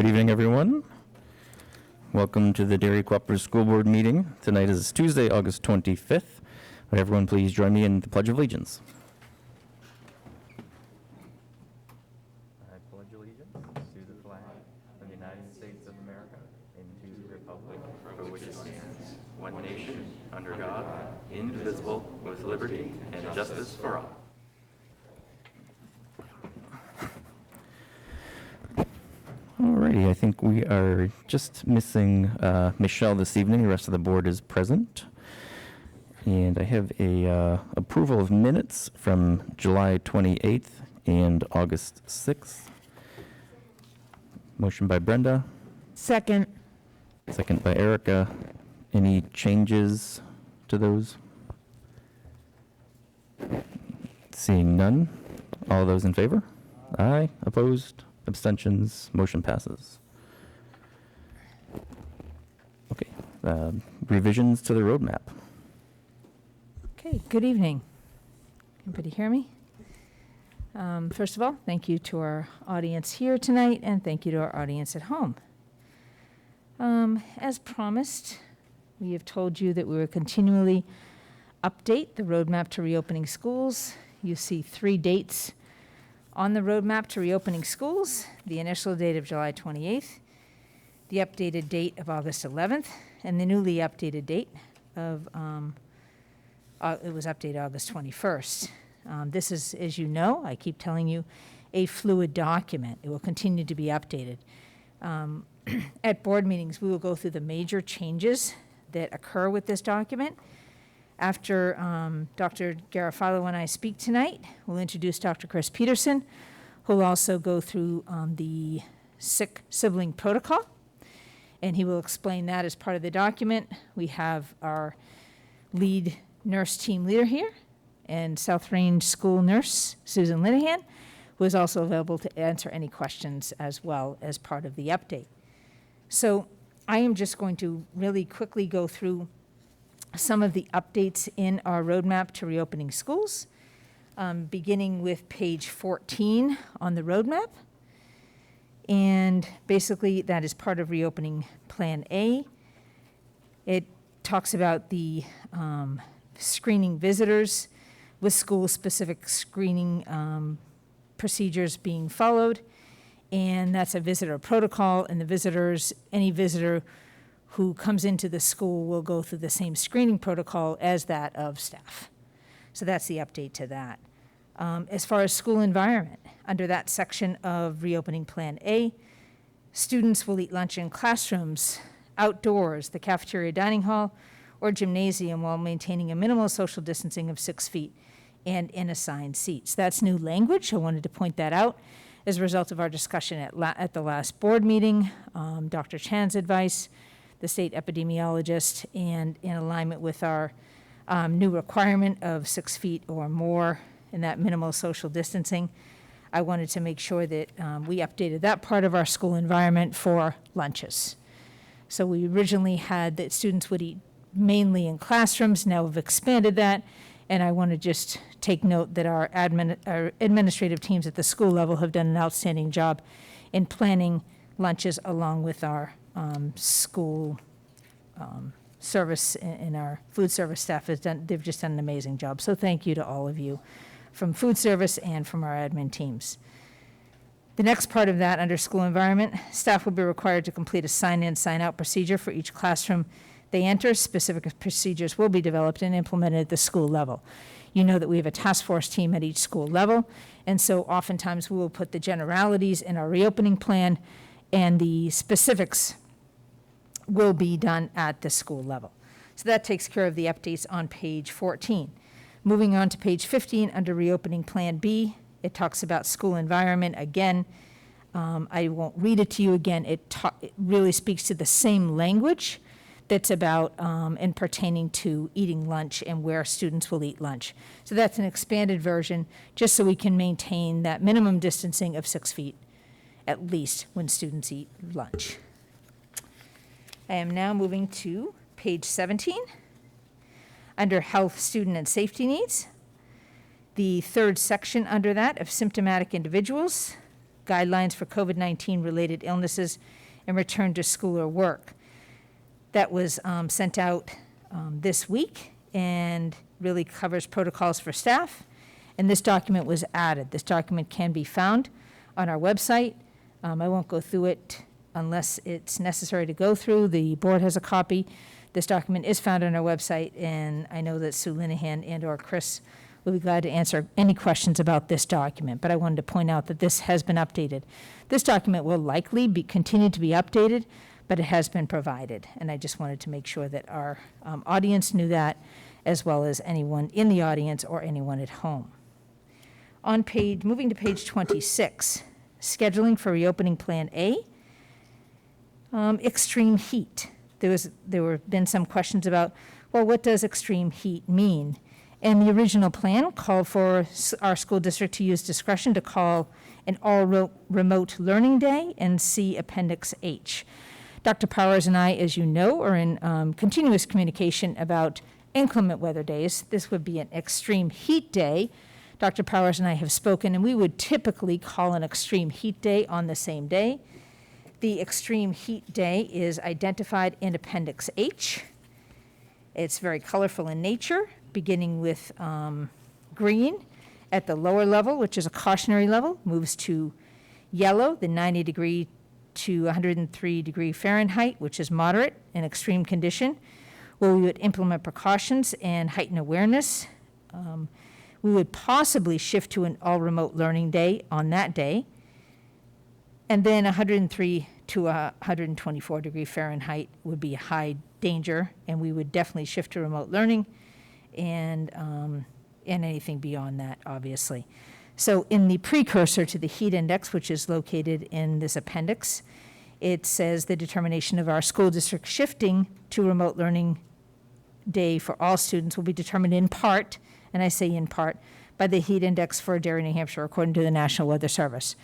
Good evening, everyone. Welcome to the Derry Cooperative School Board meeting. Tonight is Tuesday, August 25th. Would everyone please join me in the Pledge of Allegiance? I pledge allegiance to the flag of the United States of America and to the republic for which it stands, one nation, under God, indivisible, with liberty and justice for all. Alrighty, I think we are just missing Michelle this evening. The rest of the board is present. And I have a approval of minutes from July 28th and August 6th. Motion by Brenda. Second. Second by Erica. Any changes to those? Seeing none. All those in favor? Aye. Opposed? Abstentions? Motion passes. Okay. Revisions to the roadmap. Okay, good evening. Everybody hear me? First of all, thank you to our audience here tonight, and thank you to our audience at home. As promised, we have told you that we will continually update the roadmap to reopening schools. You see 3 dates on the roadmap to reopening schools: the initial date of July 28th, the updated date of August 11th, and the newly updated date of, it was updated August 21st. This is, as you know, I keep telling you, a fluid document. It will continue to be updated. At board meetings, we will go through the major changes that occur with this document. After Dr. Garofalo and I speak tonight, we'll introduce Dr. Chris Peterson, who will also go through the sick sibling protocol, and he will explain that as part of the document. We have our lead nurse team leader here, and South Range School nurse Susan Linehan, who is also available to answer any questions as well as part of the update. So I am just going to really quickly go through some of the updates in our roadmap to reopening schools, beginning with page 14 on the roadmap. And basically, that is part of reopening Plan A. It talks about the screening visitors with school-specific screening procedures being followed. And that's a visitor protocol, and the visitors, any visitor who comes into the school will go through the same screening protocol as that of staff. So that's the update to that. As far as school environment, under that section of reopening Plan A, students will eat lunch in classrooms, outdoors, the cafeteria, dining hall, or gymnasium while maintaining a minimal social distancing of 6 feet and in assigned seats. That's new language. I wanted to point that out as a result of our discussion at the last board meeting, Dr. Chan's advice, the state epidemiologist, and in alignment with our new requirement of 6 feet or more in that minimal social distancing. I wanted to make sure that we updated that part of our school environment for lunches. So we originally had that students would eat mainly in classrooms. Now we've expanded that, and I want to just take note that our administrative teams at the school level have done an outstanding job in planning lunches along with our school service, and our food service staff they've just done an amazing job. So thank you to all of you from food service and from our admin teams. The next part of that, under school environment, staff will be required to complete a sign-in, sign-out procedure for each classroom they enter. Specific procedures will be developed and implemented at the school level. You know that we have a task force team at each school level, and so oftentimes we will put the generalities in our reopening plan, and the specifics will be done at the school level. So that takes care of the updates on page 14. Moving on to page 15, under reopening Plan B, it talks about school environment. Again, I won't read it to you again. It really speaks to the same language that's about and pertaining to eating lunch and where students will eat lunch. So that's an expanded version, just so we can maintain that minimum distancing of 6 feet, at least when students eat lunch. I am now moving to page 17. Under health, student, and safety needs, the third section under that of symptomatic individuals, guidelines for COVID-19 related illnesses and return to school or work. That was sent out this week and really covers protocols for staff. And this document was added. This document can be found on our website. I won't go through it unless it's necessary to go through. The board has a copy. This document is found on our website, and I know that Sue Linehan and/or Chris will be glad to answer any questions about this document, but I wanted to point out that this has been updated. This document will likely continue to be updated, but it has been provided, and I just wanted to make sure that our audience knew that, as well as anyone in the audience or anyone at home. Moving to page 26, scheduling for reopening Plan A, extreme heat. There were been some questions about, well, what does extreme heat mean? And the original plan called for our school district to use discretion to call an all-remote learning day and see Appendix H. Dr. Powers and I, as you know, are in continuous communication about inclement weather days. This would be an extreme heat day. Dr. Powers and I have spoken, and we would typically call an extreme heat day on the same day. The extreme heat day is identified in Appendix H. It's very colorful in nature, beginning with green at the lower level, which is a cautionary level, moves to yellow, the 90 degree to 103 degree Fahrenheit, which is moderate and extreme condition, where we would implement precautions and heighten awareness. We would possibly shift to an all-remote learning day on that day. And then 103 to 124 degree Fahrenheit would be high danger, and we would definitely shift to remote learning and anything beyond that, obviously. So in the precursor to the heat index, which is located in this appendix, it says the determination of our school district shifting to remote learning day for all students will be determined in part, and I say in part, by the heat index for Derry, New Hampshire, according to the National Weather Service.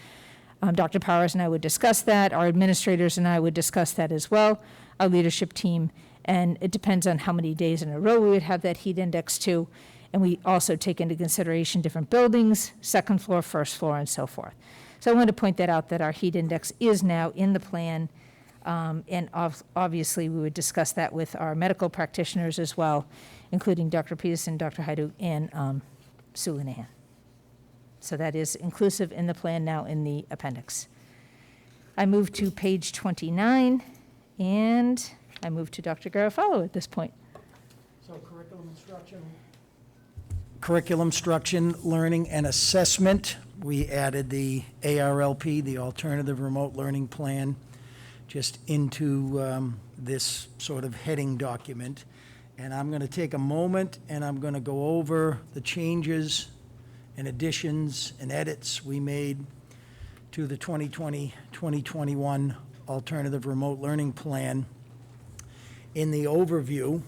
Dr. Powers and I would discuss that. Our administrators and I would discuss that as well, our leadership team, and it depends on how many days in a row we would have that heat index to. And we also take into consideration different buildings, second floor, first floor, and so forth. So I want to point that out, that our heat index is now in the plan, and obviously we would discuss that with our medical practitioners as well, including Dr. Peterson, Dr. Haiduk, and Sue Linehan. So that is inclusive in the plan now in the appendix. I move to page 29, and I move to Dr. Garofalo at this point. So curriculum instruction, learning, and assessment. We added the ARLP, the Alternative Remote Learning Plan, just into this sort of heading document. And I'm going to take a moment and I'm going to go over the changes and additions and edits we made to the 2020-2021 Alternative Remote Learning Plan. In the overview,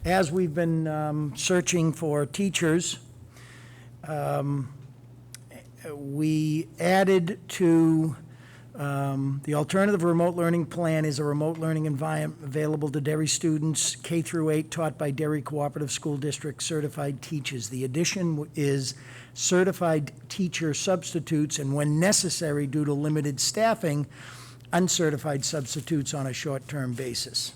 as we've been searching for teachers, we added to the Alternative Remote Learning Plan is a remote learning environment available to Derry students K through 8 taught by Derry Cooperative School District certified teachers. The addition is certified teacher substitutes, and when necessary due to limited staffing, uncertified substitutes on a short-term basis.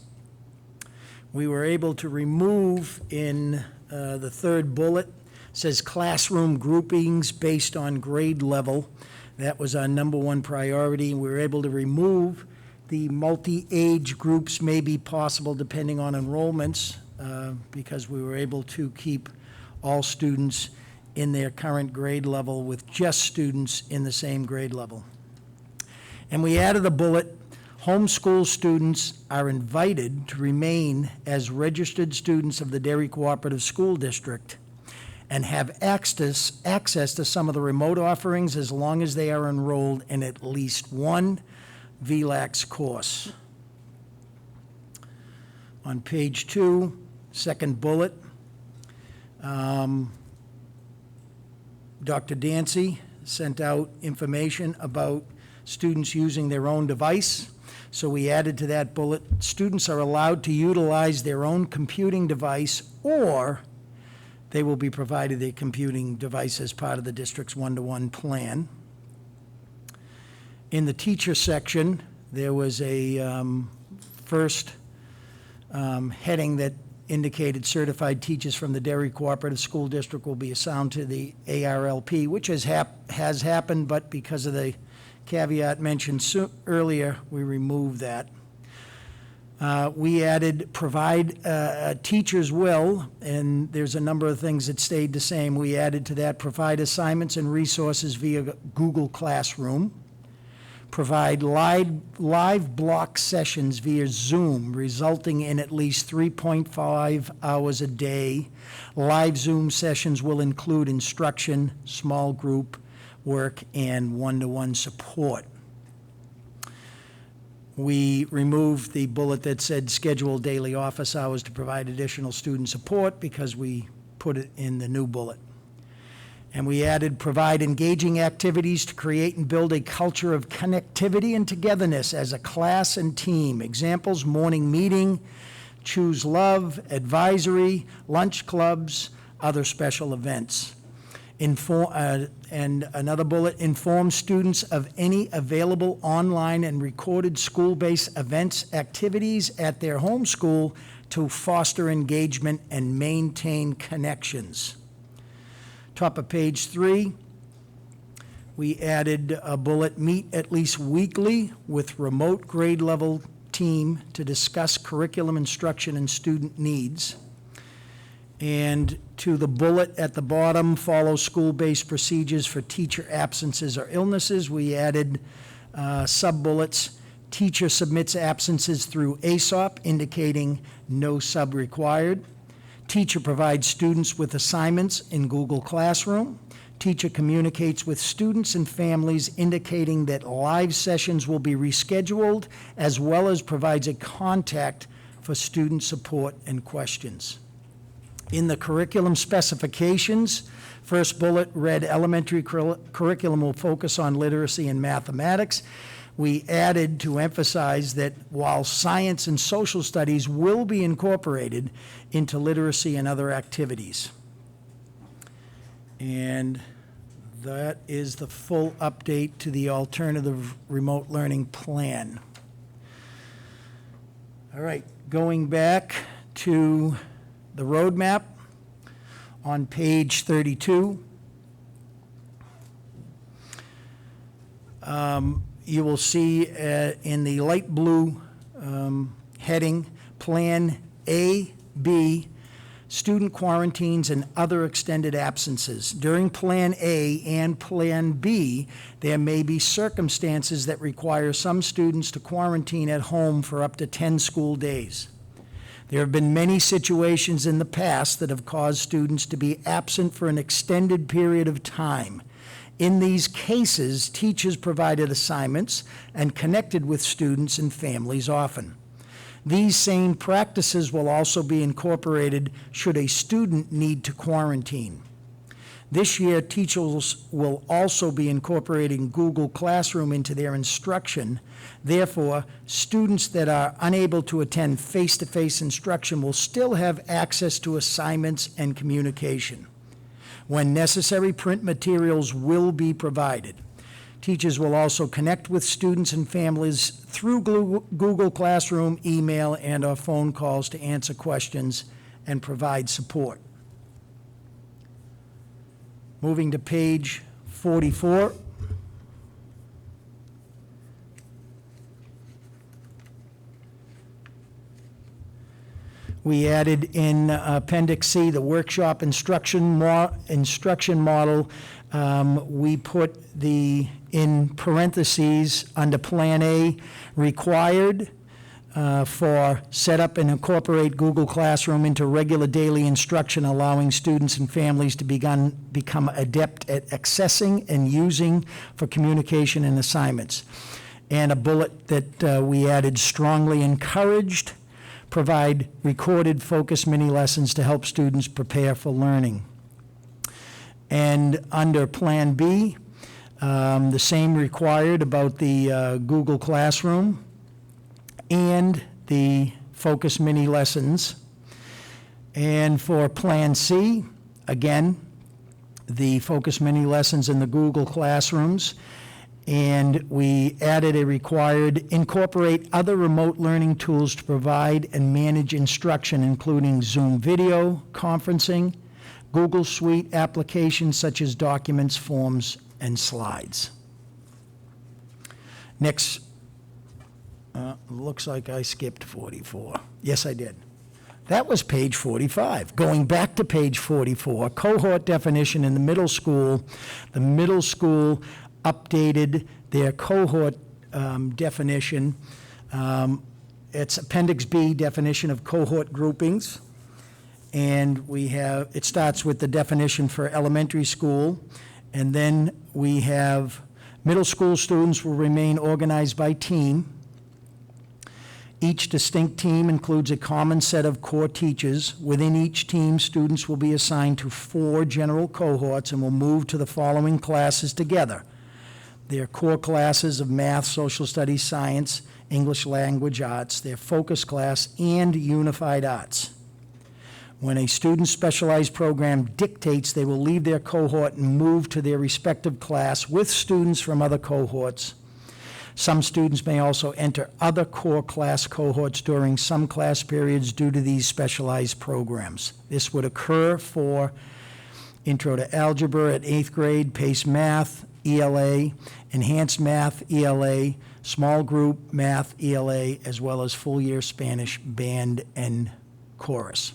We were able to remove in the third bullet, says classroom groupings based on grade level. That was our number one priority. We were able to remove the multi-age groups may be possible depending on enrollments because we were able to keep all students in their current grade level with just students in the same grade level. And we added a bullet, homeschool students are invited to remain as registered students of the Derry Cooperative School District and have access to some of the remote offerings as long as they are enrolled in at least one VLAX course. On page 2, second bullet, Dr. Dancy sent out information about students using their own device. So we added to that bullet, students are allowed to utilize their own computing device, or they will be provided a computing device as part of the district's one-to-one plan. In the teacher section, there was a first heading that indicated certified teachers from the Derry Cooperative School District will be assigned to the ARLP, which has happened, but because of the caveat mentioned earlier, we removed that. We added provide teachers will, and there's a number of things that stayed the same. We added to that provide assignments and resources via Google Classroom. Provide live block sessions via Zoom, resulting in at least 3.5 hours a day. Live Zoom sessions will include instruction, small group work, and one-to-one support. We removed the bullet that said schedule daily office hours to provide additional student support because we put it in the new bullet. And we added provide engaging activities to create and build a culture of connectivity and togetherness as a class and team. Examples: morning meeting, choose love, advisory, lunch clubs, other special events. And another bullet, inform students of any available online and recorded school-based events, activities at their home school to foster engagement and maintain connections. Top of page 3, we added a bullet, meet at least weekly with remote grade level team to discuss curriculum instruction and student needs. And to the bullet at the bottom, follow school-based procedures for teacher absences or illnesses, we added sub-bullets. Teacher submits absences through ASOP, indicating no sub required. Teacher provides students with assignments in Google Classroom. Teacher communicates with students and families, indicating that live sessions will be rescheduled, as well as provides a contact for student support and questions. In the curriculum specifications, first bullet read elementary curriculum will focus on literacy and mathematics. We added to emphasize that while science and social studies will be incorporated into literacy and other activities. And that is the full update to the alternative remote learning plan. All right, going back to the roadmap on page 32. You will see in the light blue heading, Plan A, B, student quarantines and other extended absences. During Plan A and Plan B, there may be circumstances that require some students to quarantine at home for up to 10 school days. There have been many situations in the past that have caused students to be absent for an extended period of time. In these cases, teachers provided assignments and connected with students and families often. These same practices will also be incorporated should a student need to quarantine. This year, teachers will also be incorporating Google Classroom into their instruction. Therefore, students that are unable to attend face-to-face instruction will still have access to assignments and communication. When necessary, print materials will be provided. Teachers will also connect with students and families through Google Classroom, email, and/or phone calls to answer questions and provide support. Moving to page 44. We added in Appendix C the workshop instruction model. We put in parentheses under Plan A, required for set up and incorporate Google Classroom into regular daily instruction, allowing students and families to become adept at accessing and using for communication and assignments. And a bullet that we added, strongly encouraged, provide recorded focus mini lessons to help students prepare for learning. And under Plan B, the same required about the Google Classroom and the focus mini lessons. And for Plan C, again, the focus mini lessons in the Google Classrooms. And we added a required incorporate other remote learning tools to provide and manage instruction, including Zoom video, conferencing, Google Suite applications such as documents, forms, and slides. Next, looks like I skipped 44. Yes, I did. That was page 45. Going back to page 44, cohort definition in the middle school. The middle school updated their cohort definition. It's Appendix B, definition of cohort groupings. And it starts with the definition for elementary school. And then we have middle school students will remain organized by team. Each distinct team includes a common set of core teachers. Within each team, students will be assigned to 4 general cohorts and will move to the following classes together. Their core classes of math, social studies, science, English language arts, their focus class, and unified arts. When a student's specialized program dictates they will leave their cohort and move to their respective class with students from other cohorts. Some students may also enter other core class cohorts during some class periods due to these specialized programs. This would occur for Intro to Algebra at 8th grade, PACE Math, ELA, Enhanced Math, ELA, Small Group Math, ELA, as well as full year Spanish, band, and chorus.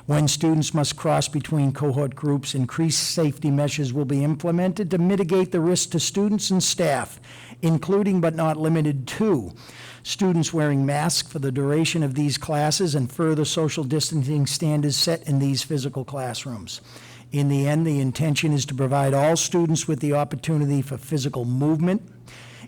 When students must cross between cohort groups, increased safety measures will be implemented to mitigate the risk to students and staff, including but not limited to students wearing masks for the duration of these classes and further social distancing standards set in these physical classrooms. In the end, the intention is to provide all students with the opportunity for physical movement,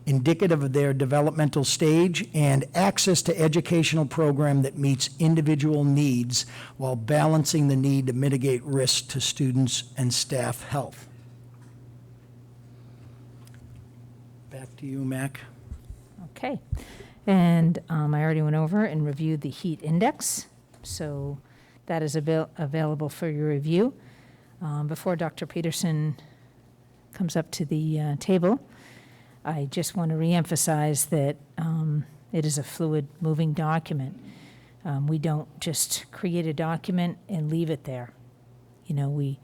indicative of their developmental stage, and access to educational program that meets individual needs while balancing the need to mitigate risk to students and staff health. Back to you, Mac. Okay. And I already went over and reviewed the heat index, so that is available for your review. Before Dr. Peterson comes up to the table, I just want to reemphasize that it is a fluid, moving document. We don't just create a document and leave it there. You know, we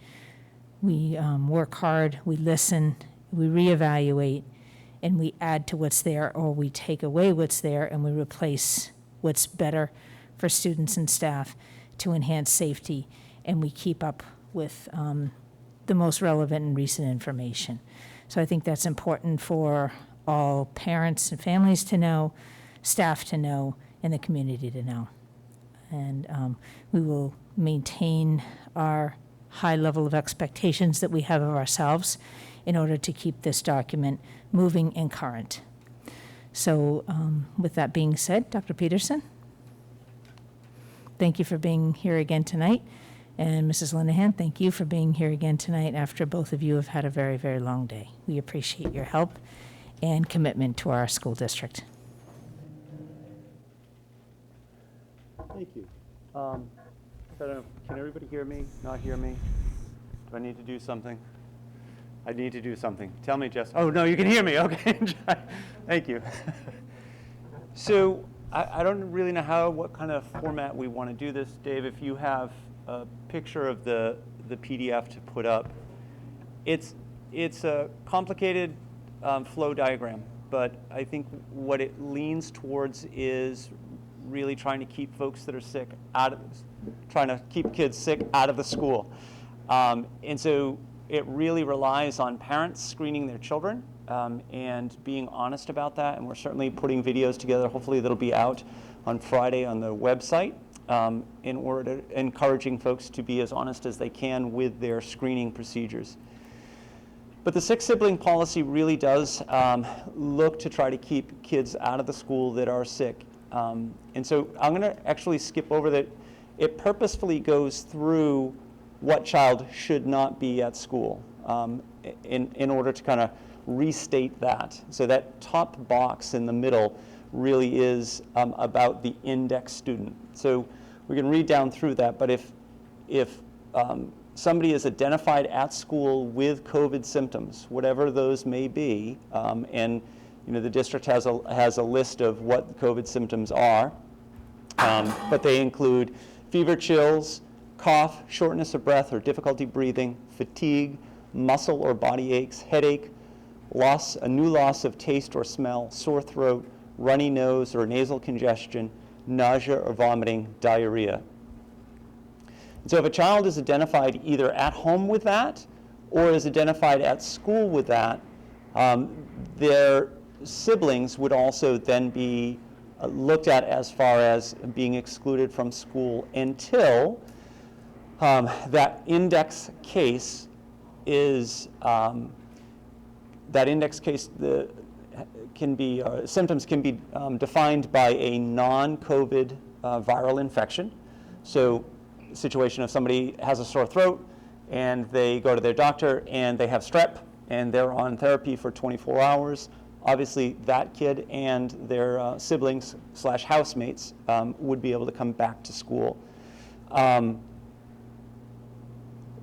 work hard, we listen, we reevaluate, and we add to what's there, or we take away what's there and we replace what's better for students and staff to enhance safety, and we keep up with the most relevant and recent information. So I think that's important for all parents and families to know, staff to know, and the community to know. And we will maintain our high level of expectations that we have of ourselves in order to keep this document moving and current. So with that being said, Dr. Peterson, thank you for being here again tonight. And Mrs. Linehan, thank you for being here again tonight after both of you have had a very, very long day. We appreciate your help and commitment to our school district. Thank you. I don't know, can everybody hear me, not hear me? Do I need to do something? I need to do something. Tell me, Jess. Oh, no, you can hear me. Okay. Thank you. So I don't really know what kind of format we want to do this. Dave, if you have a picture of the PDF to put up. It's a complicated flow diagram, but I think what it leans towards is really trying to keep folks that are sick trying to keep kids sick out of the school. And so it really relies on parents screening their children and being honest about that. And we're certainly putting videos together, hopefully that'll be out on Friday on the website. In order to encouraging folks to be as honest as they can with their screening procedures. But the sick-sibling policy really does look to try to keep kids out of the school that are sick. And so I'm going to actually skip over that. It purposefully goes through what child should not be at school in order to kind of restate that. So that top box in the middle really is about the index student. So we can read down through that, but if somebody is identified at school with COVID symptoms, whatever those may be, and the district has a list of what COVID symptoms are, but they include fever, chills, cough, shortness of breath or difficulty breathing, fatigue, muscle or body aches, headache, a new loss of taste or smell, sore throat, runny nose or nasal congestion, nausea or vomiting, diarrhea. And so if a child is identified either at home with that or is identified at school with that, their siblings would also then be looked at as far as being excluded from school until that index case is, symptoms can be defined by a non-COVID viral infection. So situation if somebody has a sore throat and they go to their doctor and they have strep and they're on therapy for 24 hours, obviously that kid and their siblings / housemates would be able to come back to school.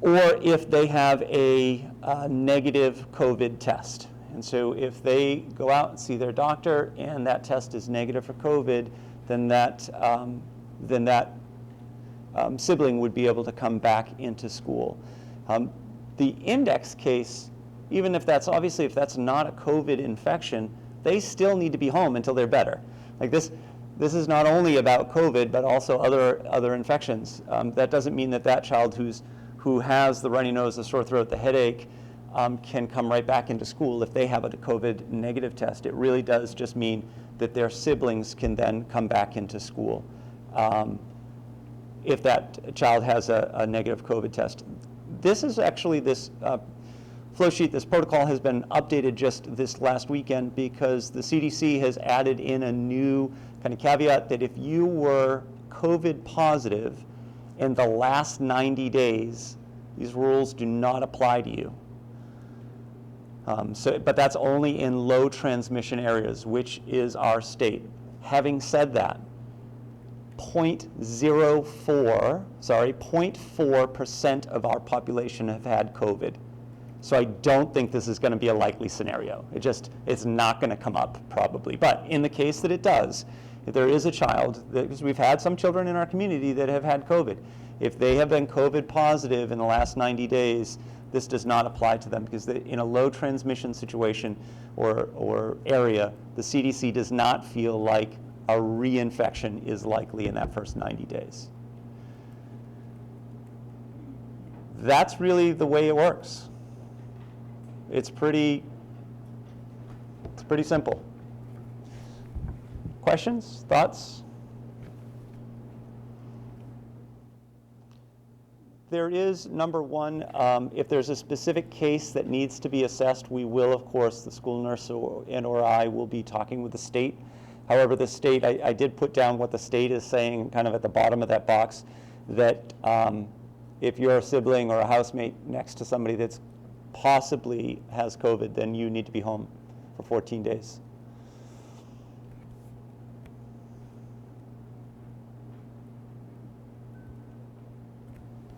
Or if they have a negative COVID test. And so if they go out and see their doctor and that test is negative for COVID, then that sibling would be able to come back into school. The index case, even if that's obviously if that's not a COVID infection, they still need to be home until they're better. Like this is not only about COVID, but also other infections. That doesn't mean that child who has the runny nose, the sore throat, the headache, can come right back into school if they have a COVID negative test. It really does just mean that their siblings can then come back into school if that child has a negative COVID test. This is actually this flow sheet, this protocol has been updated just this last weekend because the CDC has added in a new kind of caveat that if you were COVID positive in the last 90 days, these rules do not apply to you. But that's only in low transmission areas, which is our state. Having said that, 0.4% of our population have had COVID. So I don't think this is going to be a likely scenario. It's not going to come up probably. But in the case that it does, if there is a child, because we've had some children in our community that have had COVID, if they have been COVID positive in the last 90 days, this does not apply to them because in a low transmission situation or area, the CDC does not feel like a reinfection is likely in that first 90 days. That's really the way it works. It's pretty simple. Questions? Thoughts? There is, number one, if there's a specific case that needs to be assessed, we will, of course, the school nurse or I will be talking with the state. However, the state, I did put down what the state is saying kind of at the bottom of that box, that if you're a sibling or a housemate next to somebody that's possibly has COVID, then you need to be home for 14 days.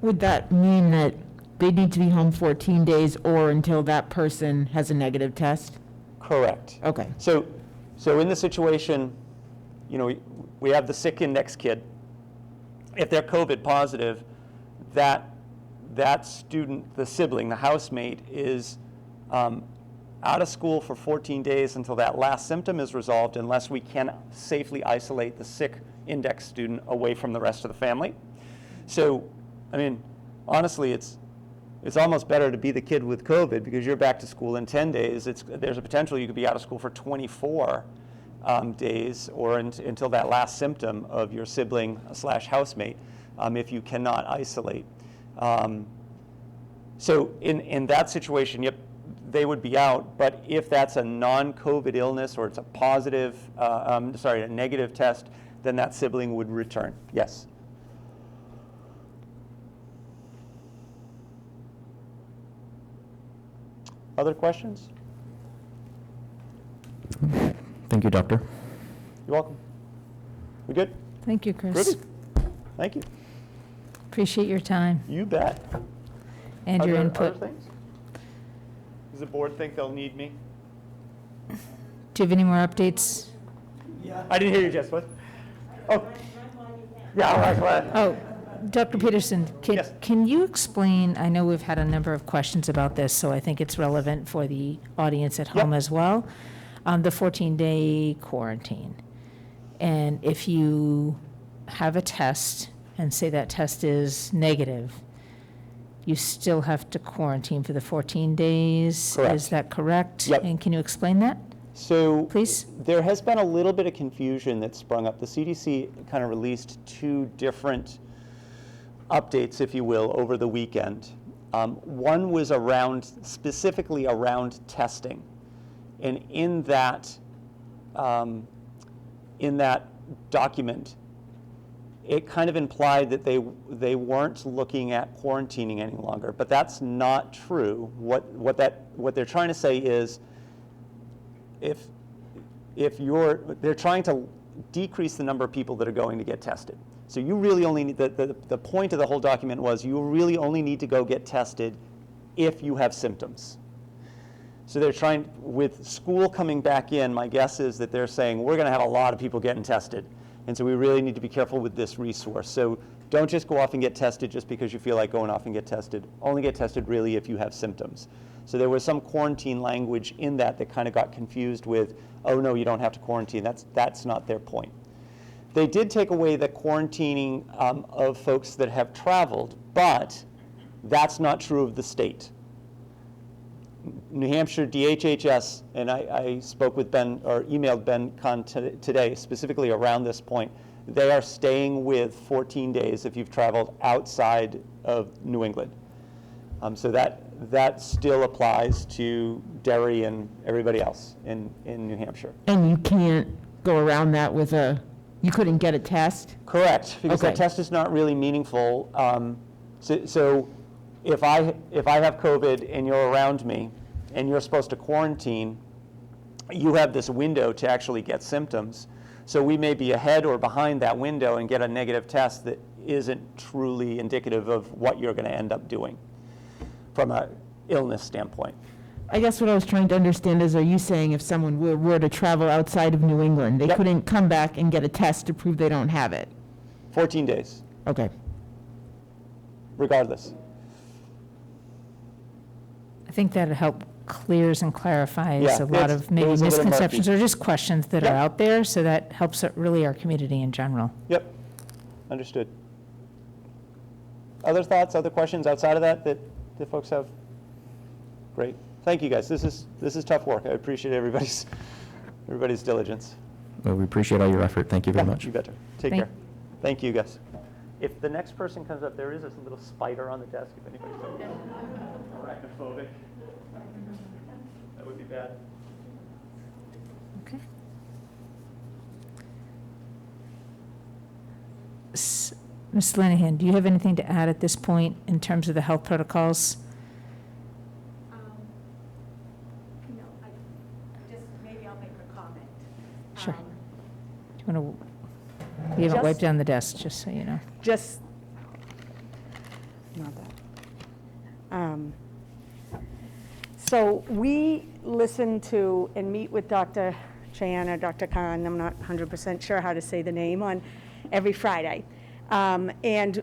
Would that mean that they need to be home 14 days or until that person has a negative test? Correct. Okay. So in the situation, we have the sick index kid. If they're COVID positive, that student, the sibling, the housemate, is out of school for 14 days until that last symptom is resolved, unless we can safely isolate the sick index student away from the rest of the family. So, I mean, honestly, it's almost better to be the kid with COVID because you're back to school in 10 days. There's a potential you could be out of school for 24 days or until that last symptom of your sibling / housemate if you cannot isolate. So in that situation, yep, they would be out. But if that's a non-COVID illness or it's a positive, a negative test, then that sibling would return. Yes. Other questions? Thank you, Doctor. You're welcome. We good? Thank you, Chris. Ruby? Thank you. Appreciate your time. You bet. and Are your there input. other things? Does the board think they'll need me? Do you have any more updates? I didn't hear you, Jess. What? Oh. Yeah, all right, glad. Oh, Dr. Peterson, Yes. can you explain, I know we've had a number of questions about this, so I think it's relevant for the audience at home Yep. as well, the 14-day quarantine. And if you have a test and say that test is negative, you still have to quarantine for the 14 days? Correct. Is that correct? Yep. And can you explain that, So please? there has been a little bit of confusion that sprung up. The CDC kind of released two different updates, if you will, over the weekend. One was specifically around testing. And in that document, it kind of implied that they weren't looking at quarantining any longer, but that's not true. What they're trying to say is, if they're trying to decrease the number of people that are going to get tested. So you really only need, the point of the whole document was you really only need to go get tested if you have symptoms. So they're trying, with school coming back in, my guess is that they're saying we're going to have a lot of people getting tested. And so we really need to be careful with this resource. So don't just go off and get tested just because you feel like going off and get tested. Only get tested really if you have symptoms. So there was some quarantine language in that kind of got confused with, oh no, you don't have to quarantine. That's not their point. They did take away the quarantining of folks that have traveled, but that's not true of the state. New Hampshire DHHS, and I spoke with Ben, or emailed Ben Kahn today, specifically around this point. They are staying with 14 days if you've traveled outside of New England. So that still applies to Derry and everybody else in New Hampshire. And you can't go around that with you couldn't get a test? Correct, because Okay. the test is not really meaningful. So if I have COVID and you're around me and you're supposed to quarantine, you have this window to actually get symptoms. So we may be ahead or behind that window and get a negative test that isn't truly indicative of what you're going to end up doing from an illness standpoint. I guess what I was trying to understand is, are you saying if someone were to travel outside of New England, they Yep. couldn't come back and get a test to prove they don't have it? 14 days, Okay. regardless. I think that'd help clears and clarifies Yeah, a lot it of maybe was a little misconceptions murky. or just questions that Yep. are out there, so that helps really our community in general. Yep, understood. Other thoughts, other questions outside of that folks have? Great, thank you guys. This is tough work. I appreciate everybody's diligence. Well, we appreciate all your effort. Thank you very much. You betcha. Take Thank- care. Thank you, guys. If the next person comes up, there is this little spider on the desk, if anybody's arachnophobic. That would be bad. Okay. Ms. Lenihan, do you have anything to add at this point in terms of the health protocols? No, maybe I'll make a comment. Sure. Do you want to, we haven't Just- wiped down the desk, just so you know. Just, not that. So we listen to and meet with Dr. Cheyenne or Dr. Khan, I'm not 100% sure how to say the name, on every Friday. And,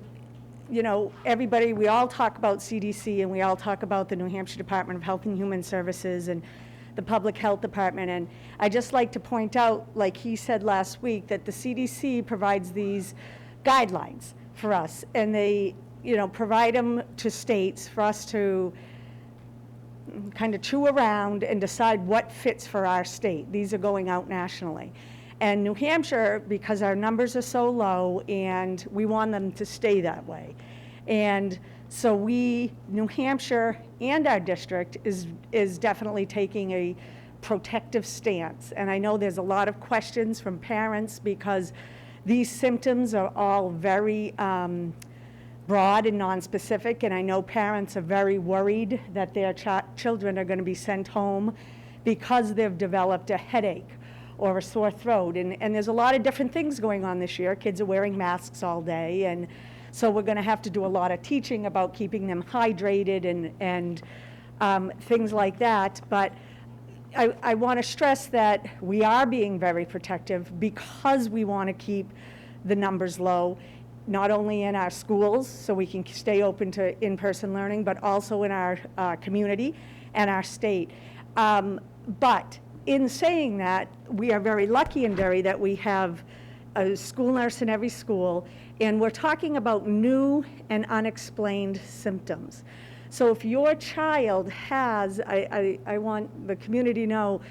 you know, everybody, we all talk about CDC and we all talk about the New Hampshire Department of Health and Human Services and the Public Health Department. And I just like to point out, like he said last week, that the CDC provides these guidelines for us. And they, you know, provide them to states for us to kind of chew around and decide what fits for our state. These are going out nationally. And New Hampshire, because our numbers are so low and we want them to stay that way. And so New Hampshire and our district is definitely taking a protective stance. And I know there's a lot of questions from parents because these symptoms are all very broad and nonspecific, and I know parents are very worried that their children are going to be sent home because they've developed a headache or a sore throat, and there's a lot of different things going on this year. Kids are wearing masks all day, and So we're going to have to do a lot of teaching about keeping them hydrated and things like that. But I want to stress that we are being very protective because we want to keep the numbers low, not only in our schools, so we can stay open to in-person learning, but also in our community and our state. But in saying that, we are very lucky in Derry that we have a school nurse in every school, and we're talking about new and unexplained symptoms. So if your child has, I want the community to know,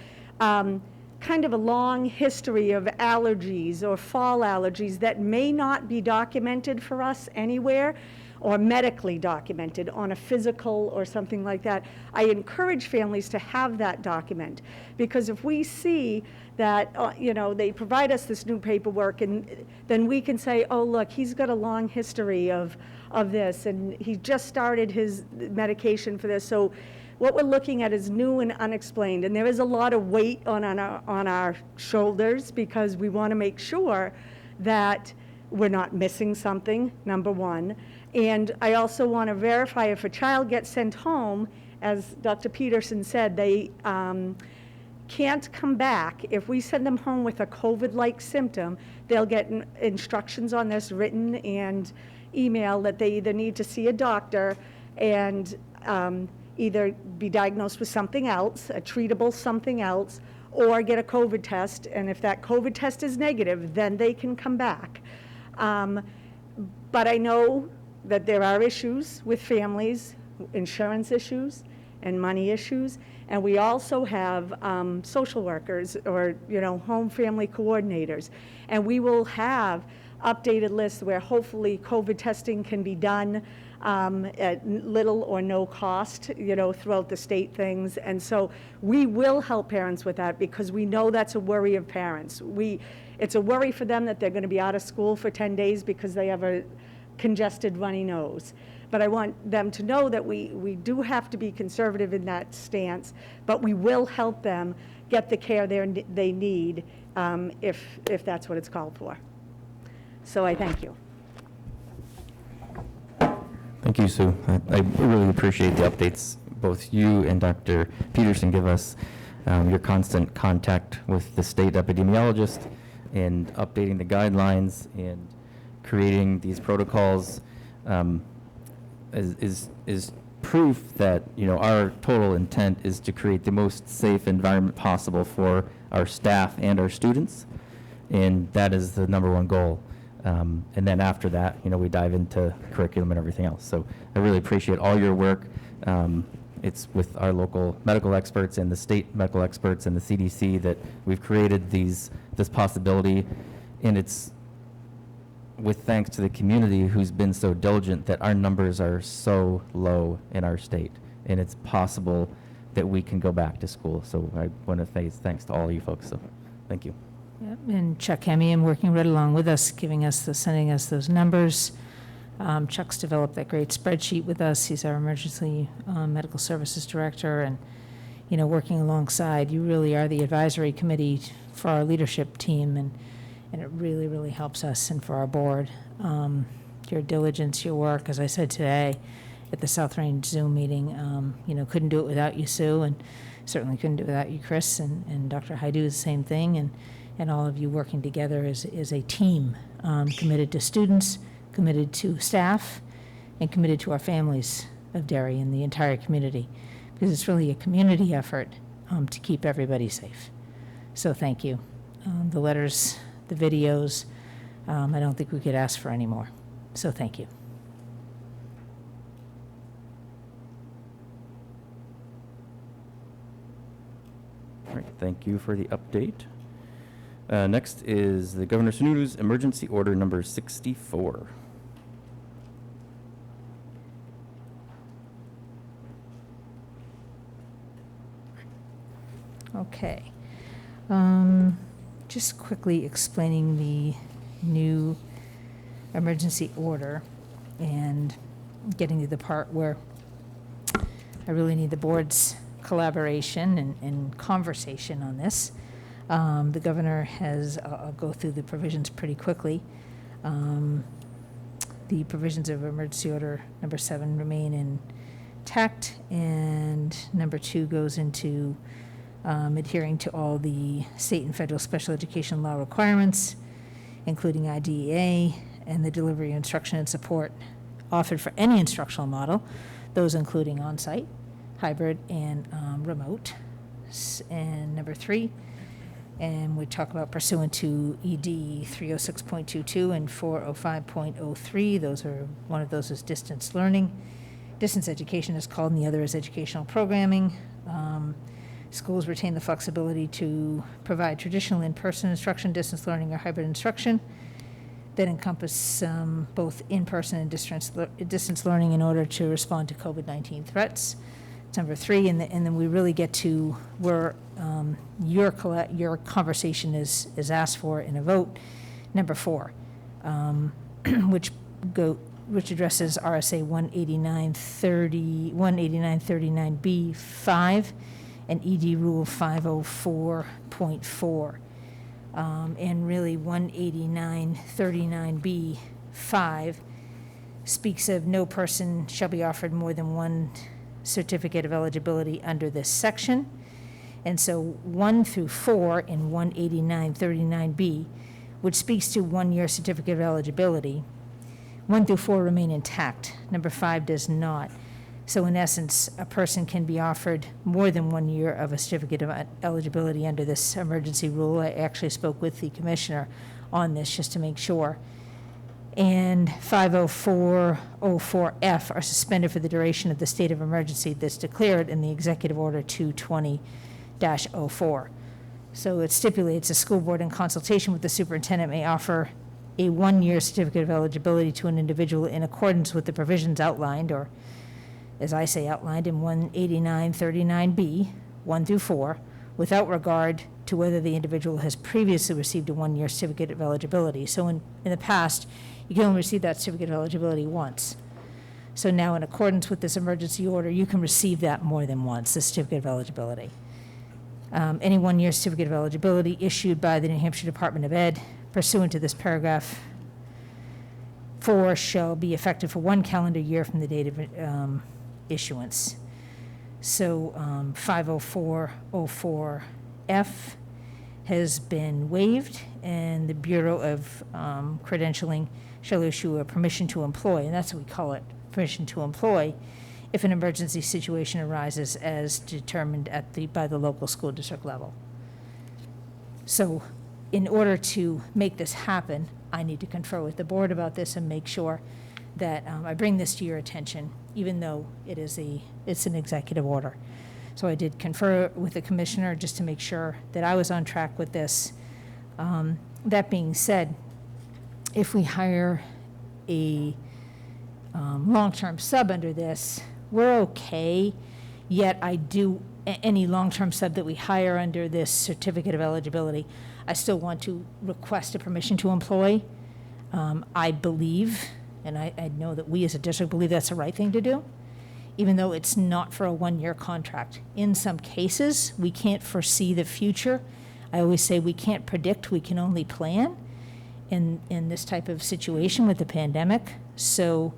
kind of a long history of allergies or fall allergies that may not be documented for us anywhere or medically documented on a physical or something like that, I encourage families to have that document. Because if we see that, they provide us this new paperwork, and then we can say, oh, look, he's got a long history of this, and he just started his medication for this. So what we're looking at is new and unexplained, and there is a lot of weight on our shoulders because we want to make sure that we're not missing something, number one. And I also want to verify if a child gets sent home, as Dr. Peterson said, they can't come back. If we send them home with a COVID-like symptom, they'll get instructions on this written and email that they either need to see a doctor and either be diagnosed with something else, a treatable something else, or get a COVID test. And if that COVID test is negative, then they can come back. But I know that there are issues with families, insurance issues and money issues, and we also have social workers or home family coordinators, and we will have updated lists where hopefully COVID testing can be done at little or no cost, throughout the state things. And so we will help parents with that because we know that's a worry of parents. It's a worry for them that they're going to be out of school for 10 days because they have a congested runny nose. But I want them to know that we do have to be conservative in that stance, but we will help them get the care they need if that's what it's called for. So I thank you. Thank you, Sue. I really appreciate the updates both you and Dr. Peterson give us, your constant contact with the state epidemiologist and updating the guidelines and creating these protocols is proof that our total intent is to create the most safe environment possible for our staff and our students, and that is the number one goal. And then after that, we dive into curriculum and everything else. So I really appreciate all your work. It's with our local medical experts and the state medical experts and the CDC that we've created this possibility, and it's with thanks to the community who's been so diligent that our numbers are so low in our state, and it's possible that we can go back to school. So I want to say thanks to all you folks. So thank you. Yep, and Chuck Hemian working right along with us, sending us those numbers. Chuck's developed that great spreadsheet with us. He's our emergency medical services director, and working alongside. You really are the advisory committee for our leadership team, and it really, really helps us and for our board. Your diligence, your work, as I said today at the South Range Zoom meeting, couldn't do it without you, Sue, and certainly couldn't do it without you, Chris, and Dr. Haidu, the same thing, and all of you working together as a team, committed to students, committed to staff, and committed to our families of Derry and the entire community, because it's really a community effort to keep everybody safe. So thank you. The letters, the videos, I don't think we could ask for any more. So thank you. All right, thank you for the update. Next is the Governor Sununu's Emergency Order number 64. Okay. Just quickly explaining the new emergency order and getting to the part where I really need the board's collaboration and conversation on this. The governor has, I'll go through the provisions pretty quickly. the provisions of emergency order number 7 remain intact, and number 2 goes into adhering to all the state and federal special education law requirements, including IDEA, and the delivery of instruction and support offered for any instructional model, those including on-site, hybrid, and remote. And number 3, and we talk about pursuant to ED 306.22 and 405.03. One of those is distance learning. Distance education is called, and the other is educational programming. Schools retain the flexibility to provide traditional in-person instruction, distance learning, or hybrid instruction that encompass both in-person and distance learning in order to respond to COVID-19 threats. It's number 3, and then we really get to where your conversation is asked for in a vote. Number 4, which addresses RSA 18939B5 and ED Rule 504.4. And really 18939B5 speaks of no person shall be offered more than one certificate of eligibility under this section. And so 1 through 4 in 18939B, which speaks to 1-year certificate of eligibility, 1 through 4 remain intact. Number 5 does not. So in essence, a person can be offered more than 1 year of a certificate of eligibility under this emergency rule. I actually spoke with the commissioner on this just to make sure. And 50404F are suspended for the duration of the state of emergency that's declared in the Executive Order 220-04. So it stipulates a school board in consultation with the superintendent may offer a 1-year certificate of eligibility to an individual in accordance with the provisions outlined, or as I say, outlined in 18939B, 1 through 4, without regard to whether the individual has previously received a 1-year certificate of eligibility. So in the past, you can only receive that certificate of eligibility once. So now, in accordance with this emergency order, you can receive that more than once, the certificate of eligibility. Any 1-year certificate of eligibility issued by the New Hampshire Department of Ed pursuant to this paragraph 4 shall be effective for 1 calendar year from the date of issuance. So 50404F has been waived, and the Bureau of Credentialing shall issue a permission to employ, and that's what we call it, permission to employ, if an emergency situation arises as determined by the local school district level. So in order to make this happen, I need to confer with the board about this and make sure that I bring this to your attention, even though it's an executive order. So I did confer with the commissioner just to make sure that I was on track with this. That being said, if we hire a long-term sub under this, we're okay, yet any long-term sub that we hire under this certificate of eligibility, I still want to request a permission to employ. I believe, and I know that we as a district believe that's the right thing to do, even though it's not for a 1-year contract. In some cases, we can't foresee the future. I always say we can't predict, we can only plan in this type of situation with the pandemic. So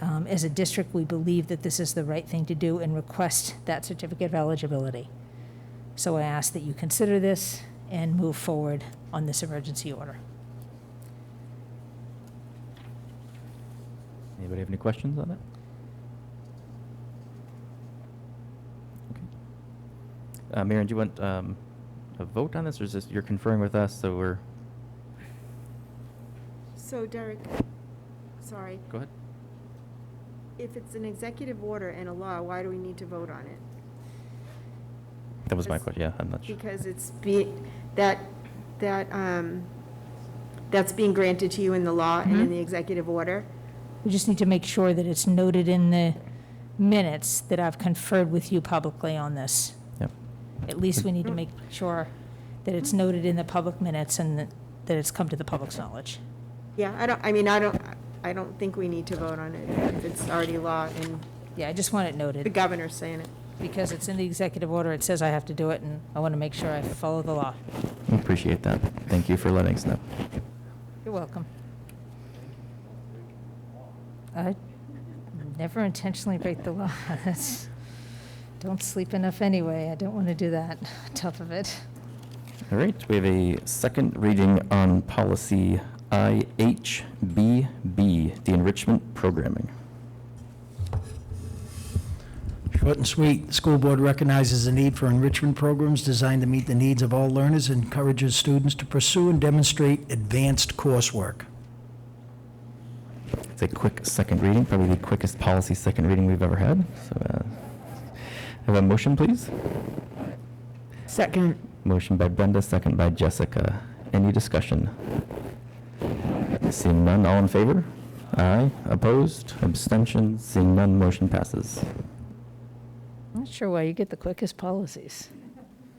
as a district, we believe that this is the right thing to do and request that certificate of eligibility. So I ask that you consider this and move forward on this emergency order. Anybody have any questions on that? Okay. Marion, do you want a vote on this, or is this you're conferring with us, so we're... So Derek, sorry, Go ahead. if it's an executive order and a law, why do we need to vote on it? That was my question, yeah, I'm not sure. Because that's being granted to you in the law and in the executive order. We just need to make sure that it's noted in the minutes that I've conferred with you publicly on this. Yep. At least we need to make sure that it's noted in the public minutes and that it's come to the public's knowledge. Yeah, I don't think we need to vote on it if it's already law and Yeah, I just want it the noted, governor's saying it. because it's in the executive order, it says I have to do it, and I want to make sure I follow the law. Appreciate that. Thank you for letting us know. You're welcome. I never intentionally break the law. Don't sleep enough anyway. I don't want to do that. Tough of it. All right, we have a second reading on policy IHBB, the enrichment programming. Short and sweet, the school board recognizes the need for enrichment programs designed to meet the needs of all learners and encourages students to pursue and demonstrate advanced coursework. It's a quick second reading, probably the quickest policy second reading we've ever had. So, have a motion, please. Second. Motion by Brenda, second by Jessica. Any discussion? Seeing none, all in favor? Aye. Opposed? Abstentions? Seeing none, motion passes. I'm not sure why you get the quickest policies.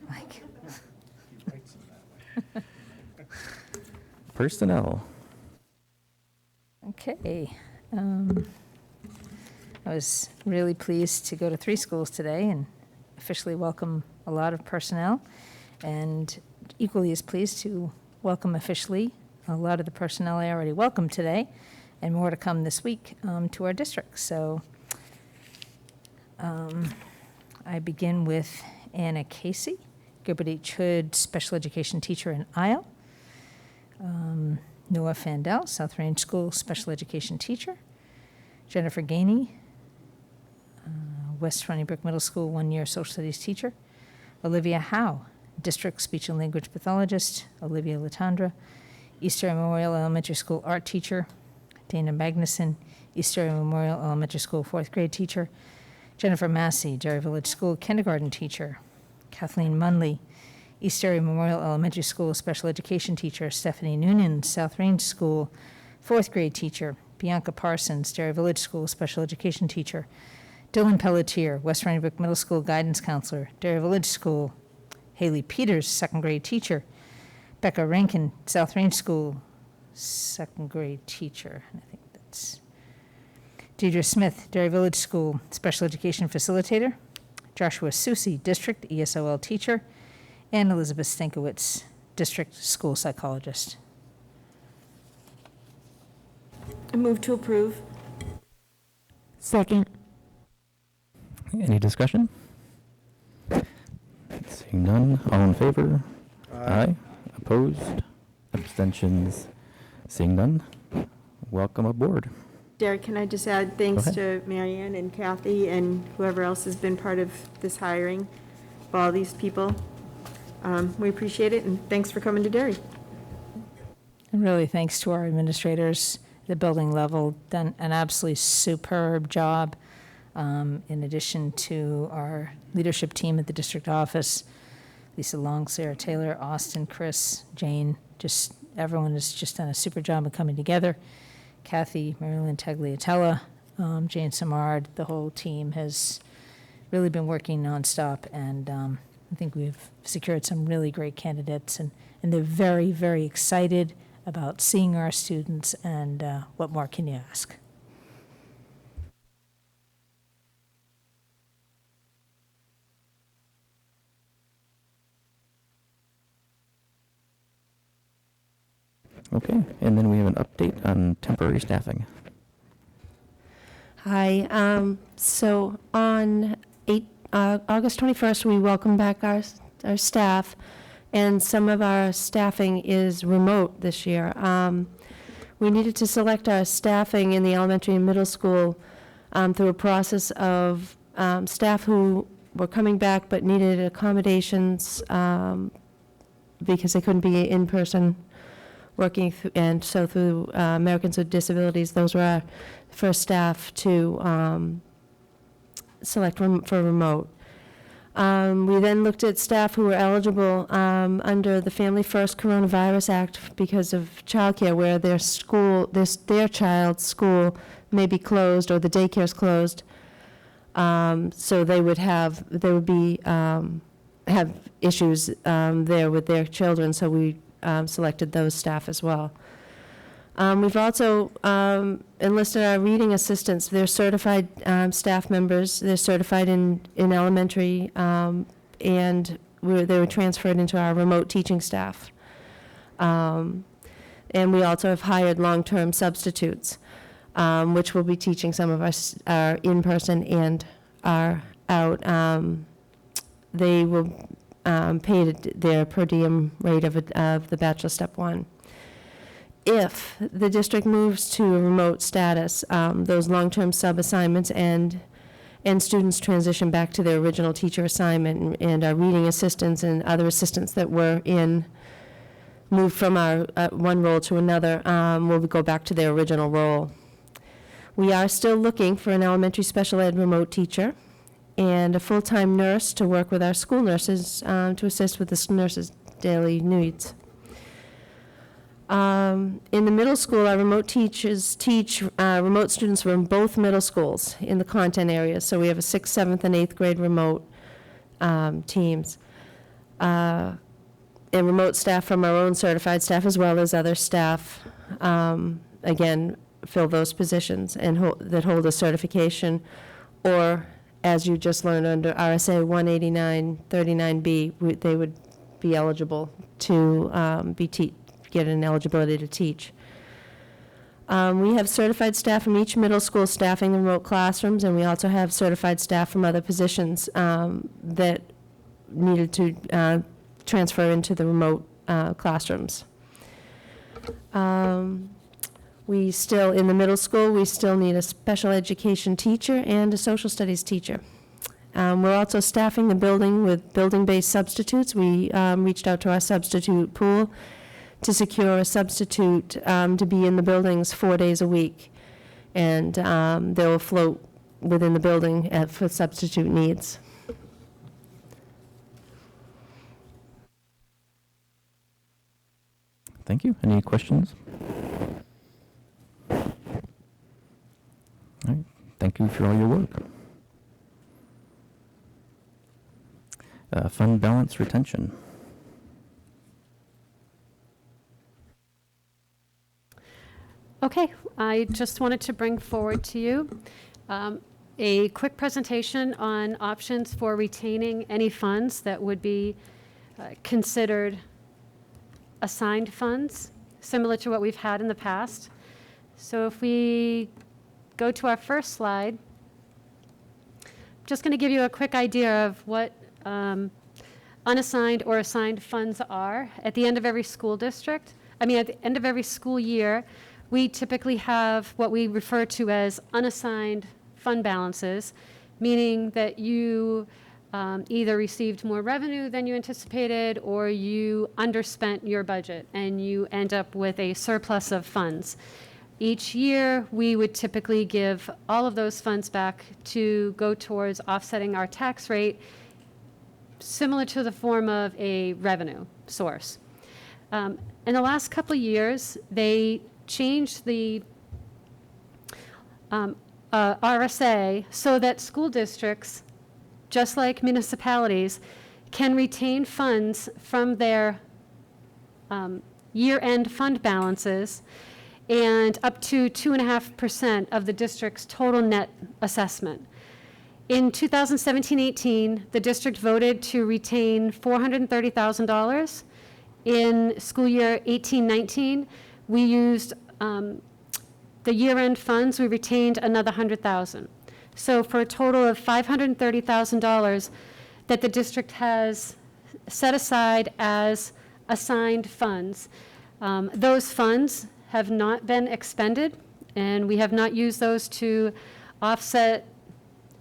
Like, Personnel. okay. I was really pleased to go to 3 schools today and officially welcome a lot of personnel, and equally as pleased to welcome officially a lot of the personnel I already welcomed today, and more to come this week to our district. So I begin with Anna Casey, Gilbert H. Hood Special Education Teacher in Isle. Noah Fandel, South Range School Special Education Teacher. Jennifer Gainey, West Sunnybrook Middle School 1-year Social Studies Teacher. Olivia Howe, District Speech and Language Pathologist. Olivia Latandra, East Derry Memorial Elementary School Art Teacher. Dana Magnuson, East Derry Memorial Elementary School 4th grade teacher. Jennifer Massey, Derry Village School Kindergarten teacher. Kathleen Munley, East Derry Memorial Elementary School Special Education teacher. Stephanie Noonan, South Range School 4th grade teacher. Bianca Parsons, Derry Village School Special Education teacher. Dylan Pelletier, West Sunnybrook Middle School guidance counselor. Derry Village School. Haley Peters, 2nd grade teacher. Becca Rankin, South Range School 2nd grade teacher. And I think that's Deidre Smith, Derry Village School Special Education Facilitator. Joshua Susi, District ESOL Teacher. And Elizabeth Stankiewicz, District School Psychologist. I move to approve. Second. Any discussion? Seeing none, all in favor? Aye. Opposed? Abstentions? Seeing none, welcome aboard. Derek, can I just add thanks ahead. to Marianne and Kathy and whoever else has been part of this hiring, of all these people. We appreciate it, and thanks for coming to Derry. And really, thanks to our administrators, the building level, done an absolutely superb job. In addition to our leadership team at the district office, Lisa Long, Sarah Taylor, Austin, Chris, Jane, just everyone has just done a super job of coming together. Kathy, Marilyn Tagliatella, Jane Samard, the whole team has really been working nonstop, and I think we've secured some really great candidates, and they're very, very excited about seeing our students, and what more can you ask? Okay, and then we have an update on temporary staffing. Hi. So on August 21st, we welcome back our staff, and some of our staffing is remote this year. We needed to select our staffing in the elementary and middle school through a process of staff who were coming back but needed accommodations because they couldn't be in person working, and so through Americans with Disabilities, those were our first staff to select for remote. We then looked at staff who were eligible under the Family First Coronavirus Act because of childcare, where their child's school may be closed or the daycare's closed. So they would have issues there with their children. So we selected those staff as well. We've also enlisted our reading assistants. They're certified staff members. They're certified in elementary, and they were transferred into our remote teaching staff. And we also have hired long-term substitutes. which will be teaching some of us are in person and are out. They will pay their per diem rate of the Bachelor Step 1. If the district moves to a remote status, those long-term sub-assignments and students transition back to their original teacher assignment, and our reading assistants and other assistants that were moved from our one role to another, will go back to their original role. We are still looking for an elementary special ed remote teacher and a full-time nurse to work with our school nurses to assist with the nurses' daily needs. In the middle school, our remote teachers teach remote students from both middle schools in the content areas. So we have a 6th, 7th, and 8th grade remote teams. And remote staff from our own certified staff as well as other staff, again, fill those positions and that hold a certification, or as you just learned under RSA 18939B, they would be eligible to get an eligibility to teach. We have certified staff from each middle school staffing the remote classrooms, and we also have certified staff from other positions that needed to transfer into the remote classrooms. We still, in the middle school, we still need a special education teacher and a social studies teacher. We're also staffing the building with building-based substitutes. We reached out to our substitute pool to secure a substitute to be in the buildings 4 days a week. And they will float within the building for substitute needs. Thank you. Any questions? All right. Thank you for all your work. Fund balance retention. Okay, I just wanted to bring forward to you a quick presentation on options for retaining any funds that would be considered assigned funds, similar to what we've had in the past. So if we go to our first slide, I'm just going to give you a quick idea of what unassigned or assigned funds are. At the end of every school district, at the end of every school year, we typically have what we refer to as unassigned fund balances, meaning that you either received more revenue than you anticipated or you underspent your budget and you end up with a surplus of funds. Each year, we would typically give all of those funds back to go towards offsetting our tax rate, similar to the form of a revenue source. In the last couple of years, they changed the RSA so that school districts, just like municipalities, can retain funds from their year-end fund balances and up to 2.5% of the district's total net assessment. In 2017-18, the district voted to retain $430,000. In school year 18-19, we used the year-end funds, we retained another $100,000. So for a total of $530,000 that the district has set aside as assigned funds. Those funds have not been expended, and we have not used those to offset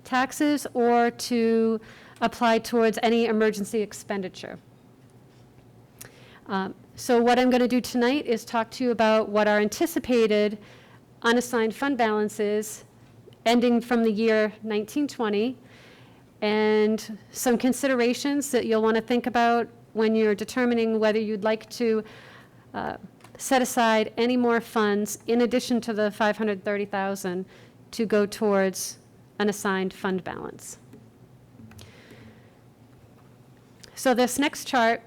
taxes or to apply towards any emergency expenditure. So what I'm going to do tonight is talk to you about what our anticipated unassigned fund balance is ending from the year 1920, and some considerations that you'll want to think about when you're determining whether you'd like to set aside any more funds in addition to the $530,000 to go towards an assigned fund balance. So this next chart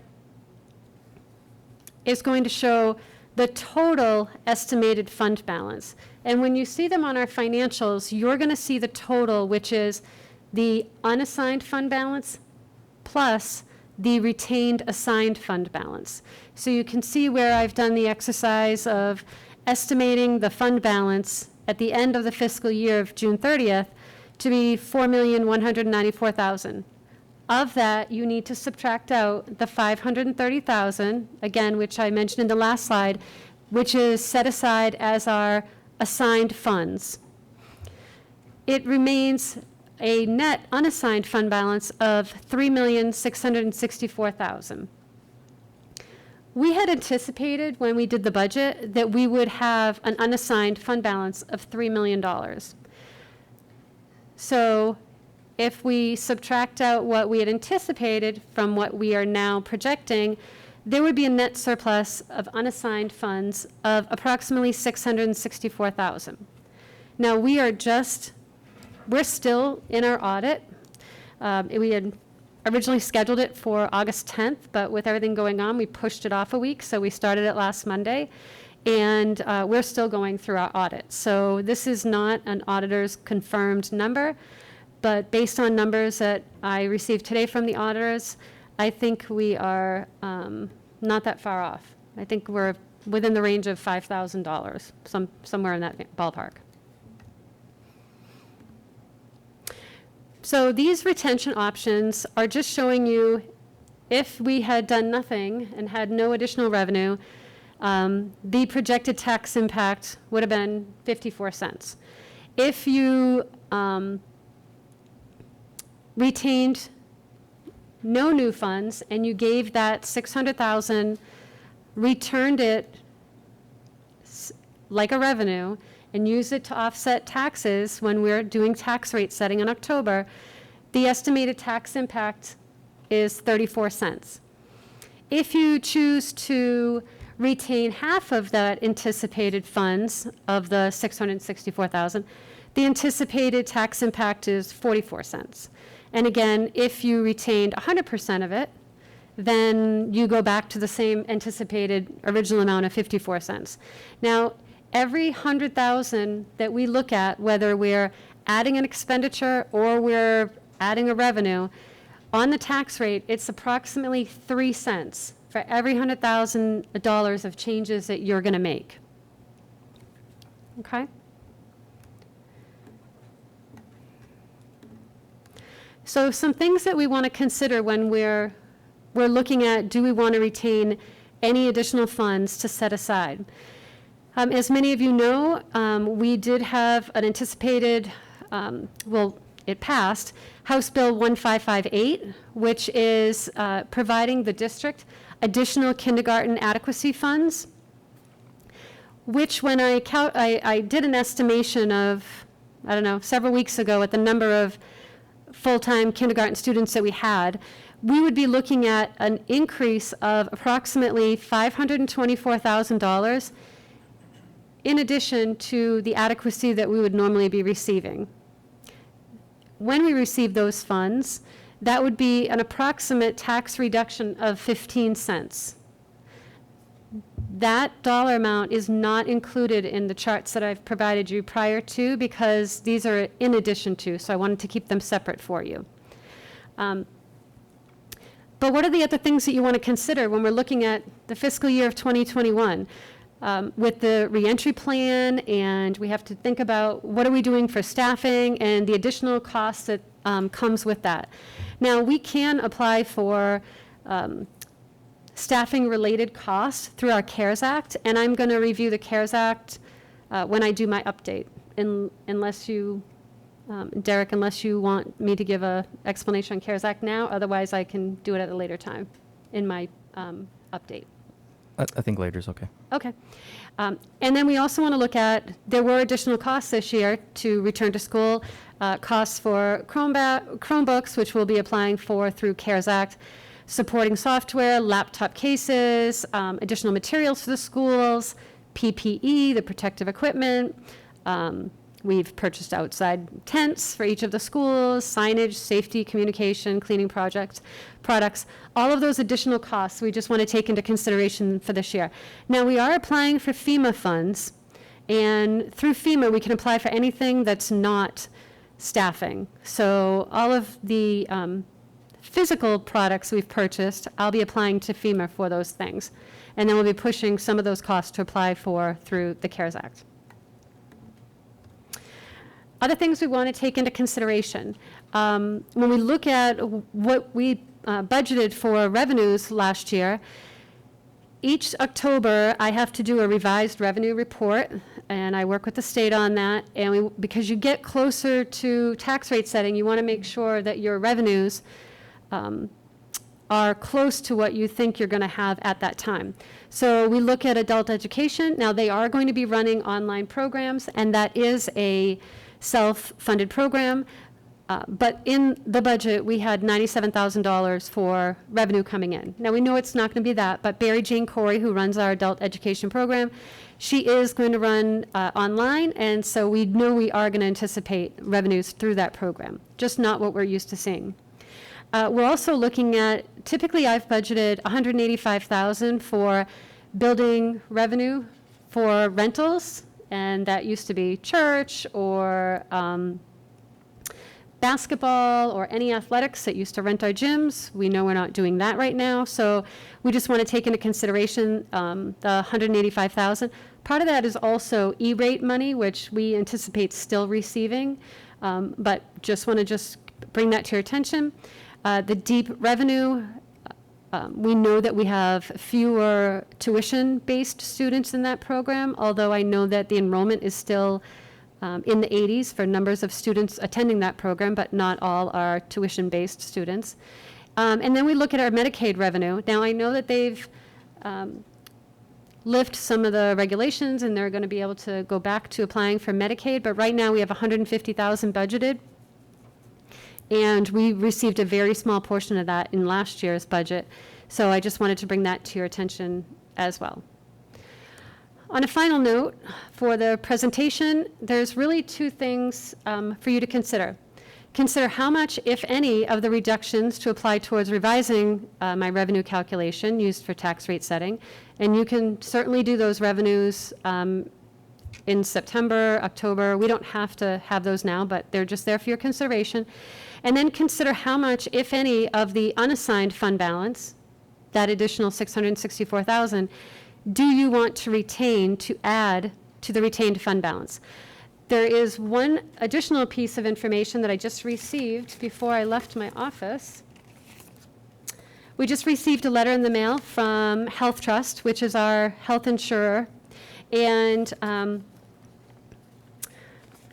is going to show the total estimated fund balance. And when you see them on our financials, you're going to see the total, which is the unassigned fund balance plus the retained assigned fund balance. So you can see where I've done the exercise of estimating the fund balance at the end of the fiscal year of June 30th to be $4,194,000. Of that, you need to subtract out the $530,000, again, which I mentioned in the last slide, which is set aside as our assigned funds. It remains a net unassigned fund balance of $3,664,000. We had anticipated when we did the budget that we would have an unassigned fund balance of $3 million. So if we subtract out what we had anticipated from what we are now projecting, there would be a net surplus of unassigned funds of approximately $664,000. Now, we're still in our audit. We had originally scheduled it for August 10th, but with everything going on, we pushed it off a week, so we started it last Monday, and we're still going through our audit. So this is not an auditor's confirmed number, but based on numbers that I received today from the auditors, I think we are not that far off. I think we're within the range of $5,000, somewhere in that ballpark. So these retention options are just showing you if we had done nothing and had no additional revenue, the projected tax impact would have been 54 cents. If you retained no new funds and you gave that 600,000, returned it like a revenue, and use it to offset taxes when we're doing tax rate setting in October, the estimated tax impact is 34 cents. If you choose to retain half of that anticipated funds of the 664,000, the anticipated tax impact is 44 cents. And again, if you retained 100% of it, then you go back to the same anticipated original amount of 54 cents. Now, every 100,000 that we look at, whether we're adding an expenditure or we're adding a revenue, on the tax rate, it's approximately 3 cents for every $100,000 of changes that you're going to make. Okay? So some things that we want to consider when we're looking at, do we want to retain any additional funds to set aside? As many of you know, we did have an anticipated, it passed, House Bill 1558, which is providing the district additional kindergarten adequacy funds, which when I did an estimation of, I don't know, several weeks ago at the number of full-time kindergarten students that we had, we would be looking at an increase of approximately $524,000 in addition to the adequacy that we would normally be receiving. When we receive those funds, that would be an approximate tax reduction of 15 cents. That dollar amount is not included in the charts that I've provided you prior to because these are in addition to, so I wanted to keep them separate for you. But what are the other things that you want to consider when we're looking at the fiscal year of 2021? With the reentry plan, and we have to think about what are we doing for staffing and the additional costs that comes with that. Now, we can apply for staffing-related costs through our CARES Act, and I'm going to review the CARES Act when I do my update, unless you, Derek, unless you want me to give an explanation on CARES Act now, otherwise I can do it at a later time in my update. I think later is okay. Okay. And then we also want to look at, there were additional costs this year to return to school, costs for Chromebooks, which we'll be applying for through CARES Act, supporting software, laptop cases, additional materials for the schools, PPE, the protective equipment. We've purchased outside tents for each of the schools, signage, safety, communication, cleaning products. All of those additional costs we just want to take into consideration for this year. Now, we are applying for FEMA funds, and through FEMA, we can apply for anything that's not staffing. So all of the physical products we've purchased, I'll be applying to FEMA for those things. And then we'll be pushing some of those costs to apply for through the CARES Act. Other things we want to take into consideration. When we look at what we budgeted for revenues last year, each October, I have to do a revised revenue report, and I work with the state on that. And because you get closer to tax rate setting, you want to make sure that your revenues are close to what you think you're going to have at that time. So we look at adult education. Now, they are going to be running online programs, and that is a self-funded program. But in the budget, we had $97,000 for revenue coming in. Now, we know it's not going to be that, but Barry Jane Corey, who runs our adult education program, she is going to run online, and so we know we are going to anticipate revenues through that program, just not what we're used to seeing. We're also looking at, typically I've budgeted $185,000 for building revenue for rentals, and that used to be church or basketball or any athletics that used to rent our gyms. We know we're not doing that right now, so we just want to take into consideration the $185,000. Part of that is also E-rate money, which we anticipate still receiving, but just want to bring that to your attention. The deep revenue, we know that we have fewer tuition-based students in that program, although I know that the enrollment is still in the 80s for numbers of students attending that program, but not all are tuition-based students. And then we look at our Medicaid revenue. Now, I know that they've lifted some of the regulations and they're going to be able to go back to applying for Medicaid, but right now we have $150,000 budgeted. And we received a very small portion of that in last year's budget. So I just wanted to bring that to your attention as well. On a final note for the presentation, there's really two things for you to consider. Consider how much, if any, of the reductions to apply towards revising my revenue calculation used for tax rate setting. And you can certainly do those revenues in September, October. We don't have to have those now, but they're just there for your consideration. And then consider how much, if any, of the unassigned fund balance, that additional $664,000, do you want to retain to add to the retained fund balance? There is one additional piece of information that I just received before I left my office. We just received a letter in the mail from Health Trust, which is our health insurer, and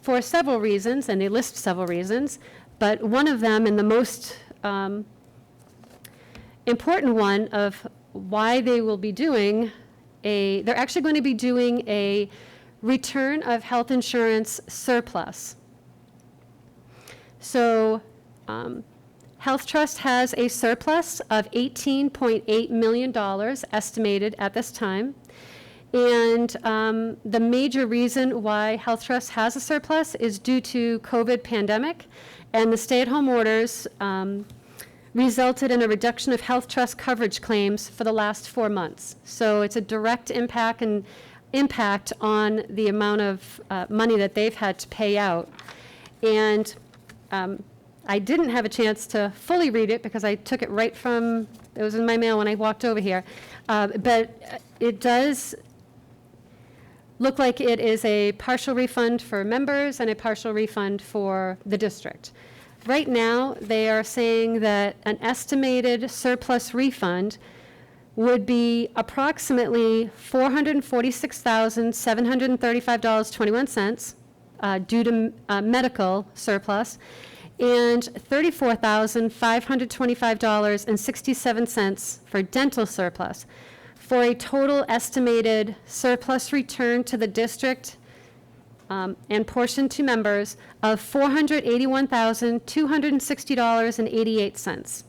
for several reasons, and they list several reasons, but one of them, and the most important one of why they will be doing they're actually going to be doing a return of health insurance surplus. So Health Trust has a surplus of $18.8 million estimated at this time. And the major reason why Health Trust has a surplus is due to COVID pandemic, and the stay-at-home orders resulted in a reduction of Health Trust coverage claims for the last 4 months. So it's a direct impact on the amount of money that they've had to pay out. And I didn't have a chance to fully read it because I took it right from, it was in my mail when I walked over here. But it does look like it is a partial refund for members and a partial refund for the district. Right now, they are saying that an estimated surplus refund would be approximately $446,735.21 due to medical surplus, and $34,525.67 for dental surplus, for a total estimated surplus return to the district and portion to members of $481,260.88.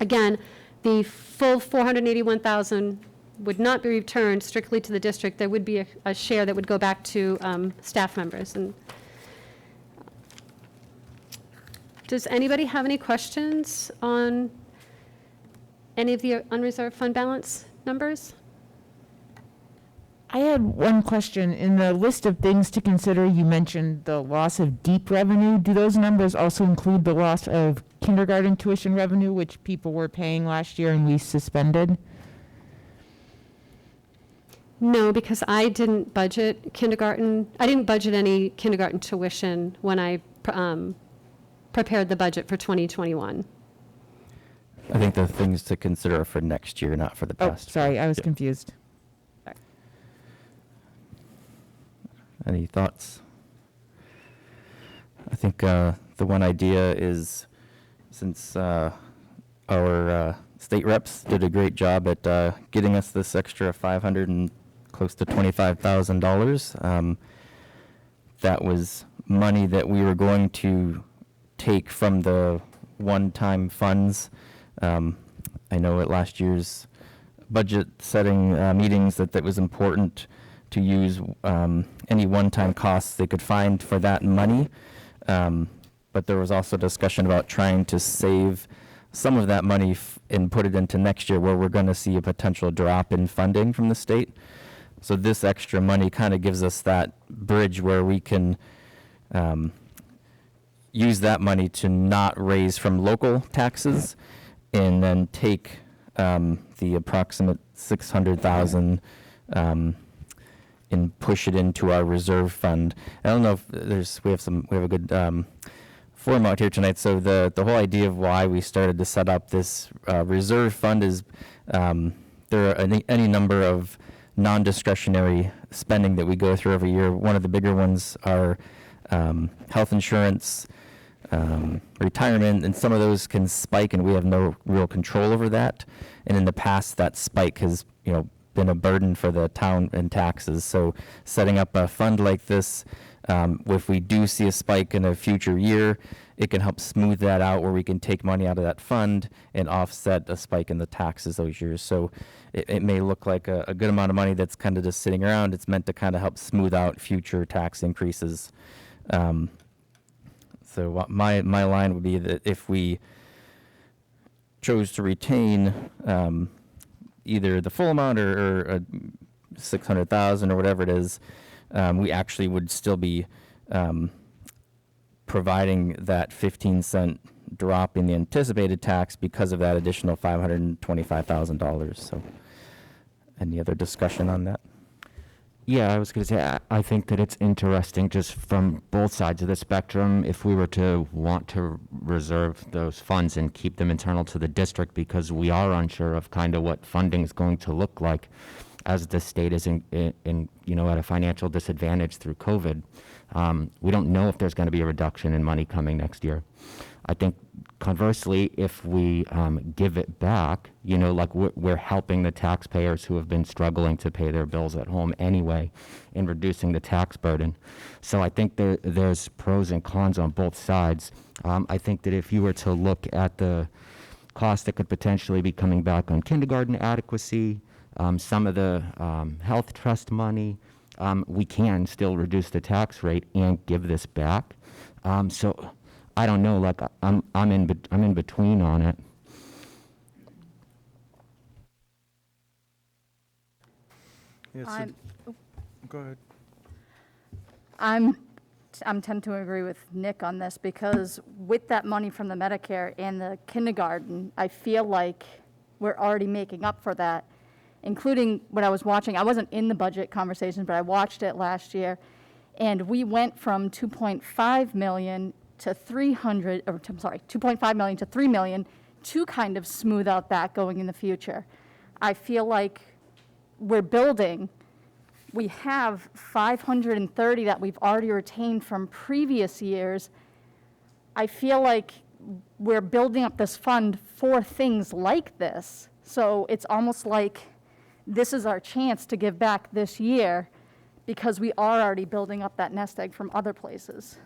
Again, the full $481,000 would not be returned strictly to the district. There would be a share that would go back to staff members. And does anybody have any questions on any of the unreserved fund balance numbers? I had one question. In the list of things to consider, you mentioned the loss of deep revenue. Do those numbers also include the loss of kindergarten tuition revenue, which people were paying last year and we suspended? No, because I didn't budget kindergarten, I didn't budget any kindergarten tuition when I prepared the budget for 2021. I think the things to consider are for next year, not for the Oh, past. sorry, I was Yep. confused. Any thoughts? I think the one idea is, since our state reps did a great job at getting us this extra 500 and close to $25,000, that was money that we were going to take from the one-time funds. I know at last year's budget setting meetings that was important to use any one-time costs they could find for that money. But there was also discussion about trying to save some of that money and put it into next year, where we're going to see a potential drop in funding from the state. So this extra money kind of gives us that bridge where we can use that money to not raise from local taxes, and then take the approximate 600,000 and push it into our reserve fund. I don't know if we have a good forum out here tonight. So the whole idea of why we started to set up this reserve fund is there are any number of non-discretionary spending that we go through every year. One of the bigger ones are health insurance, retirement, and some of those can spike, and we have no real control over that. And in the past, that spike has, been a burden for the town in taxes. So setting up a fund like this, if we do see a spike in a future year, it can help smooth that out, where we can take money out of that fund and offset a spike in the taxes those years. So it may look like a good amount of money that's kind of just sitting around. It's meant to kind of help smooth out future tax increases. So my line would be that if we chose to retain either the full amount or 600,000 or whatever it is, we actually would still be providing that 15-cent drop in the anticipated tax because of that additional $525,000. So, any other discussion on that? Yeah, I was going to say, I think that it's interesting just from both sides of the spectrum, if we were to want to reserve those funds and keep them internal to the district, because we are unsure of kind of what funding is going to look like as the state is at a financial disadvantage through COVID. We don't know if there's going to be a reduction in money coming next year. I think conversely, if we give it back, like we're helping the taxpayers who have been struggling to pay their bills at home anyway, in reducing the tax burden. So I think there's pros and cons on both sides. I think that if you were to look at the cost that could potentially be coming back on kindergarten adequacy, some of the health trust money, we can still reduce the tax rate and give this back. So I don't know, like I'm in between on it. Yes, go ahead. I'm tempted to agree with Nick on this, because with that money from the Medicare and the kindergarten, I feel like we're already making up for that, including what I was watching. I wasn't in the budget conversations, but I watched it last year, and we went from 2.5 million to 2.5 million to 3 million to kind of smooth out that going in the future. I feel like we're building. We have 530 that we've already retained from previous years. I feel like we're building up this fund for things like this. So it's almost like this is our chance to give back this year, because we are already building up that nest egg from other places.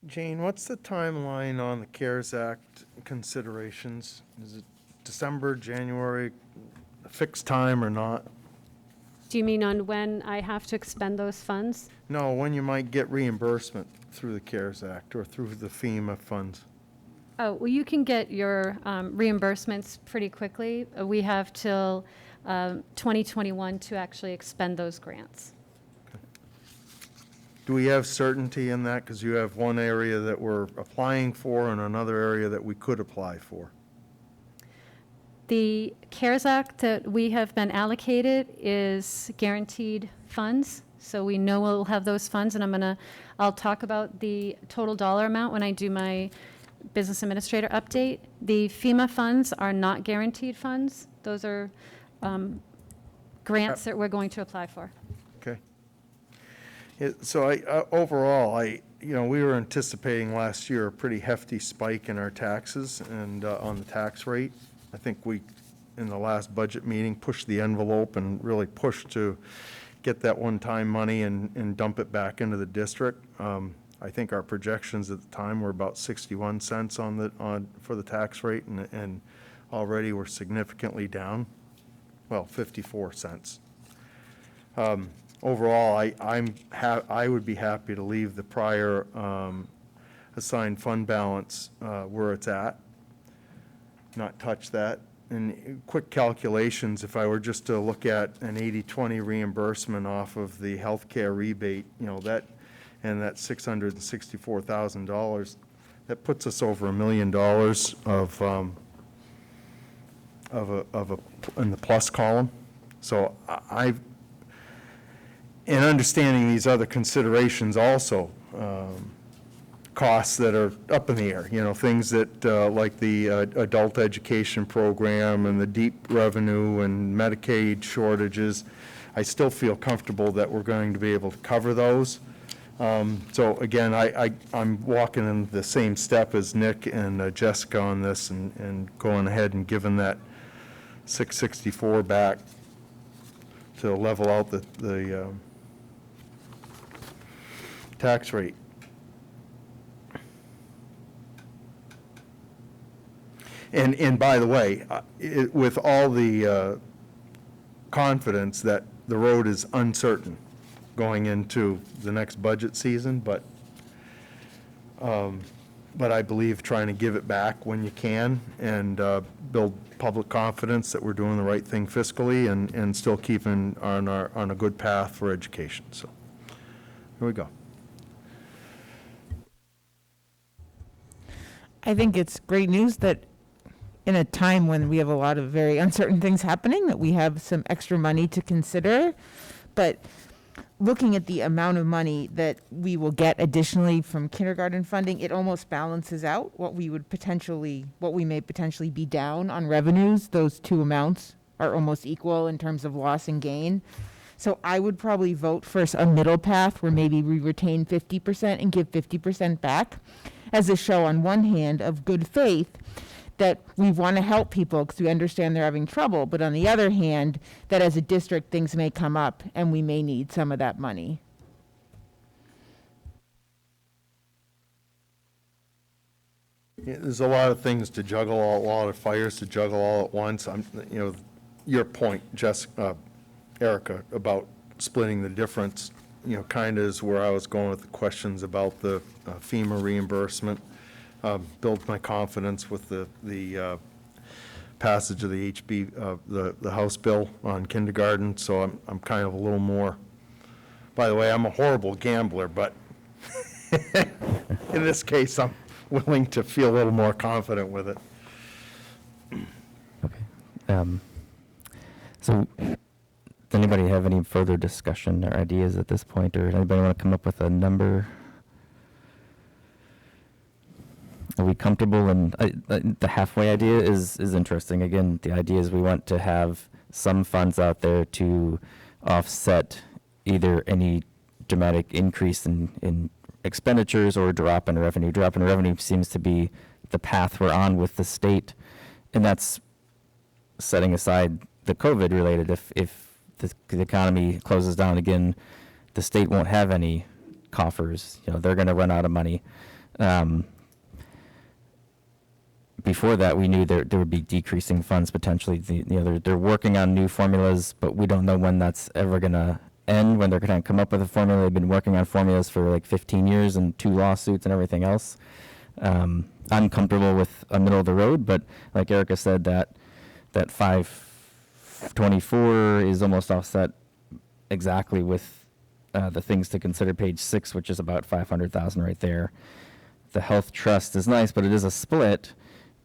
Jane, what's the timeline on the CARES Act considerations? Is it December, January, a fixed time or not? Do you mean on when I have to expend those funds? No, when you might get reimbursement through the CARES Act or through the FEMA funds? Oh, well, you can get your reimbursements pretty quickly. We have till 2021 to actually expend those grants. Do we have certainty in that? Because you have one area that we're applying for and another area that we could apply for. The CARES Act that we have been allocated is guaranteed funds, so we know we'll have those funds, and I'll talk about the total dollar amount when I do my business administrator update. The FEMA funds are not guaranteed funds. Those are grants that we're going to apply for. Okay. So overall, we were anticipating last year a pretty hefty spike in our taxes and on the tax rate. I think we, in the last budget meeting, pushed the envelope and really pushed to get that one-time money and dump it back into the district. I think our projections at the time were about 61 cents for the tax rate, and already we're significantly down. Well, 54 cents. Overall, I would be happy to leave the prior assigned fund balance where it's at, not touch that. And quick calculations, if I were just to look at an 80-20 reimbursement off of the healthcare rebate, that $664,000, that puts us over $1 million in the plus column. So in understanding these other considerations also, costs that are up in the air, things that like the adult education program and the deep revenue and Medicaid shortages, I still feel comfortable that we're going to be able to cover those. So again, I'm walking in the same step as Nick and Jessica on this and going ahead and giving that 664 back to level out the tax rate. And by the way, with all the confidence that the road is uncertain going into the next budget season, but I believe trying to give it back when you can and build public confidence that we're doing the right thing fiscally and still keeping on a good path for education. So here we go. I think it's great news that in a time when we have a lot of very uncertain things happening, that we have some extra money to consider. But looking at the amount of money that we will get additionally from kindergarten funding, it almost balances out what we may potentially be down on revenues. Those two amounts are almost equal in terms of loss and gain. So I would probably vote for a middle path where maybe we retain 50% and give 50% back as a show on one hand of good faith that we want to help people because we understand they're having trouble, but on the other hand, that as a district, things may come up and we may need some of that money. Yeah, there's a lot of things to juggle, a lot of fires to juggle all at once. Your point, Erica, about splitting the difference, kind of is where I was going with the questions about the FEMA reimbursement. Build my confidence with the passage of the the House bill on kindergarten, so I'm kind of a little more, by the way, I'm a horrible gambler, but in this case, I'm willing to feel a little more confident with it. Okay. So does anybody have any further discussion or ideas at this point, or anybody want to come up with a number? Are we comfortable? And the halfway idea is interesting. Again, the idea is we want to have some funds out there to offset either any dramatic increase in expenditures or drop in revenue. Drop in revenue seems to be the path we're on with the state, and that's setting aside the COVID related. If the economy closes down again, the state won't have any coffers. They're going to run out of money. Before that, we knew there would be decreasing funds potentially. They're working on new formulas, but we don't know when that's ever going to end, when they're going to come up with a formula. They've been working on formulas for like 15 years and 2 lawsuits and everything else. I'm comfortable with a middle of the road, but like Erica said, that 524 is almost offset exactly with the things to consider, page 6, which is about 500,000 right there. The health trust is nice, but it is a split.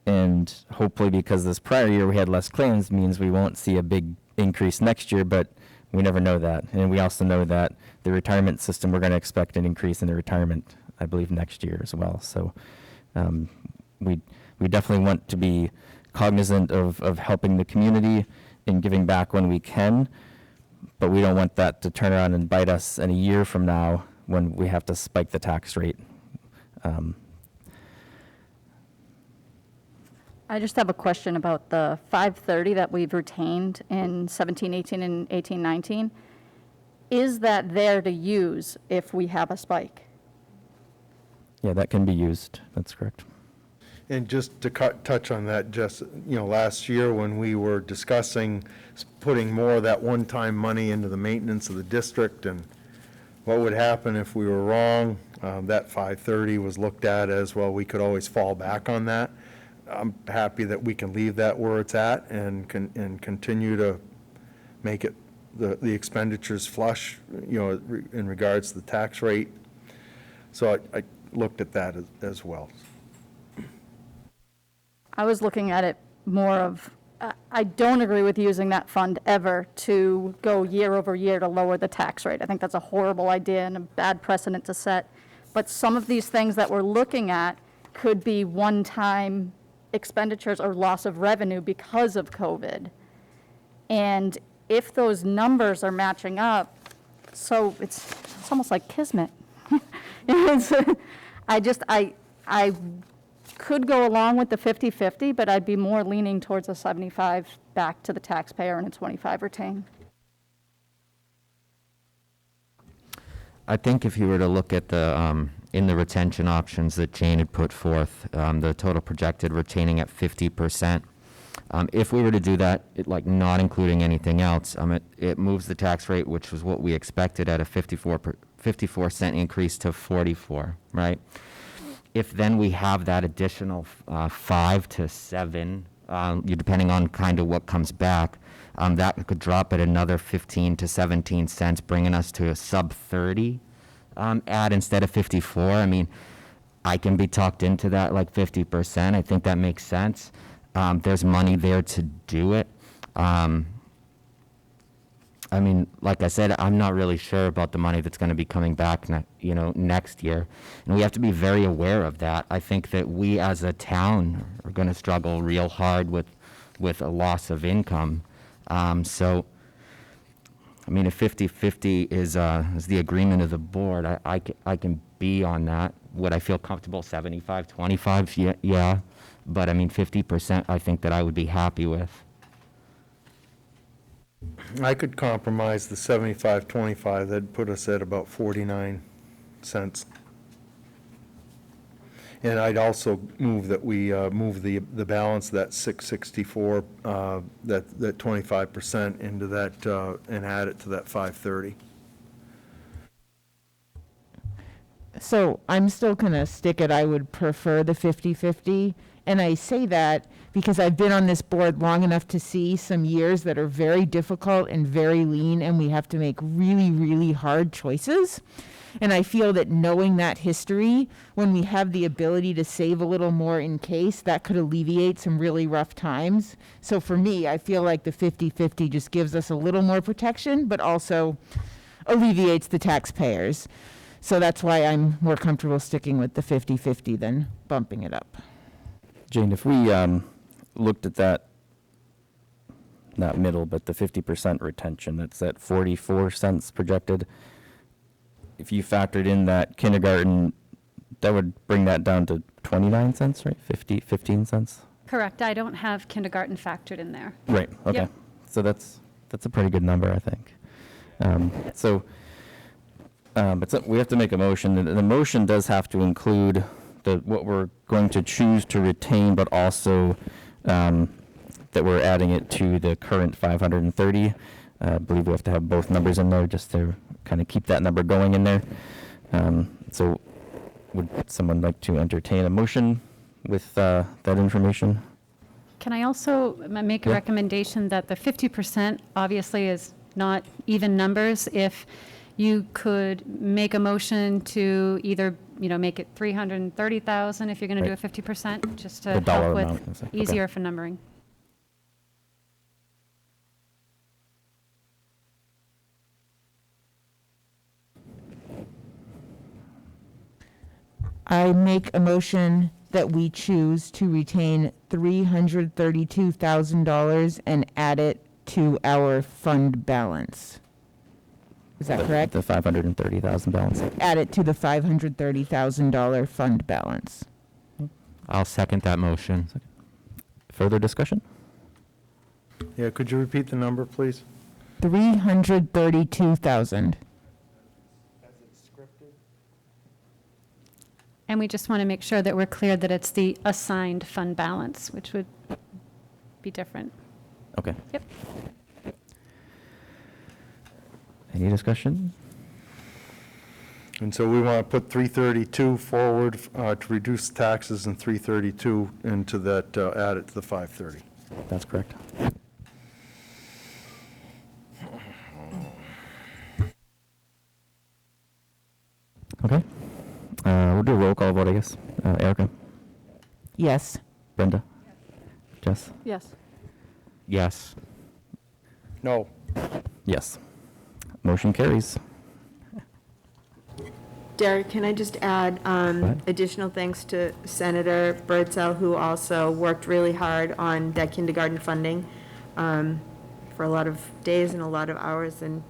And hopefully, because this prior year we had less claims, means we won't see a big increase next year, but we never know that. And we also know that the retirement system, we're going to expect an increase in the retirement, I believe, next year as well. So we definitely want to be cognizant of helping the community and giving back when we can, but we don't want that to turn around and bite us in a year from now when we have to spike the tax rate. I just have a question about the 530 that we've retained in 17, 18, and 18, 19. Is that there to use if we have a spike? Yeah, that can be used. That's correct. And just to touch on that, just, last year when we were discussing putting more of that one-time money into the maintenance of the district and what would happen if we were wrong, that 530 was looked at as, well, we could always fall back on that. I'm happy that we can leave that where it's at and continue to make it, the expenditures flush, in regards to the tax rate. So I looked at that as well. I was looking at it more of, I don't agree with using that fund ever to go year over year to lower the tax rate. I think that's a horrible idea and a bad precedent to set. But some of these things that we're looking at could be one-time expenditures or loss of revenue because of COVID. And if those numbers are matching up, so it's almost like kismet. I could go along with the 50-50, but I'd be more leaning towards a 75 back to the taxpayer and a 25 retain. I think if you were to look at the, in the retention options that Jane had put forth, the total projected retaining at 50%, if we were to do that, not including anything else, it moves the tax rate, which was what we expected, at a 54-cent increase to 44, right? If then we have that additional 5 to 7, depending on kind of what comes back, that could drop at another 15 to 17 cents, bringing us to a sub 30 ad instead of 54. I can be talked into that 50%. I think that makes sense. There's money there to do it. Like I said, I'm not really sure about the money that's going to be coming back, next year, and we have to be very aware of that. I think that we as a town are going to struggle real hard with a loss of income. So, if 50-50 is the agreement of the board, I can be on that. Would I feel comfortable 75-25? Yeah, but 50%, I think that I would be happy with. I could compromise the 75-25, that'd put us at about 49 cents. And I'd also move that we move the balance, that 664, that 25% into that, and add it to that 530. So I'm still going to stick it, I would prefer the 50-50. And I say that because I've been on this board long enough to see some years that are very difficult and very lean, and we have to make really, really hard choices. And I feel that knowing that history, when we have the ability to save a little more in case, that could alleviate some really rough times. So for me, I feel like the 50-50 just gives us a little more protection, but also alleviates the taxpayers. So that's why I'm more comfortable sticking with the 50-50 than bumping it up. Jane, if we looked at that, not middle, but the 50% retention, that's at 44 cents projected. If you factored in that kindergarten, that would bring that down to 29 cents, right? 15 cents? Correct. I don't have kindergarten factored in there. Right, okay. Yep. So that's a pretty good number, I think. But we have to make a motion. The motion does have to include what we're going to choose to retain, but also that we're adding it to the current 530. I believe we have to have both numbers in there just to kind of keep that number going in there. So would someone like to entertain a motion with that information? Can I also make a recommendation that the 50% obviously is not even numbers? If You could make a motion to either, make it 330,000 if you're going to do a Right. 50%, just The to dollar help amount, with okay. easier for numbering. I make a motion that we choose to retain $332,000 and add it to our fund balance. Is that correct? The 530,000 balance. Add it to the $530,000 fund balance. I'll second that motion. Further discussion? Yeah, could you repeat the number, please? 332,000. And we just want to make sure that we're clear that it's the assigned fund balance, which would be different. Okay. Yep. Any discussion? And so we want to put 332 forward to reduce taxes and 332 into that, add it to the 530. That's correct. Okay. We'll do a roll call vote, I guess. Erica? Yes. Brenda? Jess? Yes. Yes. No. Yes. Motion carries. Derek, can I just add ahead. additional thanks to Senator Birdsell, who also worked really hard on that kindergarten funding for a lot of days and a lot of hours, and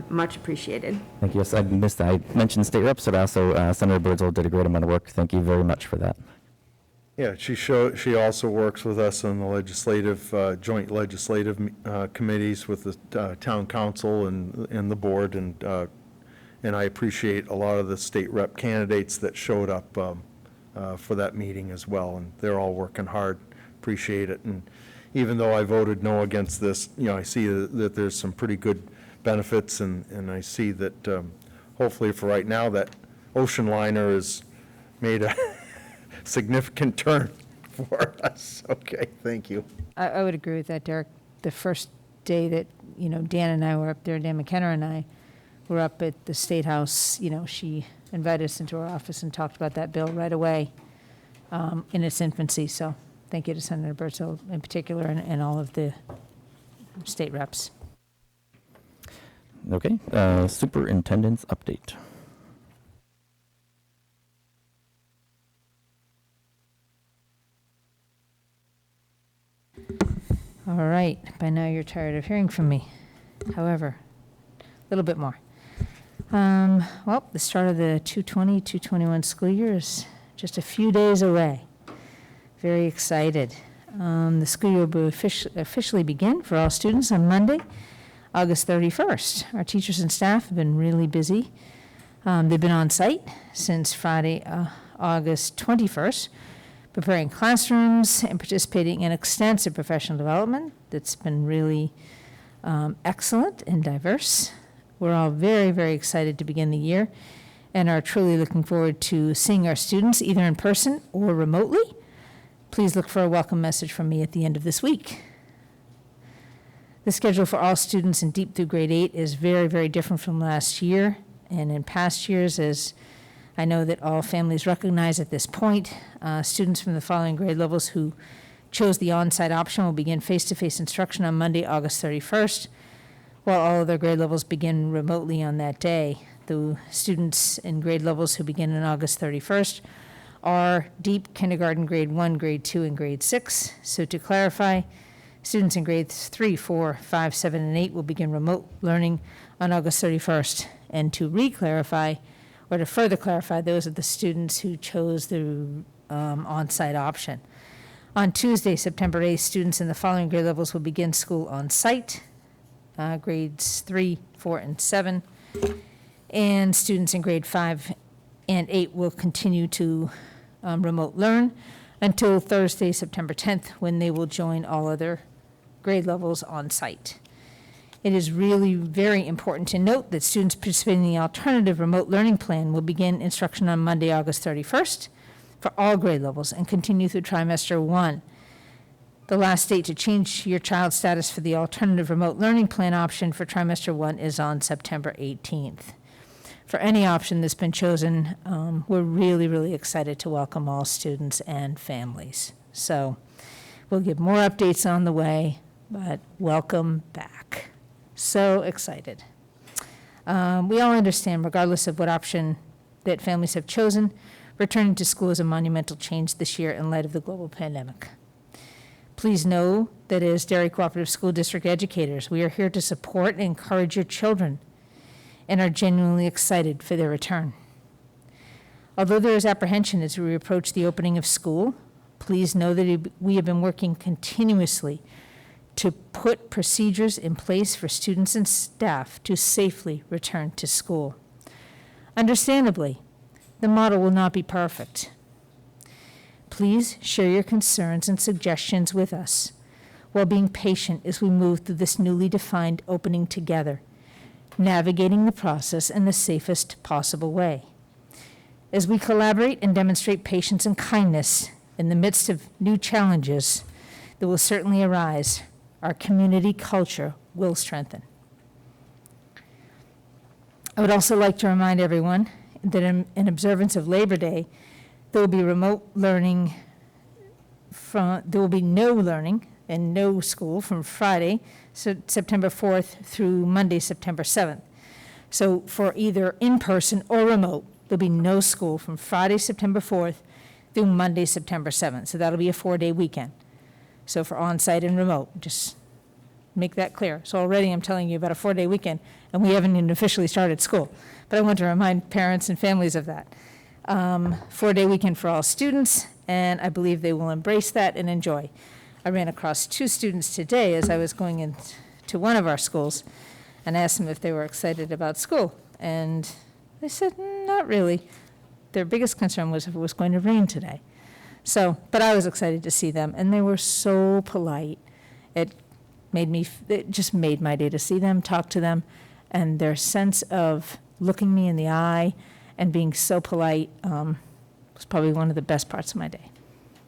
much appreciated. Thank you. Yes, I missed that. I mentioned state reps, but also Senator Birdsall did a great amount of work. Thank you very much for that. Yeah, she also works with us on the legislative, joint legislative committees with the town council and the board, and I appreciate a lot of the state rep candidates that showed up for that meeting as well, and they're all working hard. Appreciate it. And even though I voted no against this, I see that there's some pretty good benefits, and I see that hopefully for right now that ocean liner has made a significant turn for us. Okay, thank you. I would agree with that, Derek. The first day that, Dan and I were up there, Dan McKenna and I were up at the State House, she invited us into her office and talked about that bill right away in its infancy. So thank you to Senator Birdsall in particular and all of the state reps. Okay. Superintendent's update. All right, by now you're tired of hearing from me. However, a little bit more. Well, the start of the 220-221 school year is just a few days away. Very excited. The school year will officially begin for all students on Monday, August 31st. Our teachers and staff have been really busy. They've been on site since Friday, August 21st, preparing classrooms and participating in extensive professional development that's been really excellent and diverse. We're all very, very excited to begin the year and are truly looking forward to seeing our students either in person or remotely. Please look for a welcome message from me at the end of this week. The schedule for all students in Deep through grade 8 is very, very different from last year and in past years, as I know that all families recognize at this point. Students from the following grade levels who chose the on-site option will begin face-to-face instruction on Monday, August 31st, while all other grade levels begin remotely on that day. The students in grade levels who begin on August 31st are deep kindergarten, grade 1, grade 2, and grade 6. So to clarify, students in grades 3, 4, 5, 7, and 8 will begin remote learning on August 31st. And to re-clarify, or to further clarify, those are the students who chose the on-site option. On Tuesday, September 8th, students in the following grade levels will begin school on-site, grades 3, 4, and 7. And students in grade 5 and 8 will continue to remote learn until Thursday, September 10th, when they will join all other grade levels on-site. It is really very important to note that students participating in the alternative remote learning plan will begin instruction on Monday, August 31st for all grade levels and continue through trimester 1. The last date to change your child's status for the alternative remote learning plan option for trimester 1 is on September 18th. For any option that's been chosen, we're really, really excited to welcome all students and families. So we'll give more updates on the way, but welcome back. So excited. We all understand, regardless of what option that families have chosen, returning to school is a monumental change this year in light of the global pandemic. Please know that as Derry Cooperative School District educators, we are here to support and encourage your children and are genuinely excited for their return. Although there is apprehension as we approach the opening of school, please know that we have been working continuously to put procedures in place for students and staff to safely return to school. Understandably, the model will not be perfect. Please share your concerns and suggestions with us while being patient as we move through this newly defined opening together, navigating the process in the safest possible way. As we collaborate and demonstrate patience and kindness in the midst of new challenges that will certainly arise, our community culture will strengthen. I would also like to remind everyone that in observance of Labor Day, there will be remote learning there will be no learning and no school from Friday, September 4th through Monday, September 7th. So for either in-person or remote, there'll be no school from Friday, September 4th through Monday, September 7th. So that'll be a 4-day weekend. So for on-site and remote, just make that clear. So already I'm telling you about a 4-day weekend, and we haven't even officially started school. But I want to remind parents and families of that. 4-day weekend for all students, and I believe they will embrace that and enjoy. I ran across 2 students today as I was going into one of our schools and asked them if they were excited about school. And they said, not really. Their biggest concern was if it was going to rain today. So, but I was excited to see them, and they were so polite. It just made my day to see them, talk to them, and their sense of looking me in the eye and being so polite was probably one of the best parts of my day.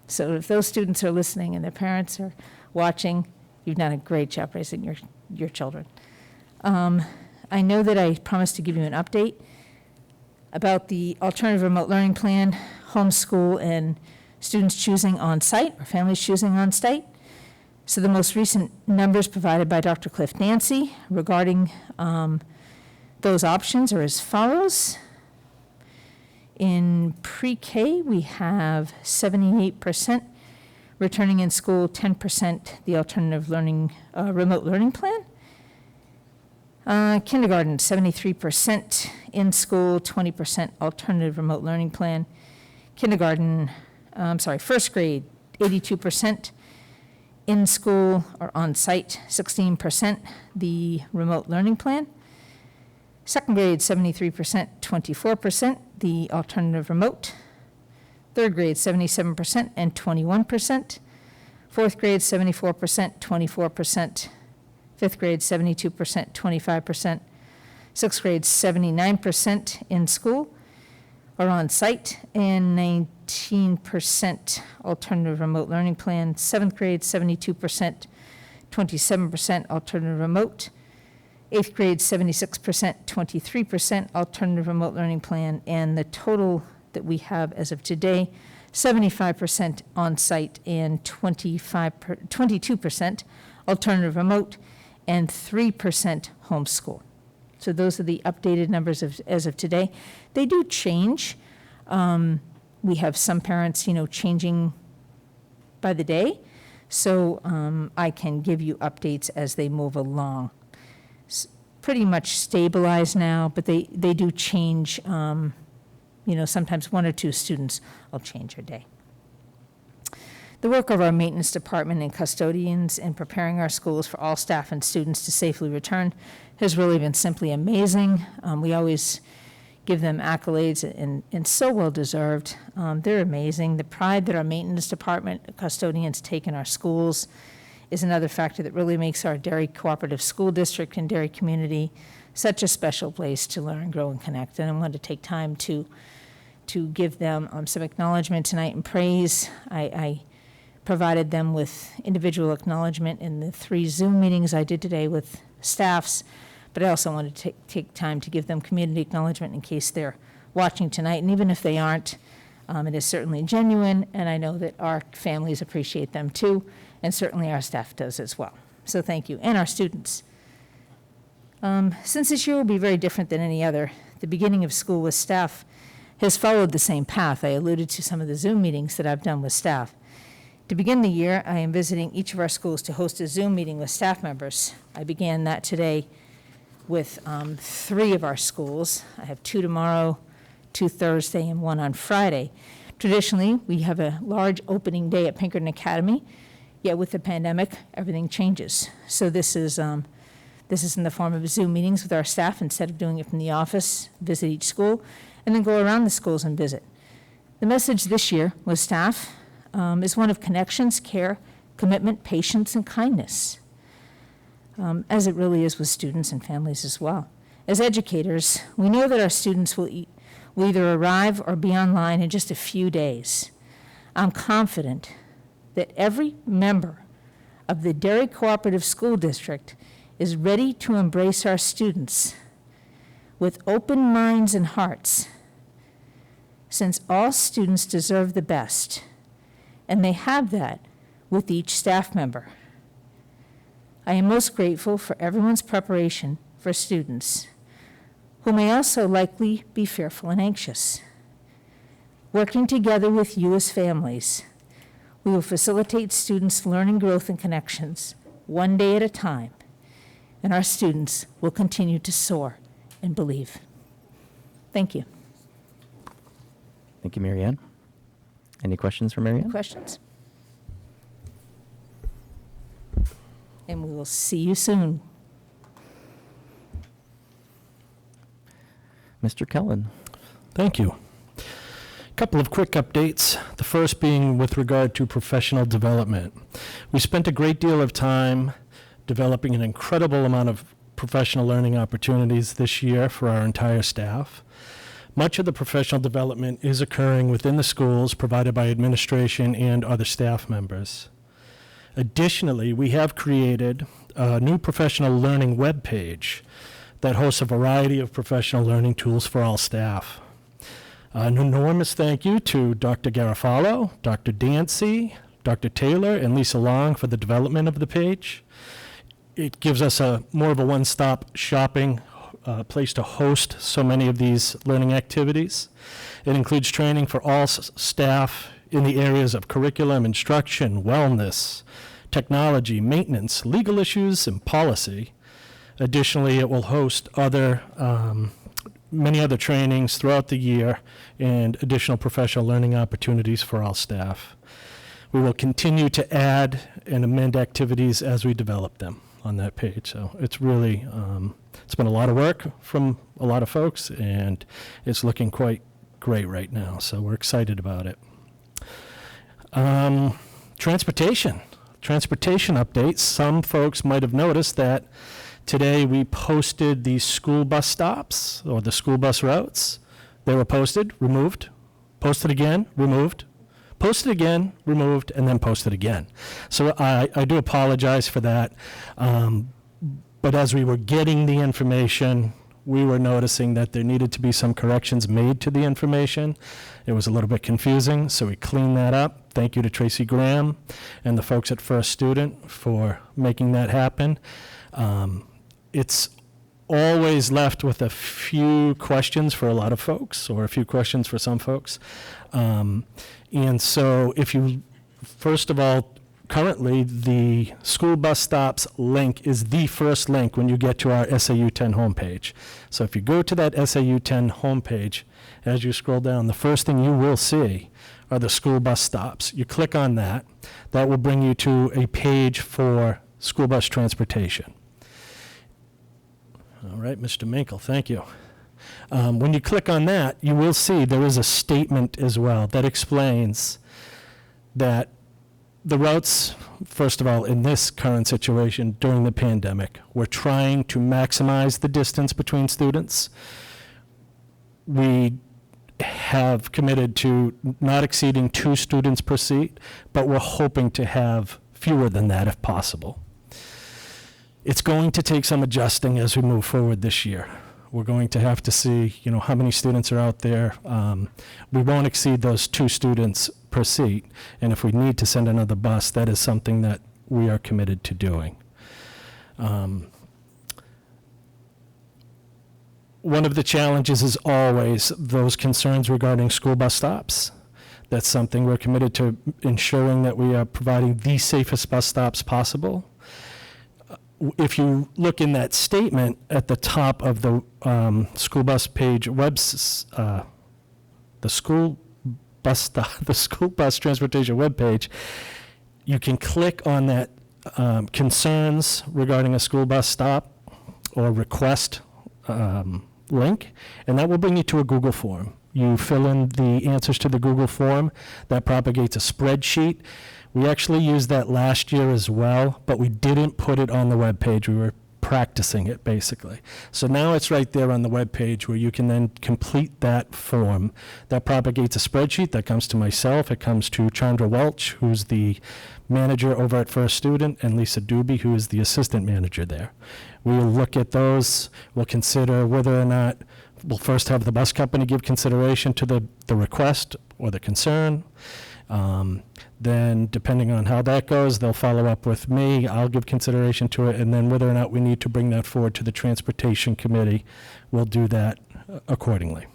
So if those students are listening and their parents are watching, you've done a great job raising your children. I know that I promised to give you an update about the alternative remote learning plan, homeschool, and students choosing on-site or families choosing on-site. So the most recent numbers provided by Dr. Cliff Nancy regarding those options are as follows. In pre-K, we have 78% returning in school, 10% the alternative learning, remote learning plan. Kindergarten, 73% in school, 20% alternative remote learning plan. First grade, 82% in school or on site, 16% the remote learning plan. Second grade, 73%, 24% the alternative remote. Third grade, 77% and 21%. Fourth grade, 74%, 24%. Fifth grade, 72%, 25%. Sixth grade, 79% in school or on site, and 19% alternative remote learning plan. Seventh grade, 72%, 27% alternative remote. Eighth grade, 76%, 23% alternative remote learning plan, and the total that we have as of today, 75% on-site and 22% alternative remote, and 3% homeschool. So those are the updated numbers as of today. They do change. We have some parents, changing by the day, so I can give you updates as they move along. Pretty much stabilized now, but they do change. Sometimes 1 or 2 students will change a day. The work of our maintenance department and custodians in preparing our schools for all staff and students to safely return has really been simply amazing. We always give them accolades, and so well deserved. They're amazing. The pride that our maintenance department custodians take in our schools is another factor that really makes our Derry Cooperative School District and Derry community such a special place to learn, grow, and connect. And I want to take time to give them some acknowledgement tonight and praise. I provided them with individual acknowledgement in the 3 Zoom meetings I did today with staffs, but I also wanted to take time to give them community acknowledgement in case they're watching tonight. And even if they aren't, it is certainly genuine, and I know that our families appreciate them too, and certainly our staff does as well. So thank you, and our students. Since this year will be very different than any other, the beginning of school with staff has followed the same path. I alluded to some of the Zoom meetings that I've done with staff. To begin the year, I am visiting each of our schools to host a Zoom meeting with staff members. I began that today with 3 of our schools. I have 2 tomorrow, 2 Thursday, and 1 on Friday. Traditionally, we have a large opening day at Pinkerton Academy, yet with the pandemic, everything changes. So this is in the form of Zoom meetings with our staff instead of doing it from the office, visit each school, and then go around the schools and visit. The message this year with staff is one of connections, care, commitment, patience, and kindness, as it really is with students and families as well. As educators, we know that our students will either arrive or be online in just a few days. I'm confident that every member of the Derry Cooperative School District is ready to embrace our students with open minds and hearts, since all students deserve the best, and they have that with each staff member. I am most grateful for everyone's preparation for students who may also likely be fearful and anxious. Working together with you as families, we will facilitate students' learning, growth, and connections one day at a time, and our students will continue to soar and believe. Thank you. Thank you, Mary Ann. Any questions for Mary Ann? Questions? And we will see you soon. Mr. Kellen. Thank you. A couple of quick updates. The first being with regard to professional development. We spent a great deal of time developing an incredible amount of professional learning opportunities this year for our entire staff. Much of the professional development is occurring within the schools, provided by administration and other staff members. Additionally, we have created a new professional learning webpage that hosts a variety of professional learning tools for all staff. An enormous thank you to Dr. Garofalo, Dr. Dancy, Dr. Taylor, and Lisa Long for the development of the page. It gives us more of a one-stop shopping place to host so many of these learning activities. It includes training for all staff in the areas of curriculum, instruction, wellness, technology, maintenance, legal issues, and policy. Additionally, it will host many other trainings throughout the year and additional professional learning opportunities for all staff. We will continue to add and amend activities as we develop them on that page. So it's really, it's been a lot of work from a lot of folks, and it's looking quite great right now. So we're excited about it. Transportation updates. Some folks might have noticed that today we posted the school bus stops or the school bus routes. They were posted, removed, posted again, removed, posted again, removed, and then posted again. So I do apologize for that. But as we were getting the information, we were noticing that there needed to be some corrections made to the information. It was a little bit confusing, so we cleaned that up. Thank you to Tracy Graham and the folks at First Student for making that happen. It's always left with a few questions for a lot of folks, or a few questions for some folks. And so if you, first of all, currently the school bus stops link is the first link when you get to our SAU 10 homepage. So if you go to that SAU 10 homepage, as you scroll down, the first thing you will see are the school bus stops. You click on that. That will bring you to a page for school bus transportation. All right, Mr. Minkle, thank you. When you click on that, you will see there is a statement as well that explains that the routes, first of all, in this current situation during the pandemic, we're trying to maximize the distance between students. We have committed to not exceeding 2 students per seat, but we're hoping to have fewer than that if possible. It's going to take some adjusting as we move forward this year. We're going to have to see, how many students are out there. We won't exceed those 2 students per seat, and if we need to send another bus, that is something that we are committed to doing. One of the challenges is always those concerns regarding school bus stops. That's something we're committed to ensuring that we are providing the safest bus stops possible. If you look in that statement at the top of the school bus page, the school bus transportation webpage, you can click on that concerns regarding a school bus stop or request link, and that will bring you to a Google form. You fill in the answers to the Google form. That propagates a spreadsheet. We actually used that last year as well, but we didn't put it on the webpage. We were practicing it, basically. So now it's right there on the webpage where you can then complete that form. That propagates a spreadsheet that comes to myself. It comes to Chandra Welch, who's the manager over at First Student, and Lisa Doobie, who is the assistant manager there. We will look at those. We'll consider whether or not we'll first have the bus company give consideration to the request or the concern. Then, depending on how that goes, they'll follow up with me. I'll give consideration to it, and then whether or not we need to bring that forward to the Transportation Committee, we'll do that accordingly.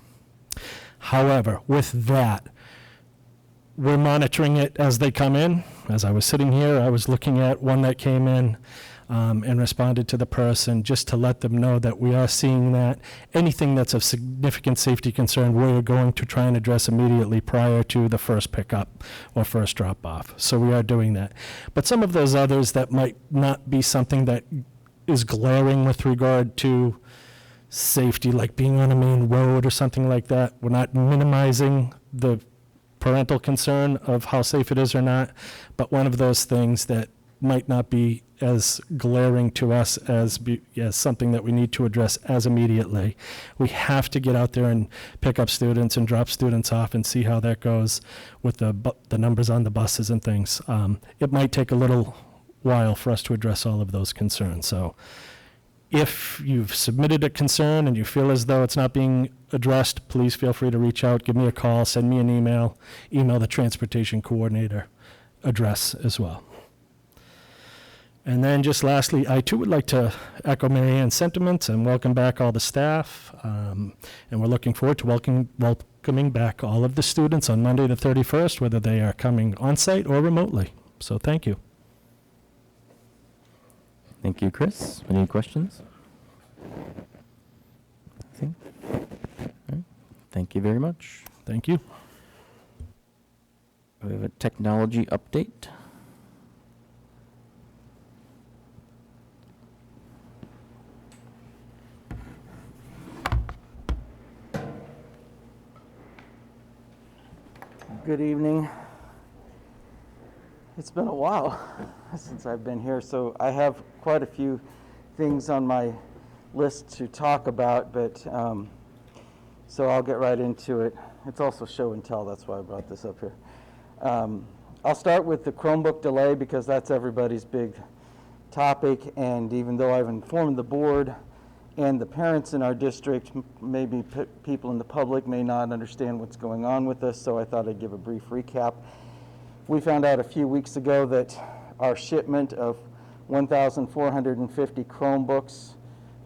However, with that, we're monitoring it as they come in. As I was sitting here, I was looking at one that came in and responded to the person just to let them know that we are seeing that. Anything that's of significant safety concern, we're going to try and address immediately prior to the first pickup or first drop-off. So we are doing that. But some of those others that might not be something that is glaring with regard to safety, like being on a main road or something like that, we're not minimizing the parental concern of how safe it is or not, but one of those things that might not be as glaring to us as something that we need to address as immediately. We have to get out there and pick up students and drop students off and see how that goes with the numbers on the buses and things. It might take a little while for us to address all of those concerns. So if you've submitted a concern and you feel as though it's not being addressed, please feel free to reach out, give me a call, send me an email the transportation coordinator address as well. And then just lastly, I too would like to echo Mary Ann's sentiments and welcome back all the staff. And we're looking forward to welcoming back all of the students on Monday the 31st, whether they are coming on-site or remotely. So thank you. Thank you, Chris. Any questions? Nothing? All right. Thank you very much. Thank you. We have a technology update. Good evening. It's been a while since I've been here, so I have quite a few things on my list to talk about, but so I'll get right into it. It's also show and tell, that's why I brought this up here. I'll start with the Chromebook delay because that's everybody's big topic, and even though I've informed the board and the parents in our district, maybe people in the public may not understand what's going on with us, so I thought I'd give a brief recap. We found out a few weeks ago that our shipment of 1,450 Chromebooks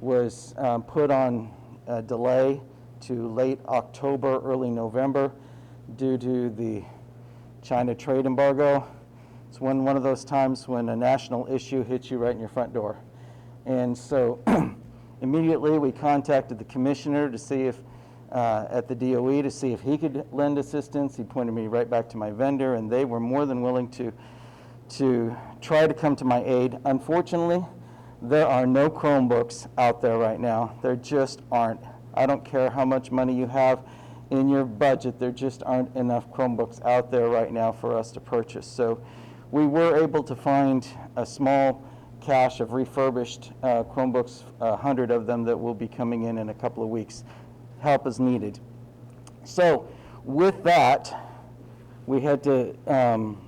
was put on a delay to late October, early November due to the China trade embargo. It's one of those times when a national issue hits you right in your front door. And so immediately we contacted the commissioner to see if, at the DOE, to see if he could lend assistance. He pointed me right back to my vendor, and they were more than willing to try to come to my aid. Unfortunately, there are no Chromebooks out there right now. There just aren't. I don't care how much money you have in your budget, there just aren't enough Chromebooks out there right now for us to purchase. So we were able to find a small cache of refurbished Chromebooks, 100 of them that will be coming in a couple of weeks. Help is needed. So with that, we had to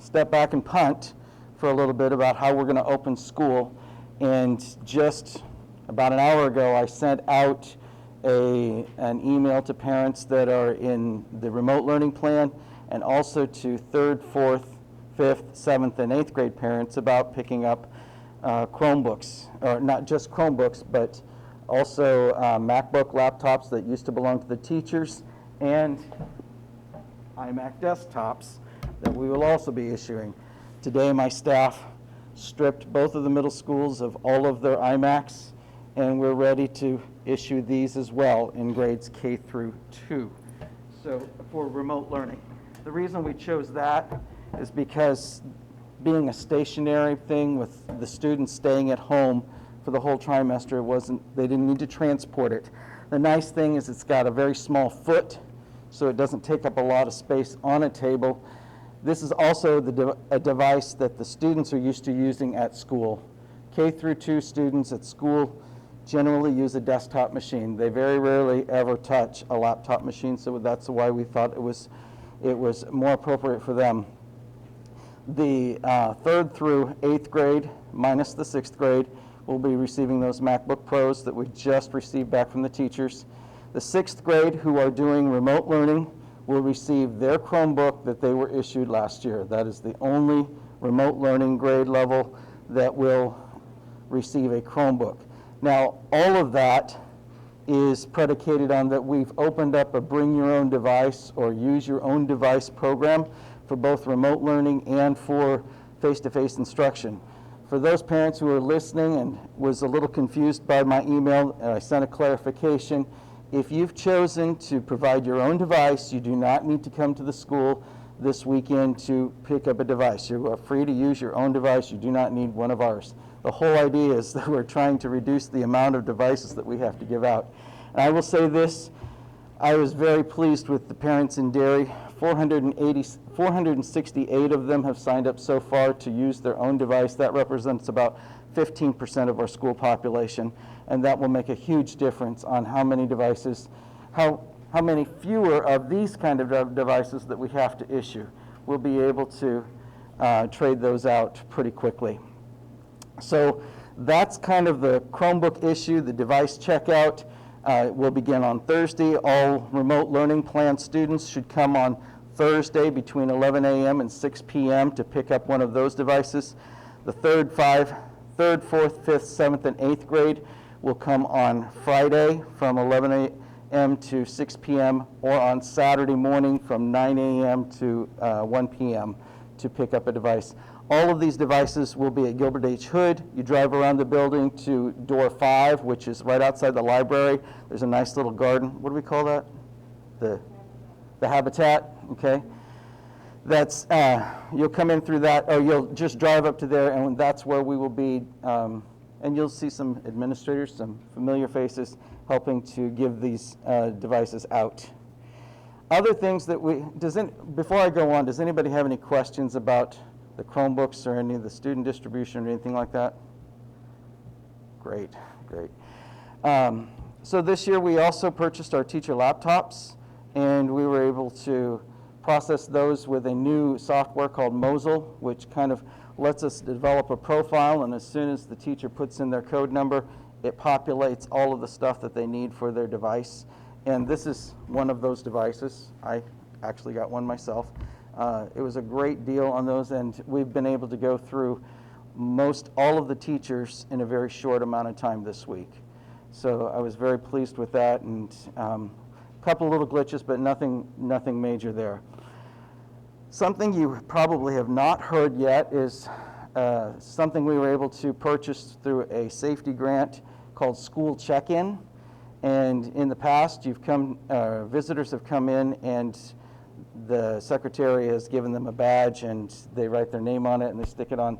step back and punt for a little bit about how we're going to open school. And just about an hour ago, I sent out an email to parents that are in the remote learning plan, and also to 3rd, 4th, 5th, 7th, and 8th grade parents about picking up Chromebooks, or not just Chromebooks, but also MacBook laptops that used to belong to the teachers, and iMac desktops that we will also be issuing. Today, my staff stripped both of the middle schools of all of their iMacs, and we're ready to issue these as well in grades K through 2. So for remote learning. The reason we chose that is because being a stationary thing with the students staying at home for the whole trimester, they didn't need to transport it. The nice thing is it's got a very small foot, so it doesn't take up a lot of space on a table. This is also a device that the students are used to using at school. K through 2 students at school generally use a desktop machine. They very rarely ever touch a laptop machine, so that's why we thought it was more appropriate for them. The 3rd through 8th grade, minus the 6th grade, will be receiving those MacBook Pros that we just received back from the teachers. The 6th grade, who are doing remote learning, will receive their Chromebook that they were issued last year. That is the only remote learning grade level that will receive a Chromebook. Now, all of that is predicated on that we've opened up a bring your own device or use your own device program for both remote learning and for face-to-face instruction. For those parents who are listening and was a little confused by my email, I sent a clarification. If you've chosen to provide your own device, you do not need to come to the school this weekend to pick up a device. You are free to use your own device. You do not need one of ours. The whole idea is that we're trying to reduce the amount of devices that we have to give out. And I will say this, I was very pleased with the parents in Derry. 468 of them have signed up so far to use their own device. That represents about 15% of our school population, and that will make a huge difference on how many devices, how many fewer of these kind of devices that we have to issue. We'll be able to trade those out pretty quickly. So that's kind of the Chromebook issue. The device checkout will begin on Thursday. All remote learning plan students should come on Thursday between 11 a.m. and 6 p.m. to pick up one of those devices. The 3rd, 4th, 5th, 7th, and 8th grade will come on Friday from 11 a.m. to 6 p.m. or on Saturday morning from 9 a.m. to 1 p.m. to pick up a device. All of these devices will be at Gilbert H. Hood. You drive around the building to door 5, which is right outside the library. There's a nice little garden. What do we call that? The habitat, okay? That's, you'll come in through that, or you'll just drive up to there, and that's where we will be, and you'll see some administrators, some familiar faces, helping to give these devices out. Other things that before I go on, does anybody have any questions about the Chromebooks or any of the student distribution or anything like that? Great, great. So this year we also purchased our teacher laptops, and we were able to process those with a new software called Mosel, which kind of lets us develop a profile, and as soon as the teacher puts in their code number, it populates all of the stuff that they need for their device. And this is one of those devices. I actually got one myself. It was a great deal on those, and we've been able to go through most all of the teachers in a very short amount of time this week. So I was very pleased with that, and a couple of little glitches, but nothing major there. Something you probably have not heard yet is something we were able to purchase through a safety grant called School Check-In. And in the past, visitors have come in, and the secretary has given them a badge, and they write their name on it, and they stick it on.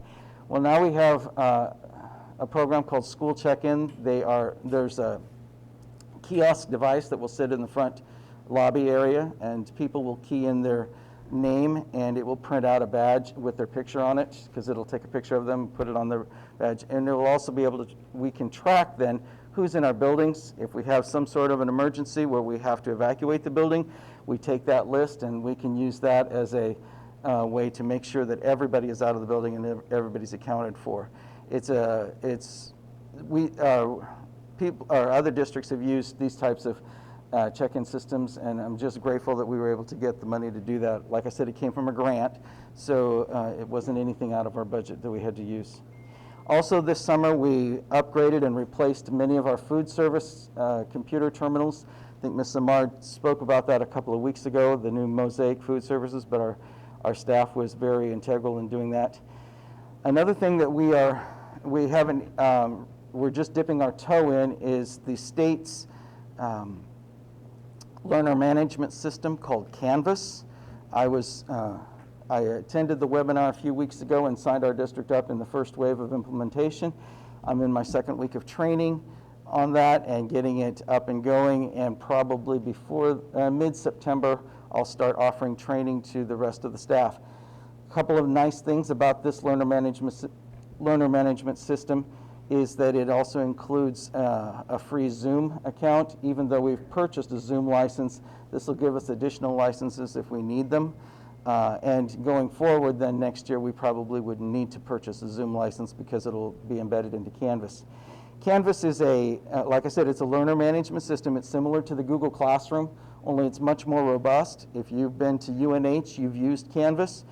Well, now we have a program called School Check-In. There's a kiosk device that will sit in the front lobby area, and people will key in their name, and it will print out a badge with their picture on it, because it'll take a picture of them, put it on their badge, and it will also be able to, we can track then who's in our buildings. If we have some sort of an emergency where we have to evacuate the building, we take that list and we can use that as a way to make sure that everybody is out of the building and everybody's accounted for. Other districts have used these types of check-in systems, and I'm just grateful that we were able to get the money to do that. Like I said, it came from a grant, so it wasn't anything out of our budget that we had to use. Also this summer, we upgraded and replaced many of our food service computer terminals. I think Ms. Samard spoke about that a couple of weeks ago, the new Mosaic food services, but our staff was very integral in doing that. Another thing that we're just dipping our toe in is the state's learner management system called Canvas. I attended the webinar a few weeks ago and signed our district up in the first wave of implementation. I'm in my second week of training on that and getting it up and going, and probably before mid-September, I'll start offering training to the rest of the staff. A couple of nice things about this learner management system is that it also includes a free Zoom account. Even though we've purchased a Zoom license, this will give us additional licenses if we need them. And going forward, then next year, we probably wouldn't need to purchase a Zoom license because it'll be embedded into Canvas. Canvas is like I said, it's a learner management system. It's similar to the Google Classroom, only it's much more robust. If you've been to UNH, you've used Canvas.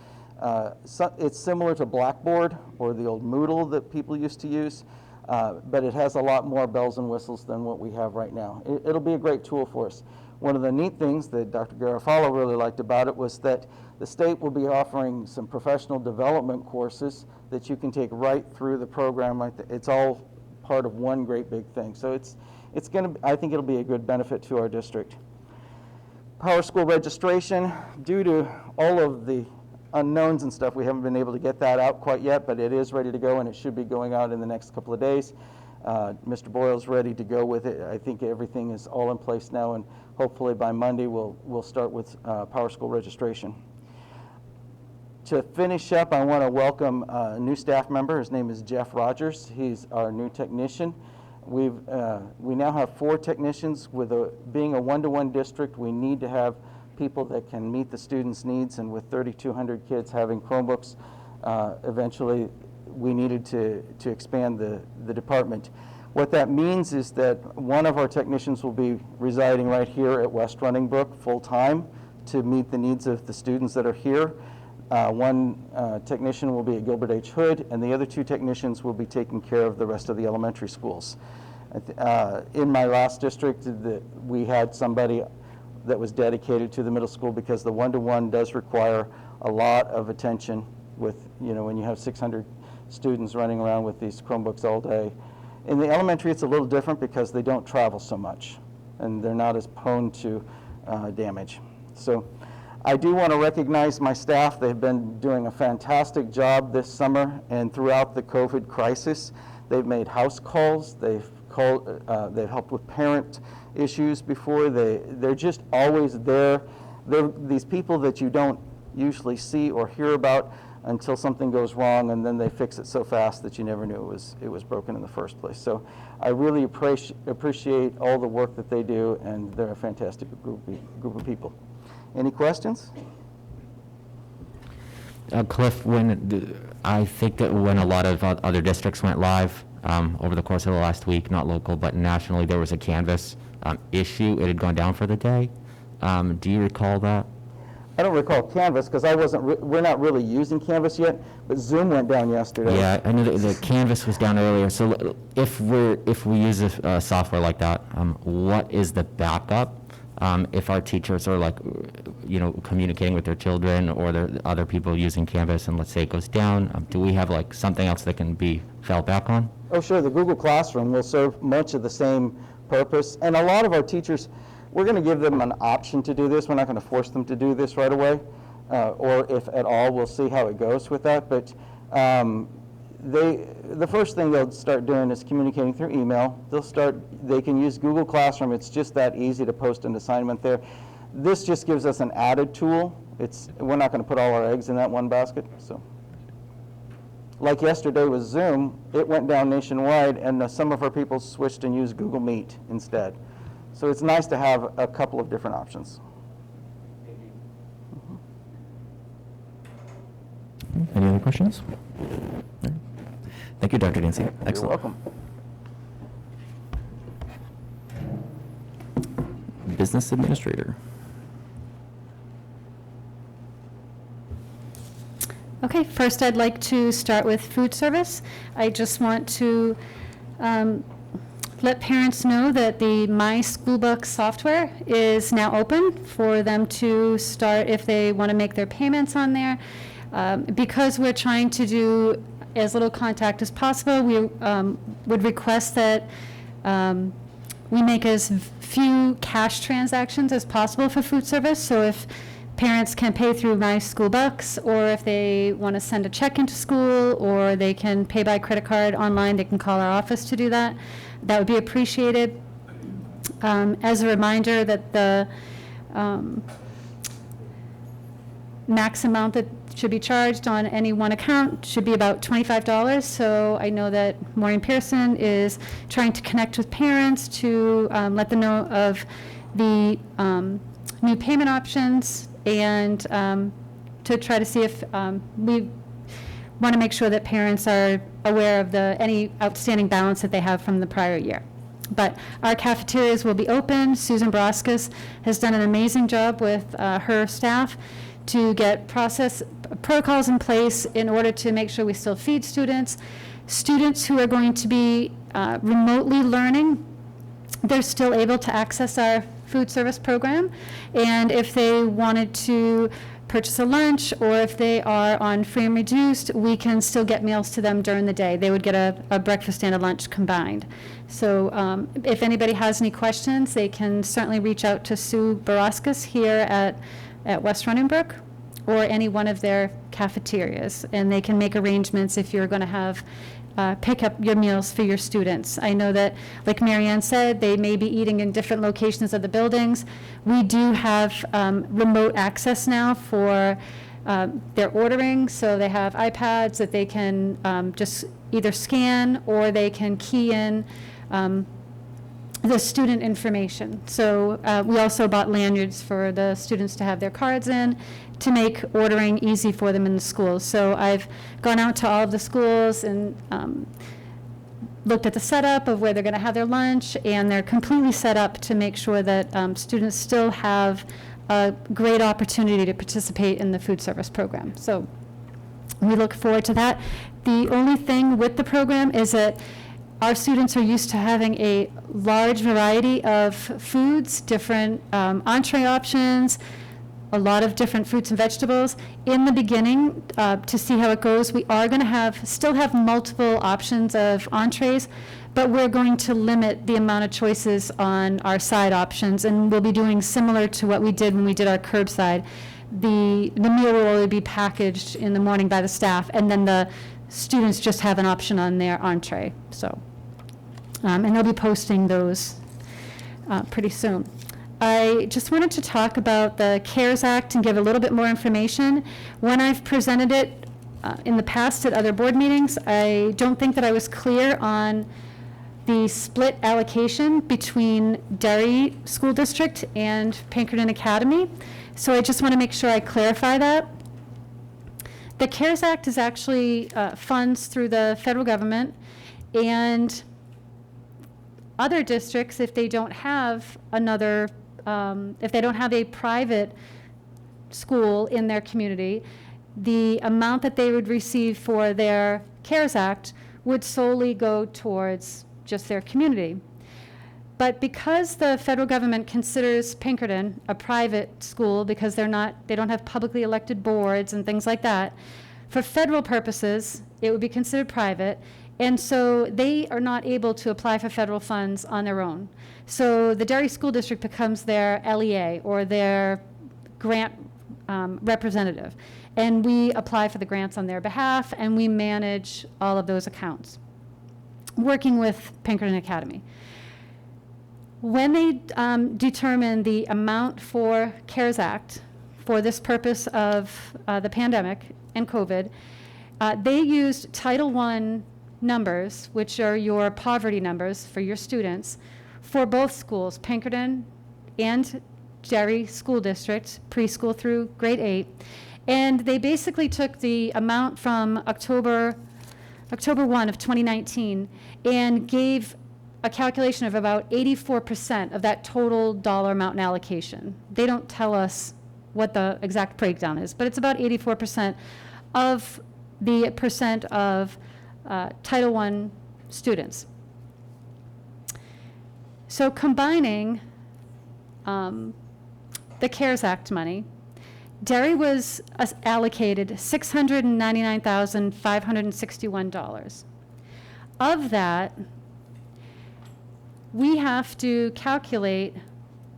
It's similar to Blackboard or the old Moodle that people used to use, but it has a lot more bells and whistles than what we have right now. It'll be a great tool for us. One of the neat things that Dr. Garofalo really liked about it was that the state will be offering some professional development courses that you can take right through the program. It's all part of one great big thing. So I think it'll be a good benefit to our district. Power School registration, due to all of the unknowns and stuff, we haven't been able to get that out quite yet, but it is ready to go, and it should be going out in the next couple of days. Mr. Boyle's ready to go with it. I think everything is all in place now, and hopefully by Monday we'll start with Power School registration. To finish up, I want to welcome a new staff member. His name is Jeff Rogers. He's our new technician. We now have 4 technicians. Being a one-to-one district, we need to have people that can meet the students' needs, and with 3,200 kids having Chromebooks, eventually we needed to expand the department. What that means is that one of our technicians will be residing right here at West Running Brook full-time to meet the needs of the students that are here. One technician will be at Gilbert H. Hood, and the other 2 technicians will be taking care of the rest of the elementary schools. In my last district, we had somebody that was dedicated to the middle school because the one-to-one does require a lot of attention with, when you have 600 students running around with these Chromebooks all day. In the elementary, it's a little different because they don't travel so much, and they're not as prone to damage. So I do want to recognize my staff. They've been doing a fantastic job this summer and throughout the COVID crisis. They've made house calls. They've helped with parent issues before. They're just always there. They're these people that you don't usually see or hear about until something goes wrong, and then they fix it so fast that you never knew it was broken in the first place. So I really appreciate all the work that they do, and they're a fantastic group of people. Any questions? Cliff, I think that when a lot of other districts went live over the course of the last week, not local but nationally, there was a Canvas issue. It had gone down for the day. Do you recall that? I don't recall Canvas because we're not really using Canvas yet, but Zoom went down yesterday. Yeah, I knew that the Canvas was down earlier. So if we use a software like that, what is the backup? If our teachers are communicating with their children or the other people using Canvas, and let's say it goes down, do we have something else that can be fell back on? Oh, sure. The Google Classroom will serve much of the same purpose, and a lot of our teachers, we're going to give them an option to do this. We're not going to force them to do this right away, or if at all, we'll see how it goes with that. But the first thing they'll start doing is communicating through email. They can use Google Classroom. It's just that easy to post an assignment there. This just gives us an added tool. We're not going to put all our eggs in that one basket. So, like yesterday with Zoom, it went down nationwide, and some of our people switched and used Google Meet instead. So it's nice to have a couple of different options. other questions? All right. Thank you, Dr. Dancy. Excellent. You're welcome. Business Administrator. Okay, first I'd like to start with food service. I just want to let parents know that the My School Book software is now open for them to start if they want to make their payments on there. Because we're trying to do as little contact as possible, we would request that we make as few cash transactions as possible for food service. So if parents can pay through My School Bucks, or if they want to send a check into school, or they can pay by credit card online, they can call our office to do that. That would be appreciated. As a reminder that the max amount that should be charged on any one account should be about $25. So I know that Maureen Pearson is trying to connect with parents to let them know of the new payment options, and to try to see if we want to make sure that parents are aware of any outstanding balance that they have from the prior year. But our cafeterias will be open. Susan Broskis has done an amazing job with her staff to get protocols in place in order to make sure we still feed students. Students who are going to be remotely learning, they're still able to access our food service program. And if they wanted to purchase a lunch, or if they are on free and reduced, we can still get meals to them during the day. They would get a breakfast and a lunch combined. So if anybody has any questions, they can certainly reach out to Sue Baraskis here at West Runningbrook, or any one of their cafeterias, and they can make arrangements if you're going to have pick up your meals for your students. I know that, like Marianne said, they may be eating in different locations of the buildings. We do have remote access now for their ordering, so they have iPads that they can just either scan, or they can key in the student information. So we also bought lanyards for the students to have their cards in, to make ordering easy for them in the schools. So I've gone out to all of the schools and looked at the setup of where they're going to have their lunch, and they're completely set up to make sure that students still have a great opportunity to participate in the food service program. So we look forward to that. The only thing with the program is that our students are used to having a large variety of foods, different entree options, a lot of different fruits and vegetables. In the beginning, to see how it goes, we are going to still have multiple options of entrees, but we're going to limit the amount of choices on our side options, and we'll be doing similar to what we did when we did our curbside. The meal will only be packaged in the morning by the staff, and then the students just have an option on their entree. So, and they'll be posting those pretty soon. I just wanted to talk about the CARES Act and give a little bit more information. When I've presented it in the past at other board meetings, I don't think that I was clear on the split allocation between Derry School District and Pinkerton Academy. So I just want to make sure I clarify that. The CARES Act is actually funds through the federal government, and other districts, if they don't have if they don't have a private school in their community, the amount that they would receive for their CARES Act would solely go towards just their community. But because the federal government considers Pinkerton a private school, because they don't have publicly elected boards and things like that, for federal purposes, it would be considered private. And so they are not able to apply for federal funds on their own. So the Derry School District becomes their LEA, or their grant representative. And we apply for the grants on their behalf, and we manage all of those accounts, working with Pinkerton Academy. When they determine the amount for CARES Act for this purpose of the pandemic and COVID, they used Title I numbers, which are your poverty numbers for your students, for both schools, Pinkerton and Derry School District, preschool through grade 8. And they basically took the amount from October 1 of 2019 and gave a calculation of about 84% of that total dollar amount and allocation. They don't tell us what the exact breakdown is, but it's about 84% of the percent of Title I students. So combining the CARES Act money, Derry was allocated $699,561. Of that, we have to calculate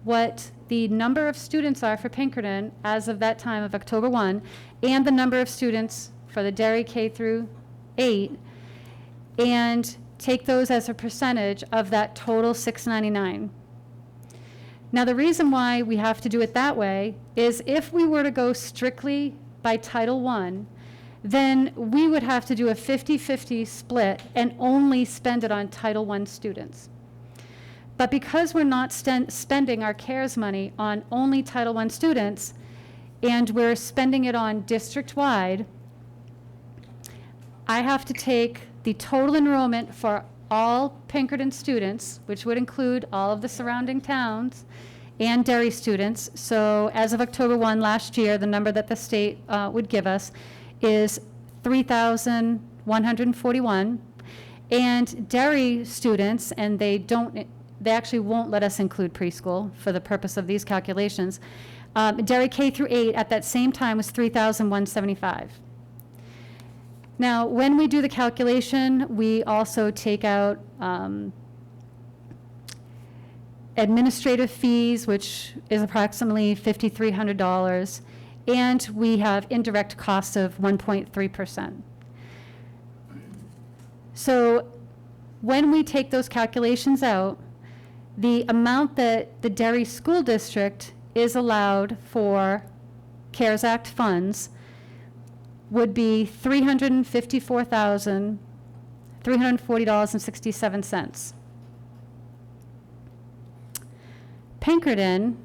what the number of students are for Pinkerton as of that time of October 1, and the number of students for the Derry K through 8, and take those as a percentage of that total $699. Now, the reason why we have to do it that way is if we were to go strictly by Title I, then we would have to do a 50-50 split and only spend it on Title I students. But because we're not spending our CARES money on only Title I students, and we're spending it on district-wide, I have to take the total enrollment for all Pinkerton students, which would include all of the surrounding towns, and Derry students. So as of October 1 last year, the number that the state would give us is 3,141. And Derry students, and they actually won't let us include preschool for the purpose of these calculations. Derry K through 8 at that same time was 3,175. Now, when we do the calculation, we also take out administrative fees, which is approximately $5,300, and we have indirect costs of 1.3%. So when we take those calculations out, the amount that the Derry School District is allowed for CARES Act funds would be $354,340.67. Pinkerton,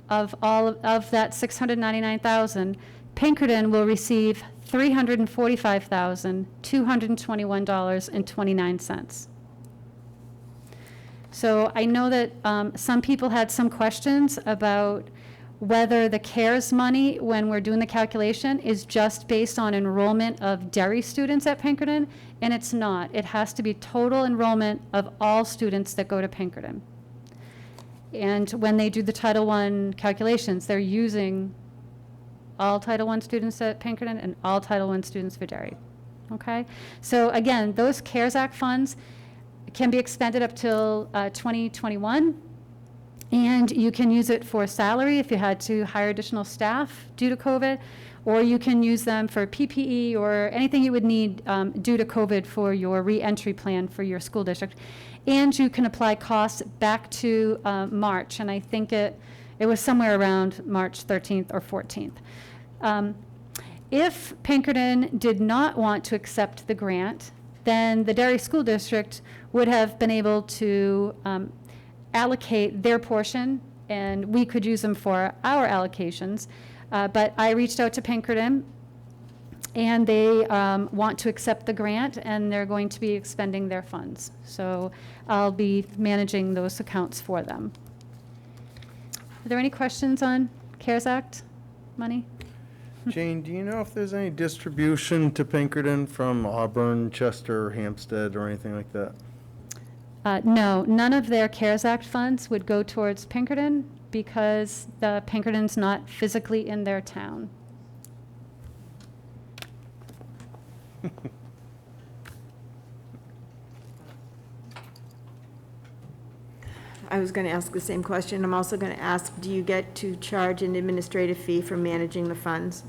of that $699,000, Pinkerton will receive $345,221.29. So I know that some people had some questions about whether the CARES money, when we're doing the calculation, is just based on enrollment of Derry students at Pinkerton, and it's not. It has to be total enrollment of all students that go to Pinkerton. And when they do the Title I calculations, they're using all Title I students at Pinkerton and all Title I students for Derry. Okay? So again, those CARES Act funds can be expended up till 2021. And you can use it for salary if you had to hire additional staff due to COVID, or you can use them for PPE or anything you would need due to COVID for your re-entry plan for your school district. And you can apply costs back to March, and I think it was somewhere around March 13th or 14th. If Pinkerton did not want to accept the grant, then the Derry School District would have been able to allocate their portion, and we could use them for our allocations. But I reached out to Pinkerton, and they want to accept the grant, and they're going to be expending their funds. So I'll be managing those accounts for them. Are there any questions on CARES Act money? Jane, do you know if there's any distribution to Pinkerton from Auburn, Chester, Hampstead, or anything like that? No, none of their CARES Act funds would go towards Pinkerton because the Pinkerton's not physically in their town. I was going to ask the same question. I'm also going to ask, do you get to charge an administrative fee for managing the funds?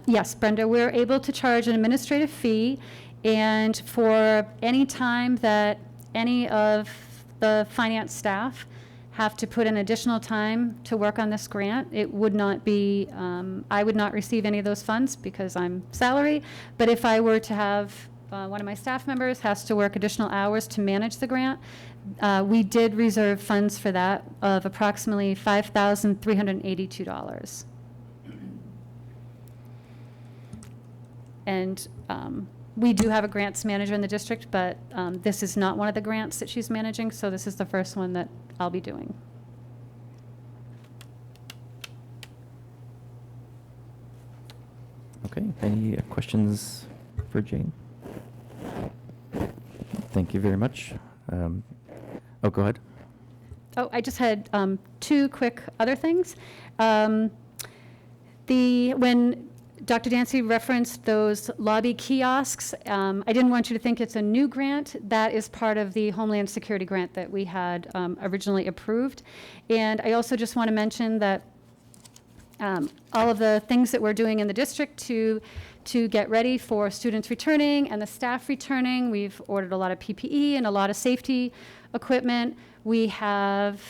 Yes, Brenda, we're able to charge an administrative fee, and for any time that any of the finance staff have to put in additional time to work on this grant, it would not be, I would not receive any of those funds because I'm salary, but if I were to have one of my staff members has to work additional hours to manage the grant, we did reserve funds for that of approximately $5,382. And we do have a grants manager in the district, but this is not one of the grants that she's managing, so this is the first one that I'll be doing. Okay, any questions for Jane? Thank you very much. Oh, go ahead. Oh, I just had two quick other things. When Dr. Dancy referenced those lobby kiosks, I didn't want you to think it's a new grant. That is part of the Homeland Security grant that we had originally approved. And I also just want to mention that all of the things that we're doing in the district to get ready for students returning and the staff returning. We've ordered a lot of PPE and a lot of safety equipment. We have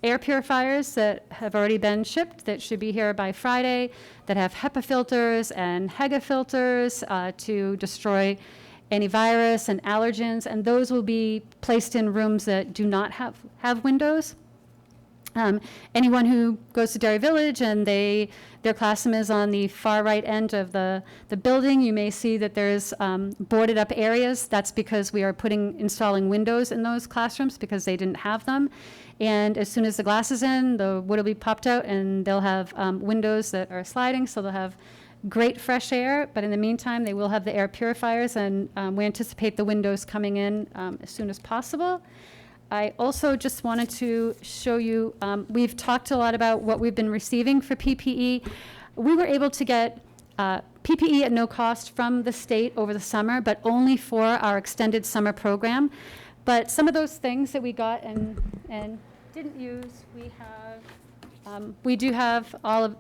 air purifiers that have already been shipped that should be here by Friday that have HEPA filters and HEGA filters to destroy any virus and allergens, and those will be placed in rooms that do not have windows. Anyone who goes to Derry Village and their classroom is on the far right end of the building, you may see that there's boarded up areas. That's because we are installing windows in those classrooms because they didn't have them. And as soon as the glass is in, the wood will be popped out and they'll have windows that are sliding, so they'll have great fresh air. But in the meantime, they will have the air purifiers, and we anticipate the windows coming in as soon as possible. I also just wanted to show you, we've talked a lot about what we've been receiving for PPE. We were able to get PPE at no cost from the state over the summer, but only for our extended summer program. But some of those things that we got and didn't use, we do have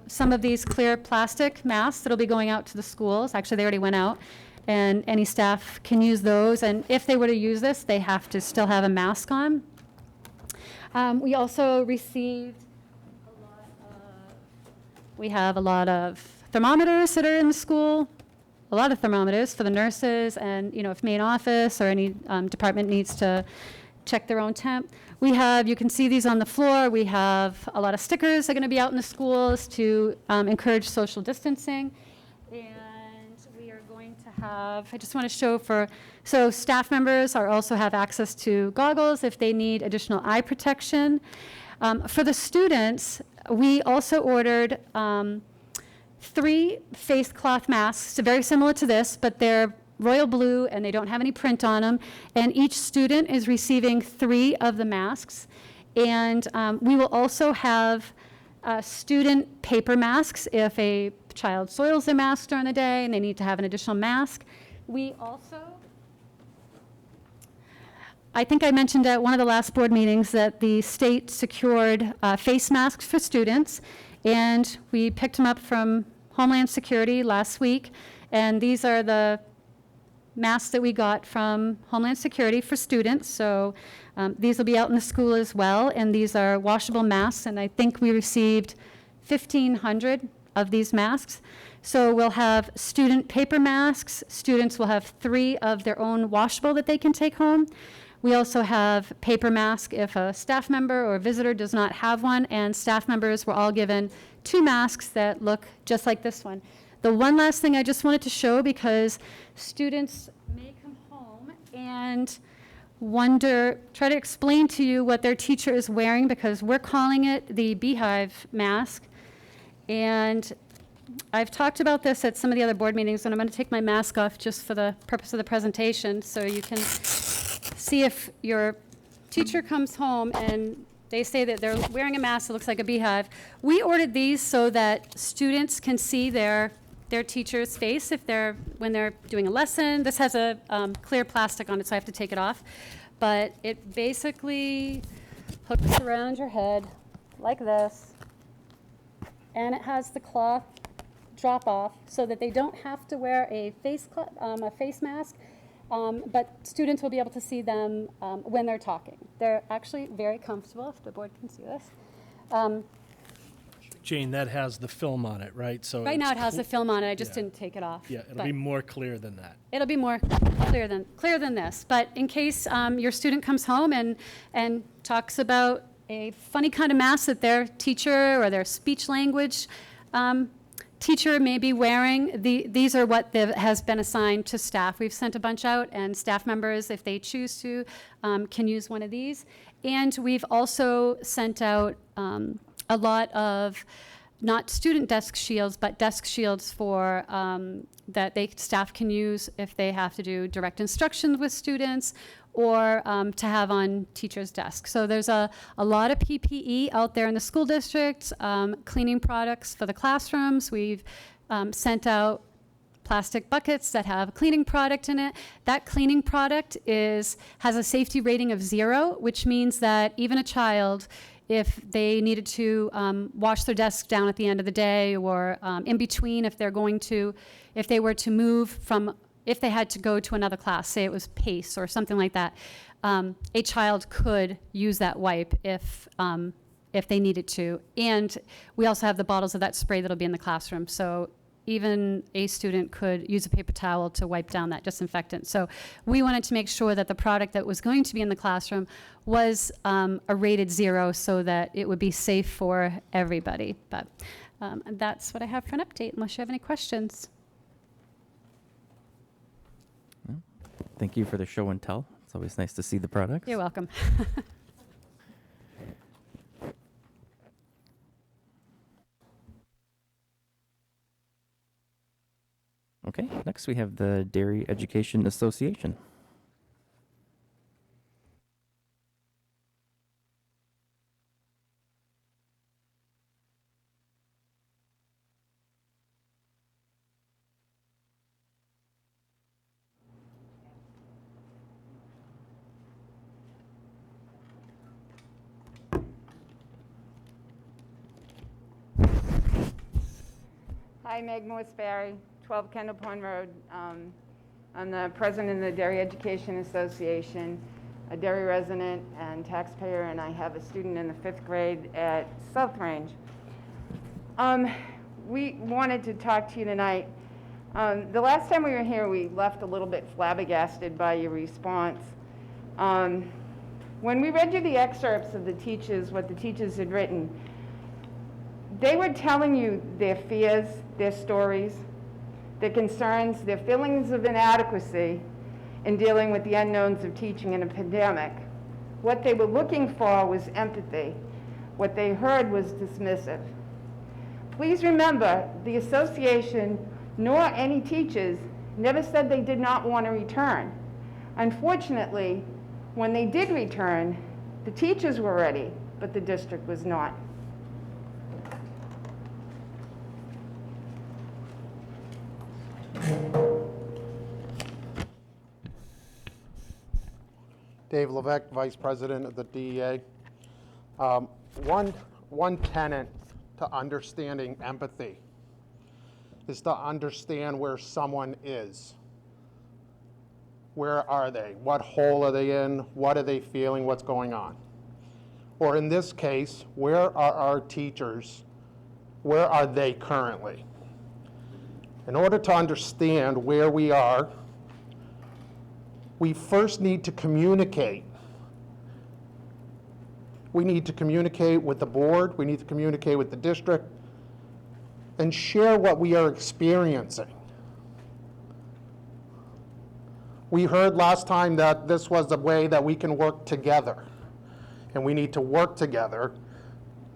some of these clear plastic masks that'll be going out to the schools. Actually, they already went out. And any staff can use those. And if they were to use this, they have to still have a mask on. We also received we have a lot of thermometers that are in the school, a lot of thermometers for the nurses, and if main office or any department needs to check their own temp. We have, you can see these on the floor, we have a lot of stickers that are going to be out in the schools to encourage social distancing. I just want to show so staff members also have access to goggles if they need additional eye protection. For the students, we also ordered 3 face cloth masks, very similar to this, but they're royal blue and they don't have any print on them. And each student is receiving 3 of the masks. And we will also have student paper masks if a child soils their mask during the day and they need to have an additional mask. We also, I think I mentioned at one of the last board meetings that the state secured face masks for students, and we picked them up from Homeland Security last week, and these are the masks that we got from Homeland Security for students. So these will be out in the school as well, and these are washable masks, and I think we received 1,500 of these masks. So we'll have student paper masks. Students will have 3 of their own washable that they can take home. We also have paper masks if a staff member or a visitor does not have one, and staff members were all given 2 masks that look just like this one. The one last thing I just wanted to show, because students may come home and try to explain to you what their teacher is wearing, because we're calling it the beehive mask. And I've talked about this at some of the other board meetings, and I'm going to take my mask off just for the purpose of the presentation so you can see if your teacher comes home and they say that they're wearing a mask that looks like a beehive. We ordered these so that students can see their teacher's face when they're doing a lesson. This has a clear plastic on it, so I have to take it off. But it basically hooks around your head like this. And it has the cloth drop off so that they don't have to wear a face mask, but students will be able to see them when they're talking. They're actually very comfortable, if the board can see this. Jane, that has the film on it, right? So right now it has the film on it, I just didn't take it off. Yeah, it'll be more clear than that. It'll be more clear than this, but in case your student comes home and talks about a funny kind of mask that their teacher or their speech language teacher may be wearing. These are what has been assigned to staff. We've sent a bunch out, and staff members, if they choose to, can use one of these. And we've also sent out a lot of not student desk shields, but desk shields for that staff can use if they have to do direct instruction with students, or to have on teachers' desks. So there's a lot of PPE out there in the school district, cleaning products for the classrooms. We've sent out plastic buckets that have cleaning product in it. That cleaning product has a safety rating of 0, which means that even a child, if they needed to wash their desk down at the end of the day, or in between, if they were to move from, if they had to go to another class, say it was PACE or something like that, a child could use that wipe if they needed to. And we also have the bottles of that spray that'll be in the classroom. So even a student could use a paper towel to wipe down that disinfectant. So we wanted to make sure that the product that was going to be in the classroom was a rated 0, so that it would be safe for everybody. But that's what I have for an update, unless you have any questions. Thank you for the show and tell. It's always nice to see the products. You're welcome. Okay, next we have the Derry Education Association. Hi, Meg Morse-Barry, 12 Kendall Pond Road. I'm the president of the Derry Education Association, a Derry resident and taxpayer, and I have a student in the 5th grade at South Range. We wanted to talk to you tonight. The last time we were here, we left a little bit flabbergasted by your response. When we read you the excerpts of the teachers, what the teachers had written, they were telling you their fears, their stories, their concerns, their feelings of inadequacy in dealing with the unknowns of teaching in a pandemic. What they were looking for was empathy. What they heard was dismissive. Please remember, the association nor any teachers never said they did not want to return. Unfortunately, when they did return, the teachers were ready, but the district was not. Dave Levesque, Vice President of the DEA. One tenet to understanding empathy is to understand where someone is. Where are they? What hole are they in? What are they feeling? What's going on? Or in this case, where are our teachers? Where are they currently? In order to understand where we are, we first need to communicate. We need to communicate with the board, we need to communicate with the district, and share what we are experiencing. We heard last time that this was a way that we can work together, and we need to work together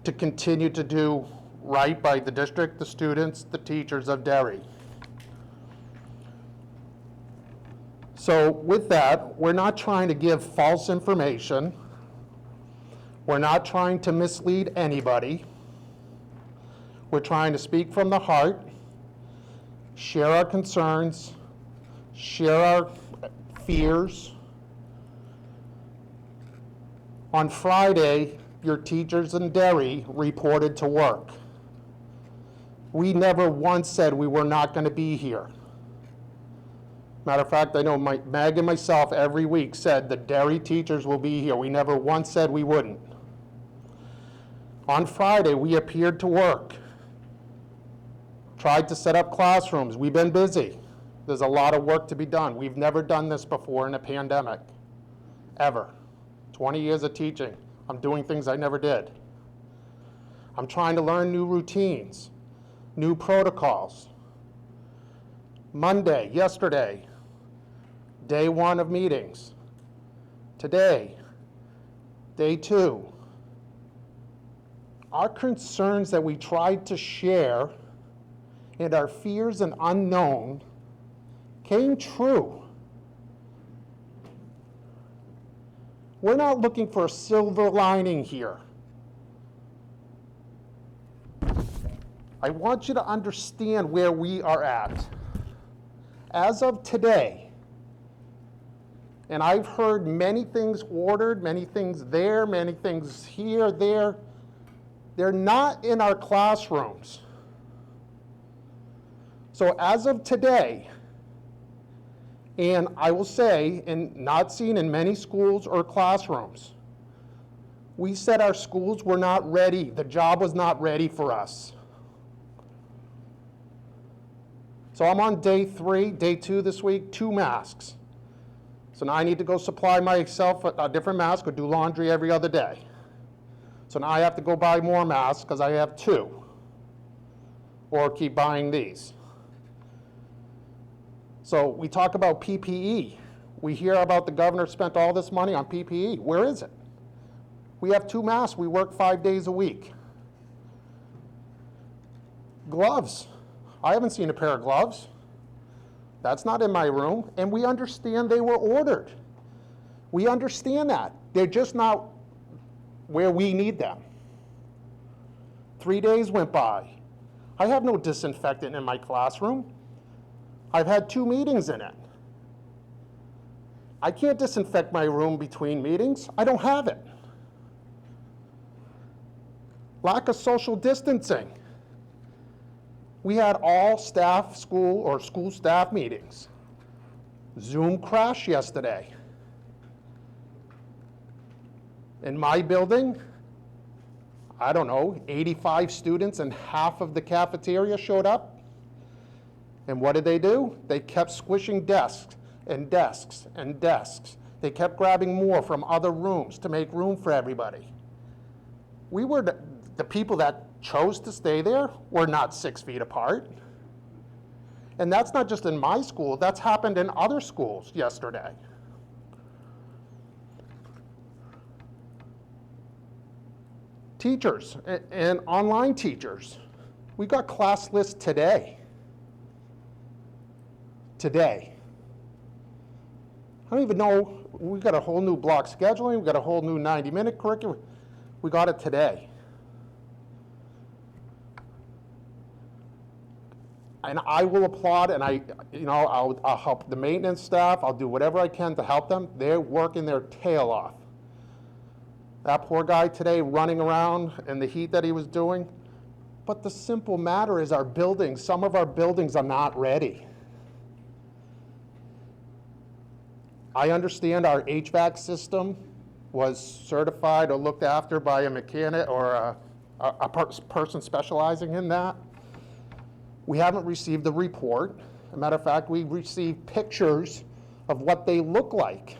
to continue to do right by the district, the students, the teachers of Derry. So with that, we're not trying to give false information. We're not trying to mislead anybody. We're trying to speak from the heart, share our concerns, share our fears. On Friday, your teachers in Derry reported to work. We never once said we were not going to be here. Matter of fact, I know Meg and myself every week said the Derry teachers will be here. We never once said we wouldn't. On Friday, we appeared to work. Tried to set up classrooms. We've been busy. There's a lot of work to be done. We've never done this before in a pandemic, ever. 20 years of teaching. I'm doing things I never did. I'm trying to learn new routines. new protocols. Monday, yesterday, day 1 of meetings. Today, day 2. Our concerns that we tried to share and our fears and unknown came true. We're not looking for a silver lining here. I want you to understand where we are at. As of today, and I've heard many things ordered, many things there, many things here, there. They're not in our classrooms. So as of today, and I will say, and not seen in many schools or classrooms, we said our schools were not ready. The job was not ready for us. So I'm on day 3, day 2 this week, 2 masks. So now I need to go supply myself a different mask or do laundry every other day. So now I have to go buy more masks because I have 2. Or keep buying these. So we talk about PPE. We hear about the governor spent all this money on PPE. Where is it? We have 2 masks. We work 5 days a week. Gloves. I haven't seen a pair of gloves. That's not in my room. And we understand they were ordered. We understand that. They're just not where we need them. 3 days went by. I have no disinfectant in my classroom. I've had 2 meetings in it. I can't disinfect my room between meetings. I don't have it. Lack of social distancing. We had all staff school or school staff meetings. Zoom crashed yesterday. In my building, I don't know, 85 students and half of the cafeteria showed up. And what did they do? They kept squishing desks and desks and desks. They kept grabbing more from other rooms to make room for everybody. We were the people that chose to stay there were not 6 feet apart. And that's not just in my school, that's happened in other schools yesterday. Teachers and online teachers. We got class lists today. Today. I don't even know, we got a whole new block scheduling, we got a whole new 90-minute curriculum. We got it today. And I will applaud, and I'll help the maintenance staff. I'll do whatever I can to help them. They're working their tail off. That poor guy today running around in the heat that he was doing. But the simple matter is our buildings, some of our buildings are not ready. I understand our HVAC system was certified or looked after by a mechanic or a person specializing in that. We haven't received the report. As a matter of fact, we received pictures of what they look like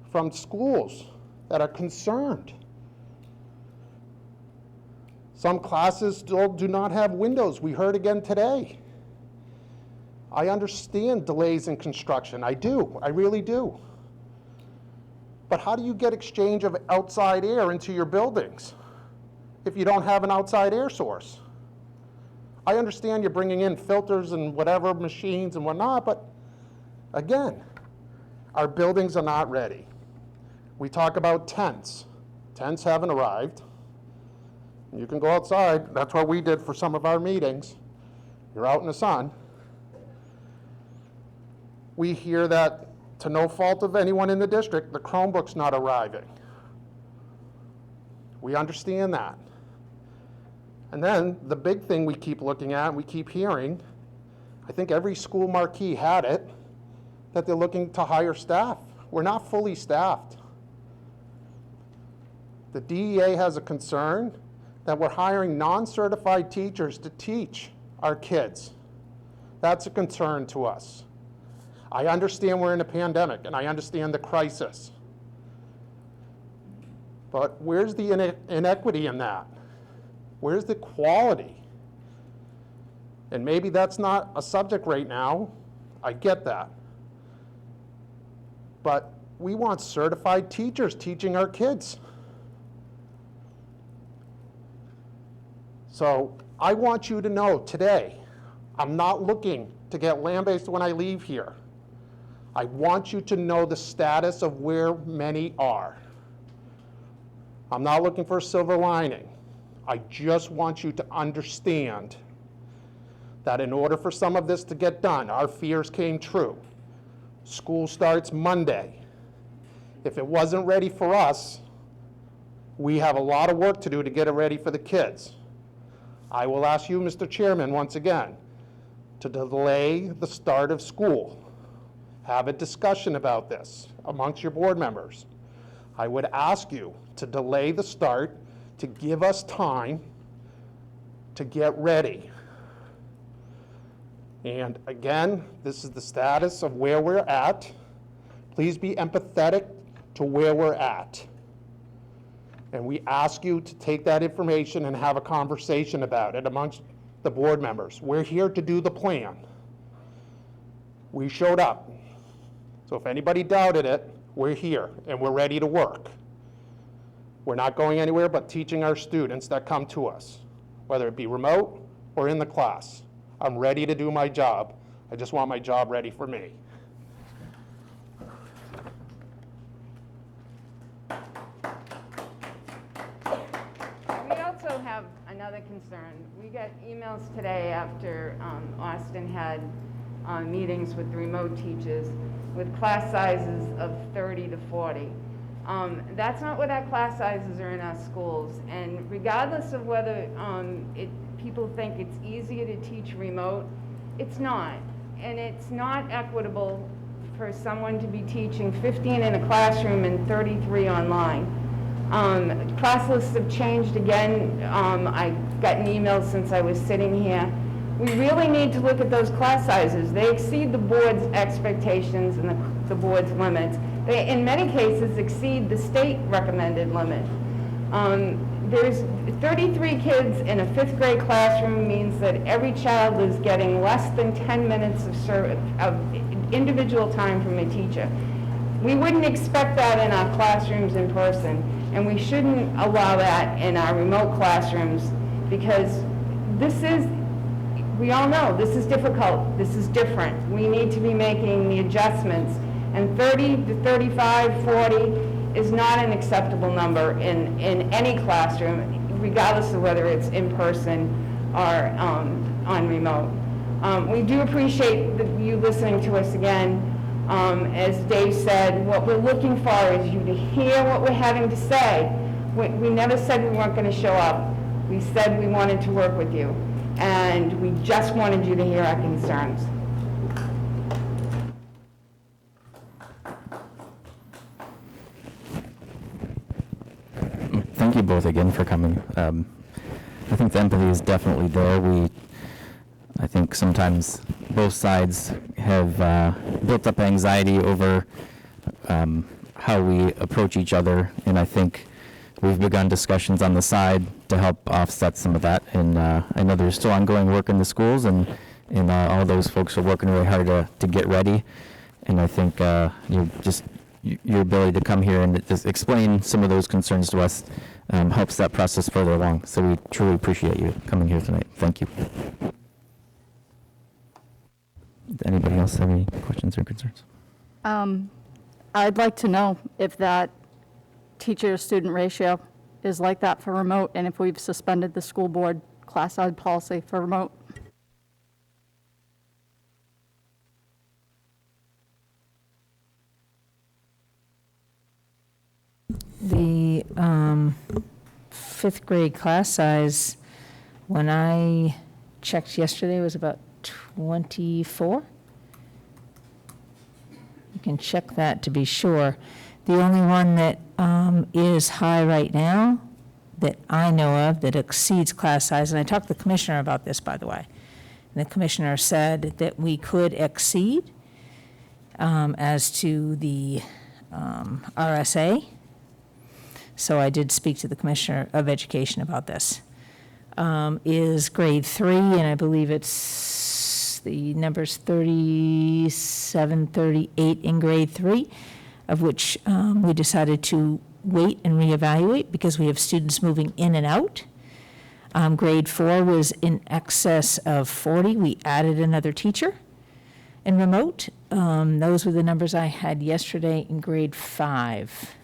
from schools that are concerned. Some classes still do not have windows. We heard again today. I understand delays in construction. I do. I really do. But how do you get exchange of outside air into your buildings if you don't have an outside air source? I understand you're bringing in filters and whatever machines and whatnot, but again, our buildings are not ready. We talk about tents. Tents haven't arrived. You can go outside. That's what we did for some of our meetings. You're out in the sun. We hear that, to no fault of anyone in the district, the Chromebook's not arriving. We understand that. And then the big thing we keep looking at, we keep hearing, I think every school marquee had it, that they're looking to hire staff. We're not fully staffed. The DEA has a concern that we're hiring non-certified teachers to teach our kids. That's a concern to us. I understand we're in a pandemic, and I understand the crisis. But where's the inequity in that? Where's the quality? And maybe that's not a subject right now. I get that. But we want certified teachers teaching our kids. So I want you to know today, I'm not looking to get lambasted when I leave here. I want you to know the status of where many are. I'm not looking for a silver lining. I just want you to understand that in order for some of this to get done, our fears came true. School starts Monday. If it wasn't ready for us, we have a lot of work to do to get it ready for the kids. I will ask you, Mr. Chairman, once again, to delay the start of school. Have a discussion about this amongst your board members. I would ask you to delay the start to give us time to get ready. And again, this is the status of where we're at. Please be empathetic to where we're at. And we ask you to take that information and have a conversation about it amongst the board members. We're here to do the plan. We showed up. So if anybody doubted it, we're here and we're ready to work. We're not going anywhere but teaching our students that come to us, whether it be remote or in the class. I'm ready to do my job. I just want my job ready for me. We also have another concern. We got emails today after Austin had meetings with the remote teachers with class sizes of 30 to 40. That's not what our class sizes are in our schools. And regardless of whether people think it's easier to teach remote, it's not. And it's not equitable for someone to be teaching 15 in a classroom and 33 online. Class lists have changed again. I've gotten emails since I was sitting here. We really need to look at those class sizes. They exceed the board's expectations and the board's limits. They, in many cases, exceed the state recommended limit. There's 33 kids in a 5th grade classroom means that every child is getting less than 10 minutes of individual time from a teacher. We wouldn't expect that in our classrooms in person, and we shouldn't allow that in our remote classrooms because we all know this is difficult, this is different. We need to be making the adjustments, and 30 to 35, 40 is not an acceptable number in any classroom, regardless of whether it's in person or on remote. We do appreciate you listening to us again. As Dave said, what we're looking for is you to hear what we're having to say. We never said we weren't going to show up. We said we wanted to work with you, and we just wanted you to hear our concerns. Thank you both again for coming. I think the empathy is definitely there. I think sometimes both sides have built up anxiety over how we approach each other, and I think we've begun discussions on the side to help offset some of that. And I know there's still ongoing work in the schools, and all those folks are working really hard to get ready. And I think your ability to come here and just explain some of those concerns to us helps that process further along. So we truly appreciate you coming here tonight. Thank you. Does anybody else have any questions or concerns? I'd like to know if that teacher-to-student ratio is like that for remote, and if we've suspended the school board class size policy for remote. The 5th grade class size, when I checked yesterday, was about 24. You can check that to be sure. The only one that is high right now that I know of that exceeds class size, and I talked to the commissioner about this, by the way, and the commissioner said that we could exceed as to the RSA. So I did speak to the Commissioner of Education about this. is grade 3, and I believe the number's 37, 38 in grade 3, of which we decided to wait and reevaluate because we have students moving in and out. Grade 4 was in excess of 40. We added another teacher in remote. Those were the numbers I had yesterday in grade 5.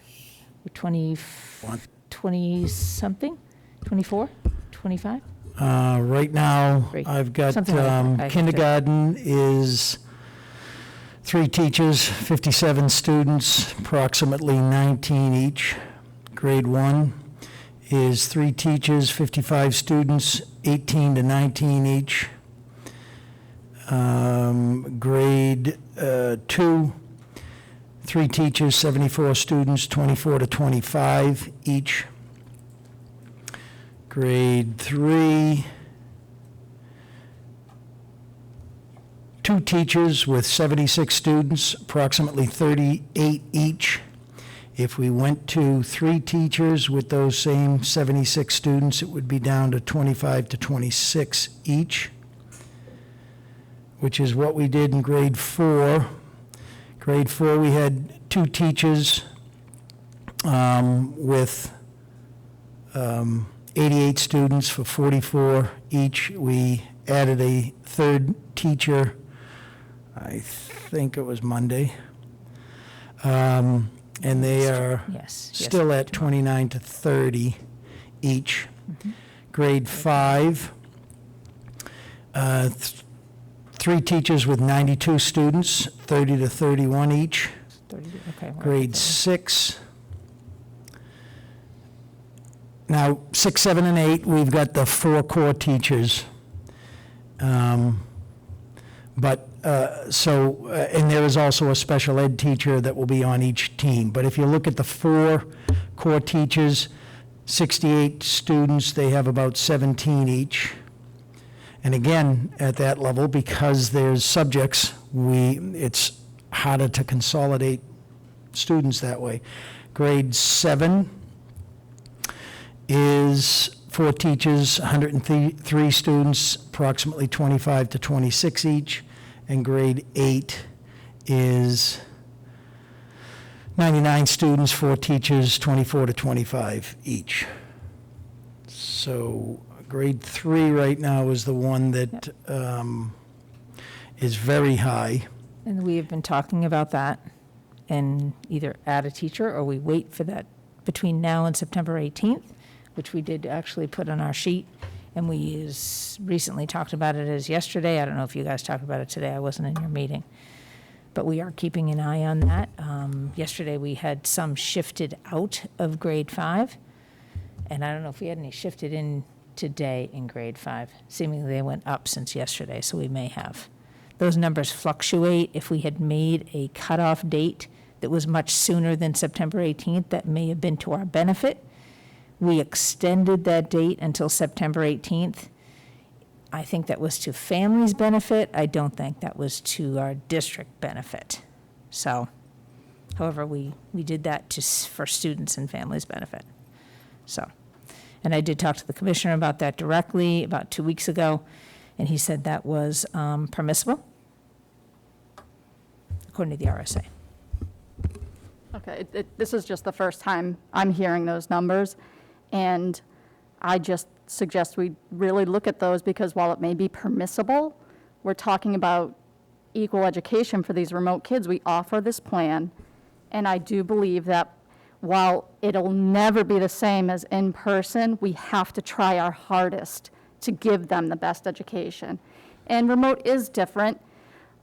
20-something? 24? 25? Right now, Great. I've got Something like that. I have to- kindergarten is 3 teachers, 57 students, approximately 19 each. Grade 1 is 3 teachers, 55 students, 18 to 19 each. Grade 2, 3 teachers, 74 students, 24 to 25 each. Grade 3, 2 teachers with 76 students, approximately 38 each. If we went to 3 teachers with those same 76 students, it would be down to 25 to 26 each, which is what we did in grade 4. Grade 4, we had 2 teachers with 88 students for 44 each. We added a 3rd teacher, I think it was Monday. And they are Yes. still at 29 to 30 each. Grade 5, 3 teachers with 92 students, 30 to 31 each. 30, okay. we're Grade at 6. Now, 6, 7, and 8, we've got the 4 core teachers. And there is also a special ed teacher that will be on each team. But if you look at the 4 core teachers, 68 students, they have about 17 each. And again, at that level, because there's subjects, it's harder to consolidate students that way. Grade 7 is 4 teachers, 103 students, approximately 25 to 26 each. And grade 8 is 99 students, 4 teachers, 24 to 25 each. So grade 3 right now is the one that is very high. And we have been talking about that, and either add a teacher or we wait for that between now and September 18th, which we did actually put on our sheet. And we recently talked about it as yesterday. I don't know if you guys talked about it today. I wasn't in your meeting. But we are keeping an eye on that. Yesterday, we had some shifted out of grade 5. And I don't know if we had any shifted in today in grade 5. Seemingly they went up since yesterday, so we may have. Those numbers fluctuate. If we had made a cutoff date that was much sooner than September 18th, that may have been to our benefit. We extended that date until September 18th. I think that was to families' benefit. I don't think that was to our district benefit. So, however, we did that for students and families' benefit. So, and I did talk to the commissioner about that directly about 2 weeks ago, and he said that was permissible, according to the RSA. Okay, this is just the first time I'm hearing those numbers, and I just suggest we really look at those, because while it may be permissible, we're talking about equal education for these remote kids. We offer this plan, and I do believe that while it'll never be the same as in person, we have to try our hardest to give them the best education. And remote is different,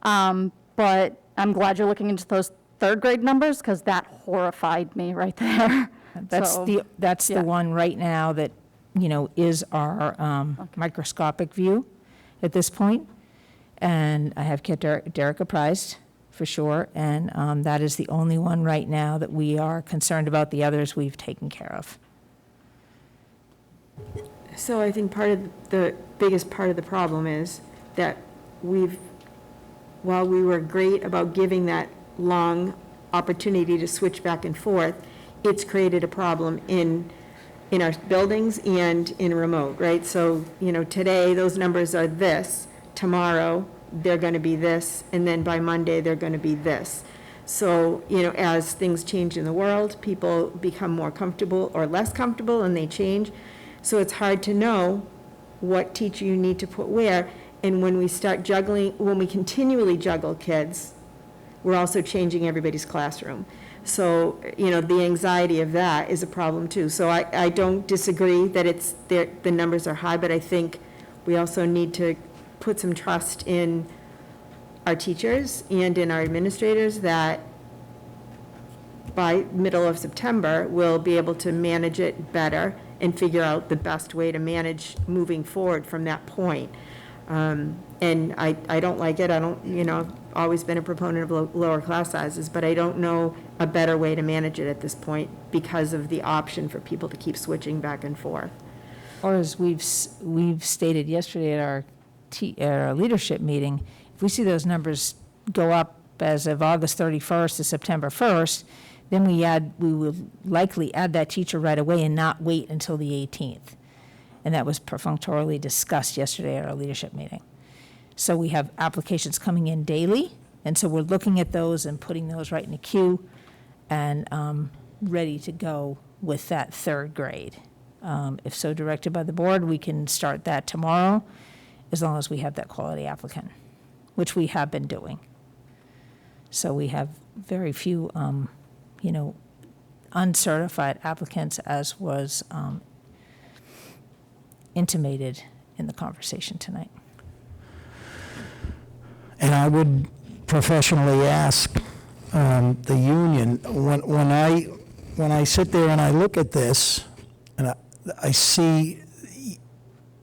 but I'm glad you're looking into those 3rd grade numbers, because that horrified me right there. That's So, the one right now that, is our microscopic view at this point. And I have kept Derek apprised, for sure, and that is the only one right now that we are concerned about. The others we've taken care of. So I think the biggest part of the problem is that while we were great about giving that long opportunity to switch back and forth, it's created a problem in in our buildings and in remote, right? So, today, those numbers are this. Tomorrow, they're going to be this, and then by Monday, they're going to be this. So, as things change in the world, people become more comfortable or less comfortable, and they change. So it's hard to know what teacher you need to put where. And when we start juggling, when we continually juggle kids, we're also changing everybody's classroom. So, the anxiety of that is a problem too. So I don't disagree that the numbers are high, but I think we also need to put some trust in our teachers and in our administrators that by middle of September, we'll be able to manage it better and figure out the best way to manage moving forward from that point. And I don't like it. I've always been a proponent of lower class sizes, but I don't know a better way to manage it at this point because of the option for people to keep switching back and forth. Or as we've stated yesterday at our leadership meeting, if we see those numbers go up as of August 31st to September 1st, then we will likely add that teacher right away and not wait until the 18th. And that was perfunctorily discussed yesterday at our leadership meeting. So we have applications coming in daily, and so we're looking at those and putting those right in a queue and ready to go with that third grade. If so directed by the board, we can start that tomorrow, as long as we have that quality applicant, which we have been doing. So we have very few, uncertified applicants, as was intimated in the conversation tonight. And I would professionally ask the union, when I sit there and I look at this, and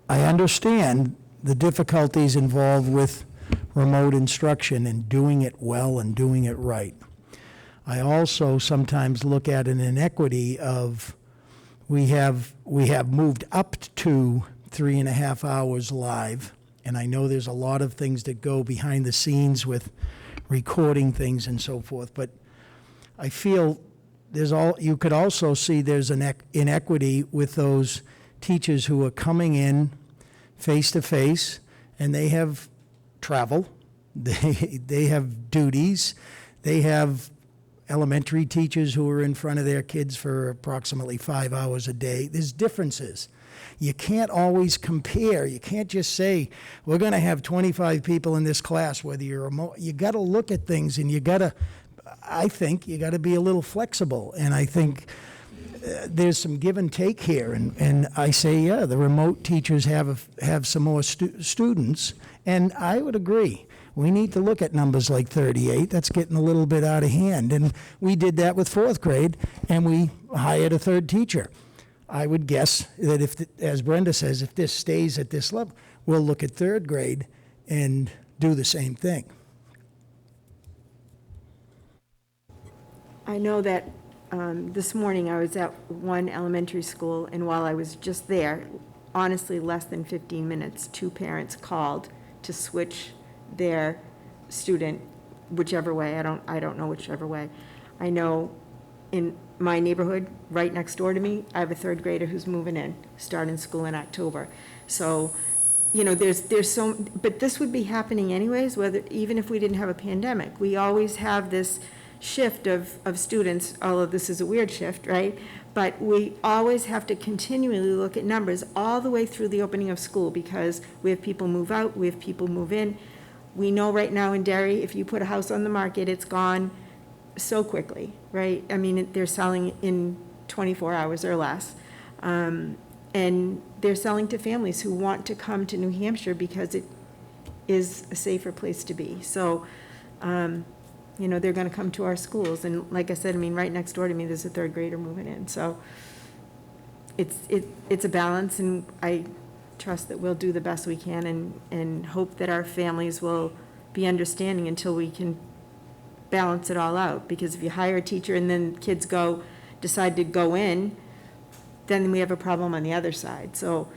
I understand the difficulties involved with remote instruction and doing it well and doing it right. I also sometimes look at an inequity of we have moved up to 3.5 hours live, and I know there's a lot of things that go behind the scenes with recording things and so forth, but I feel you could also see there's an inequity with those teachers who are coming in face-to-face, and they have travel, they have duties, they have elementary teachers who are in front of their kids for approximately 5 hours a day. There's differences. You can't always compare. You can't just say, we're going to have 25 people in this class, whether you're remote. You got to look at things, and I think you got to be a little flexible. And I think there's some give and take here. And I say, yeah, the remote teachers have some more students. And I would agree. We need to look at numbers like 38. That's getting a little bit out of hand. And we did that with fourth grade, and we hired a third teacher. I would guess that as Brenda says, if this stays at this level, we'll look at third grade and do the same thing. I know that this morning I was at one elementary school, and while I was just there, honestly, less than 15 minutes, 2 parents called to switch their student whichever way. I don't know whichever way. I know in my neighborhood, right next door to me, I have a third grader who's moving in, starting school in October. So, there's so, but this would be happening anyways, even if we didn't have a pandemic. We always have this shift of students, although this is a weird shift, right? But we always have to continually look at numbers all the way through the opening of school, because we have people move out, we have people move in. We know right now in Derry, if you put a house on the market, it's gone so quickly, right? I mean, they're selling in 24 hours or less. And they're selling to families who want to come to New Hampshire because it is a safer place to be. So, they're going to come to our schools. And like I said, right next door to me, there's a third grader moving in. So it's a balance, and I trust that we'll do the best we can and hope that our families will be understanding until we can balance it all out. Because if you hire a teacher and then kids decide to go in, then we have a problem on the other side. So,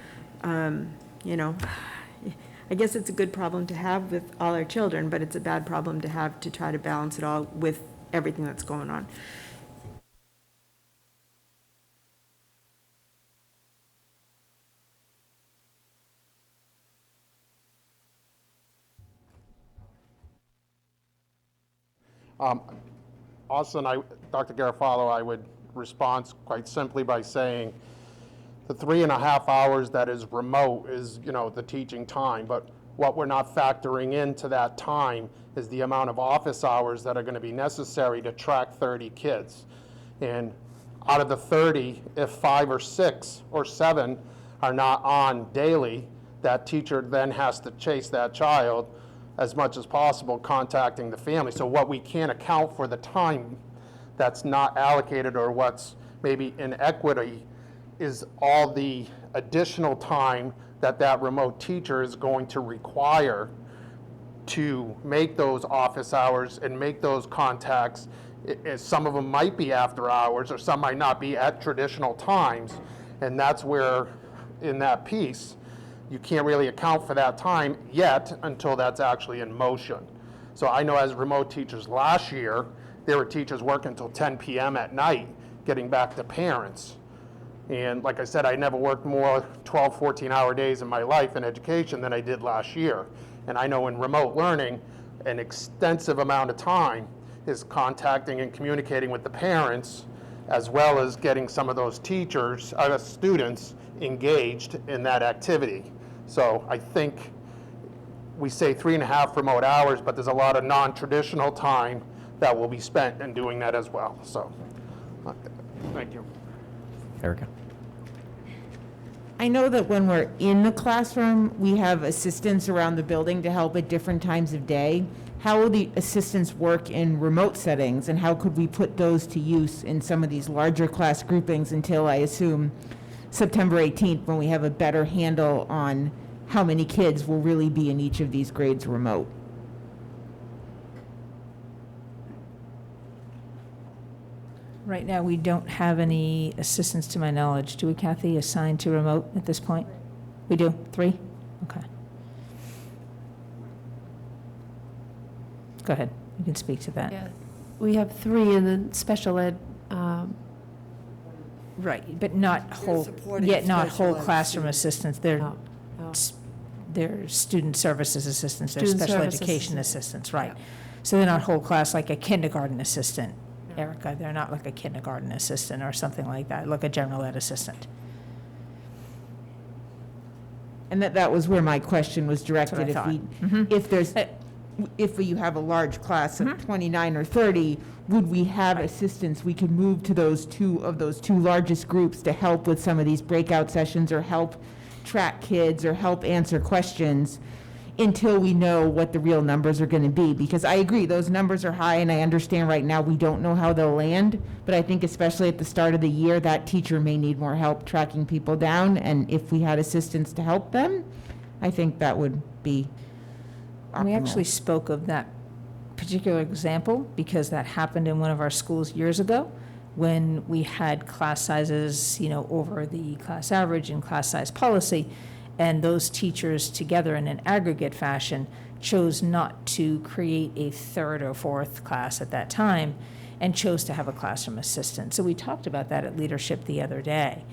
I guess it's a good problem to have with all our children, but it's a bad problem to have to try to balance it all with everything that's going on. Austin, Dr. Garofalo, I would respond quite simply by saying the 3.5 hours that is remote is, the teaching time, but what we're not factoring into that time is the amount of office hours that are going to be necessary to track 30 kids. And out of the 30, if 5 or 6 or 7 are not on daily, that teacher then has to chase that child as much as possible, contacting the family. So what we can't account for the time that's not allocated or what's maybe inequity is all the additional time that remote teacher is going to require to make those office hours and make those contacts. Some of them might be after hours, or some might not be at traditional times, and that's where, in that piece, you can't really account for that time yet until that's actually in motion. So I know as remote teachers last year, there were teachers working until 10 p.m. at night, getting back to parents. And like I said, I never worked more 12, 14-hour days in my life in education than I did last year. And I know in remote learning, an extensive amount of time is contacting and communicating with the parents, as well as getting some of those teachers, students, engaged in that activity. So I think we say 3.5 remote hours, but there's a lot of non-traditional time that will be spent in doing that as well. So, thank you. Erica? I know that when we're in the classroom, we have assistants around the building to help at different times of day. How will the assistants work in remote settings, and how could we put those to use in some of these larger class groupings until, I assume, September 18th, when we have a better handle on how many kids will really be in each of these grades remote? Right now, we don't have any assistants, to my knowledge. Do we, Kathy, assigned to remote at this point? We do? 3? Okay. Go ahead. You can speak to that. Yeah. We have 3 in the special ed. Right, but not whole, yet not whole classroom assistants. They're they're student services assistants, they're special education assistants, right. So they're not whole class like a kindergarten assistant, Erica. They're not like a kindergarten assistant or something like that, like a general ed assistant. And that was where my question was directed. That's what I thought. If you have a large class of 29 or 30, would we have assistants we could move to those two largest groups to help with some of these breakout sessions, or help track kids, or help answer questions until we know what the real numbers are going to be? Because I agree, those numbers are high, and I understand right now we don't know how they'll land, but I think especially at the start of the year, that teacher may need more help tracking people down, and if we had assistants to help them, I think that would be optimal. We actually spoke of that particular example because that happened in one of our schools years ago when we had class sizes, over the class average and class size policy, and those teachers together in an aggregate fashion chose not to create a 3rd or 4th class at that time and chose to have a classroom assistant. So we talked about that at leadership the other day,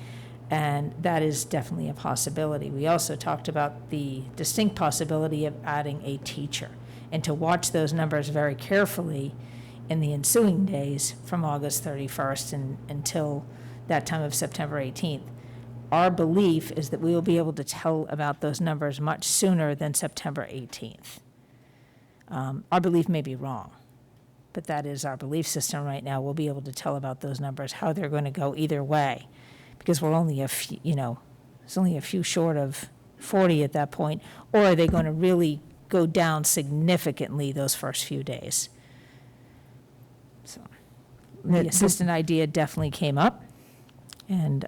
and that is definitely a possibility. We also talked about the distinct possibility of adding a teacher, and to watch those numbers very carefully in the ensuing days from August 31st until that time of September 18th. Our belief is that we will be able to tell about those numbers much sooner than September 18th. Our belief may be wrong, but that is our belief system right now. We'll be able to tell about those numbers, how they're going to go either way, because we're only it's only a few short of 40 at that point, or are they going to really go down significantly those first few days? So the assistant idea definitely came up, and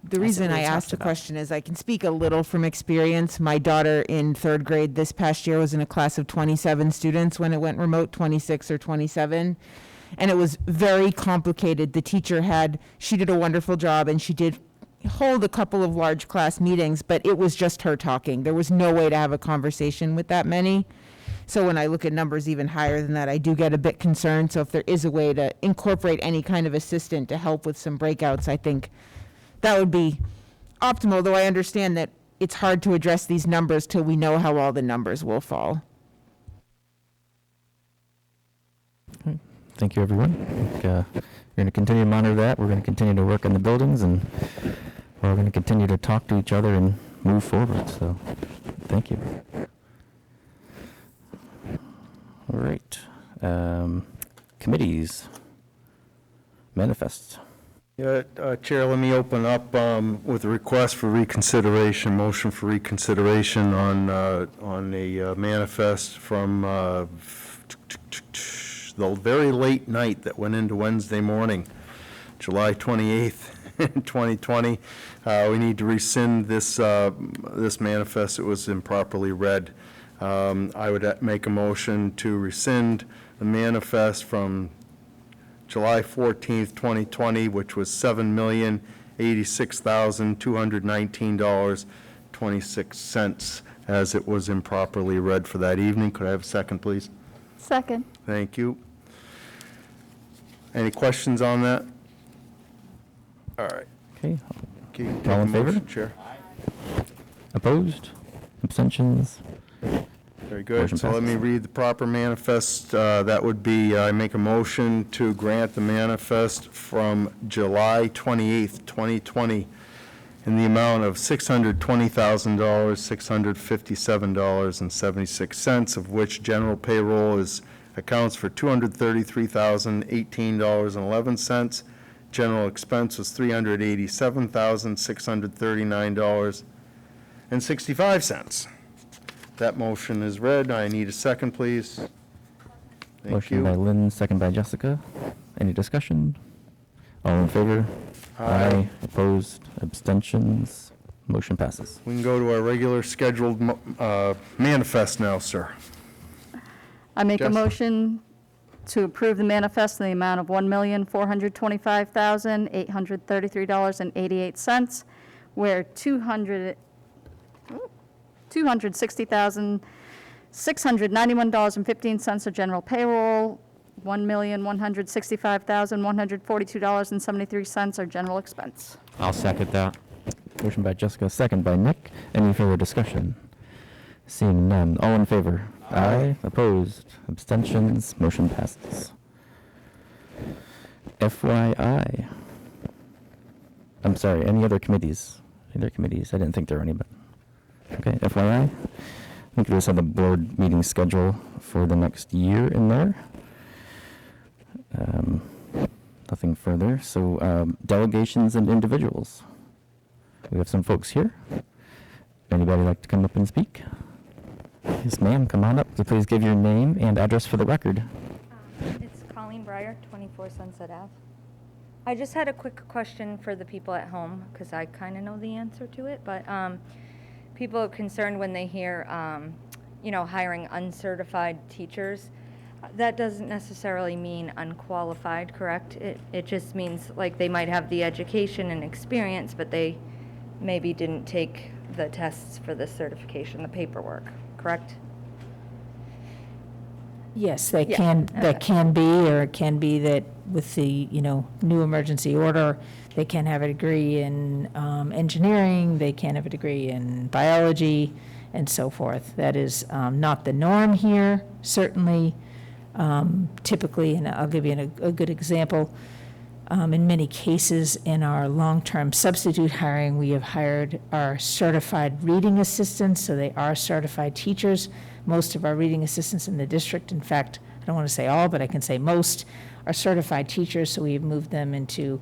the reason I asked the question is I can speak a little from experience. My daughter in 3rd grade this past year was in a class of 27 students when it went remote, 26 or 27. And it was very complicated. The teacher she did a wonderful job, and she did hold a couple of large class meetings, but it was just her talking. There was no way to have a conversation with that many. So when I look at numbers even higher than that, I do get a bit concerned. So if there is a way to incorporate any kind of assistant to help with some breakouts, I think that would be optimal, though I understand that it's hard to address these numbers till we know how all the numbers will fall. Thank you, everyone. We're going to continue to monitor that. We're going to continue to work on the buildings, and we're going to continue to talk to each other and move forward. So, thank you. All right. Committees. Manifests. Yeah, Chair, let me open up with a request for reconsideration, motion for reconsideration on a manifest from the very late night that went into Wednesday morning, July 28th, 2020. We need to rescind this manifest. It was improperly read. I would make a motion to rescind the manifest from July 14th, 2020, which was $7,086,219.26, as it was improperly read for that evening. Could I have a second, please? Second. Thank you. Any questions on that? All right. Okay. Can you take All a in favor? motion, Chair? Opposed? Abstentions? Very good. Motion So let me passes. read the proper manifest. That would be, I make a motion to grant the manifest from July 28th, 2020, in the amount of $620,657.76, of which general payroll accounts for $233,018.11. General expense was $387,639.65. That motion is read. I need a second, please. Thank Motion by you. Lynn, second by Jessica. Any discussion? All in favor? Aye. Opposed? Abstentions? Motion passes. We can go to our regular scheduled manifest now, sir. I make a Jess? motion to approve the manifest in the amount of $1,425,833.88, where $260,691.15 are general payroll, $1,165,142.73 are general expense. I'll second that. Motion by Jessica, second by Nick. Any further discussion? Seeing none. All in favor? Aye. Opposed? Abstentions? Motion passes. FYI. I'm sorry, any other committees? Any other committees? I didn't think there were any, but. Okay, FYI. I think we just have the board meeting schedule for the next year in there. Nothing further. So delegations and individuals. We have some folks here. Anybody like to come up and speak? Yes, ma'am, come on up. So please give your name and address for the record. It's Colleen Breyer, 24 Sunset Ave. I just had a quick question for the people at home, because I kind of know the answer to it, but people are concerned when they hear, hiring uncertified teachers. That doesn't necessarily mean unqualified, correct? It just means like they might have the education and experience, but they maybe didn't take the tests for the certification, the paperwork, correct? Yes, Yeah, that can be, or it can be that with the, new emergency order, they can have a degree in engineering, they can have a degree in biology, and so forth. That is not the norm here, certainly. Typically, and I'll give you a good example, in many cases in our long-term substitute hiring, we have hired our certified reading assistants, so they are certified teachers. Most of our reading assistants in the district, in fact, I don't want to say all, but I can say most, are certified teachers, so we've moved them into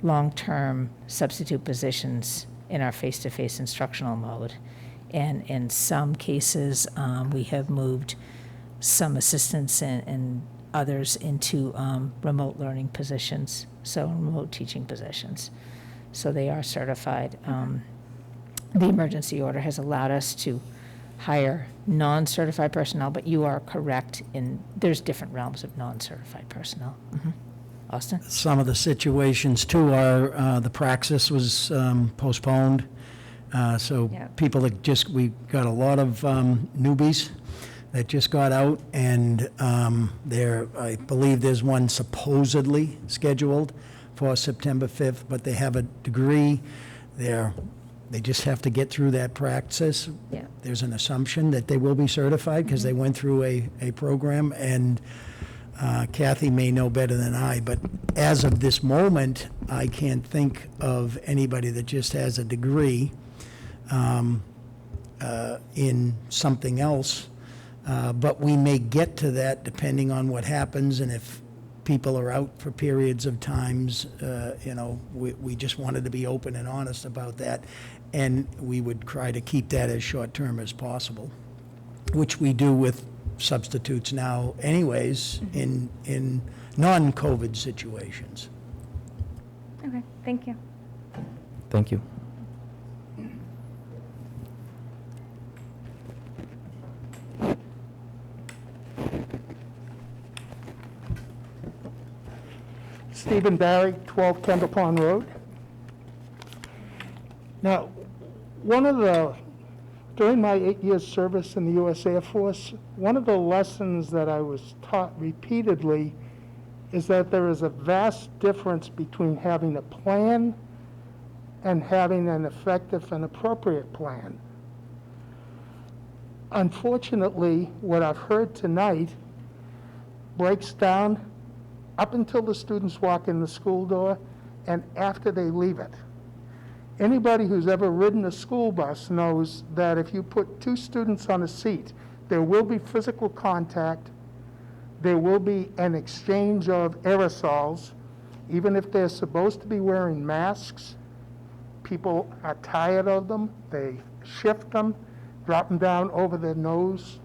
long-term substitute positions in our face-to-face instructional mode. And in some cases, we have moved some assistants and others into remote learning positions, so remote teaching positions. So they are certified. The emergency order has allowed us to hire non-certified personnel, but you are correct there's different realms of non-certified personnel. Austin? Some of the situations too are, the praxis was postponed. So Yeah. people that we got a lot of newbies that just got out, and I believe there's one supposedly scheduled for September 5th, but they have a degree. They just have to get through that praxis. Yeah. There's an assumption that they will be certified because they went through a program, and Kathy may know better than I, but as of this moment, I can't think of anybody that just has a degree in something else. But we may get to that depending on what happens, and if people are out for periods of times, we just wanted to be open and honest about that. And we would try to keep that as short-term as possible, which we do with substitutes now anyways in non-COVID situations. Okay, thank you. Thank you. Stephen Barry, 12 Kendall Pond Road. Now, during my 8 years service in the U.S. Air Force, one of the lessons that I was taught repeatedly is that there is a vast difference between having a plan and having an effective and appropriate plan. Unfortunately, what I've heard tonight breaks down up until the students walk in the school door and after they leave it. Anybody who's ever ridden a school bus knows that if you put two students on a seat, there will be physical contact, there will be an exchange of aerosols, even if they're supposed to be wearing masks. People are tired of them, they shift them, drop them down over their nose.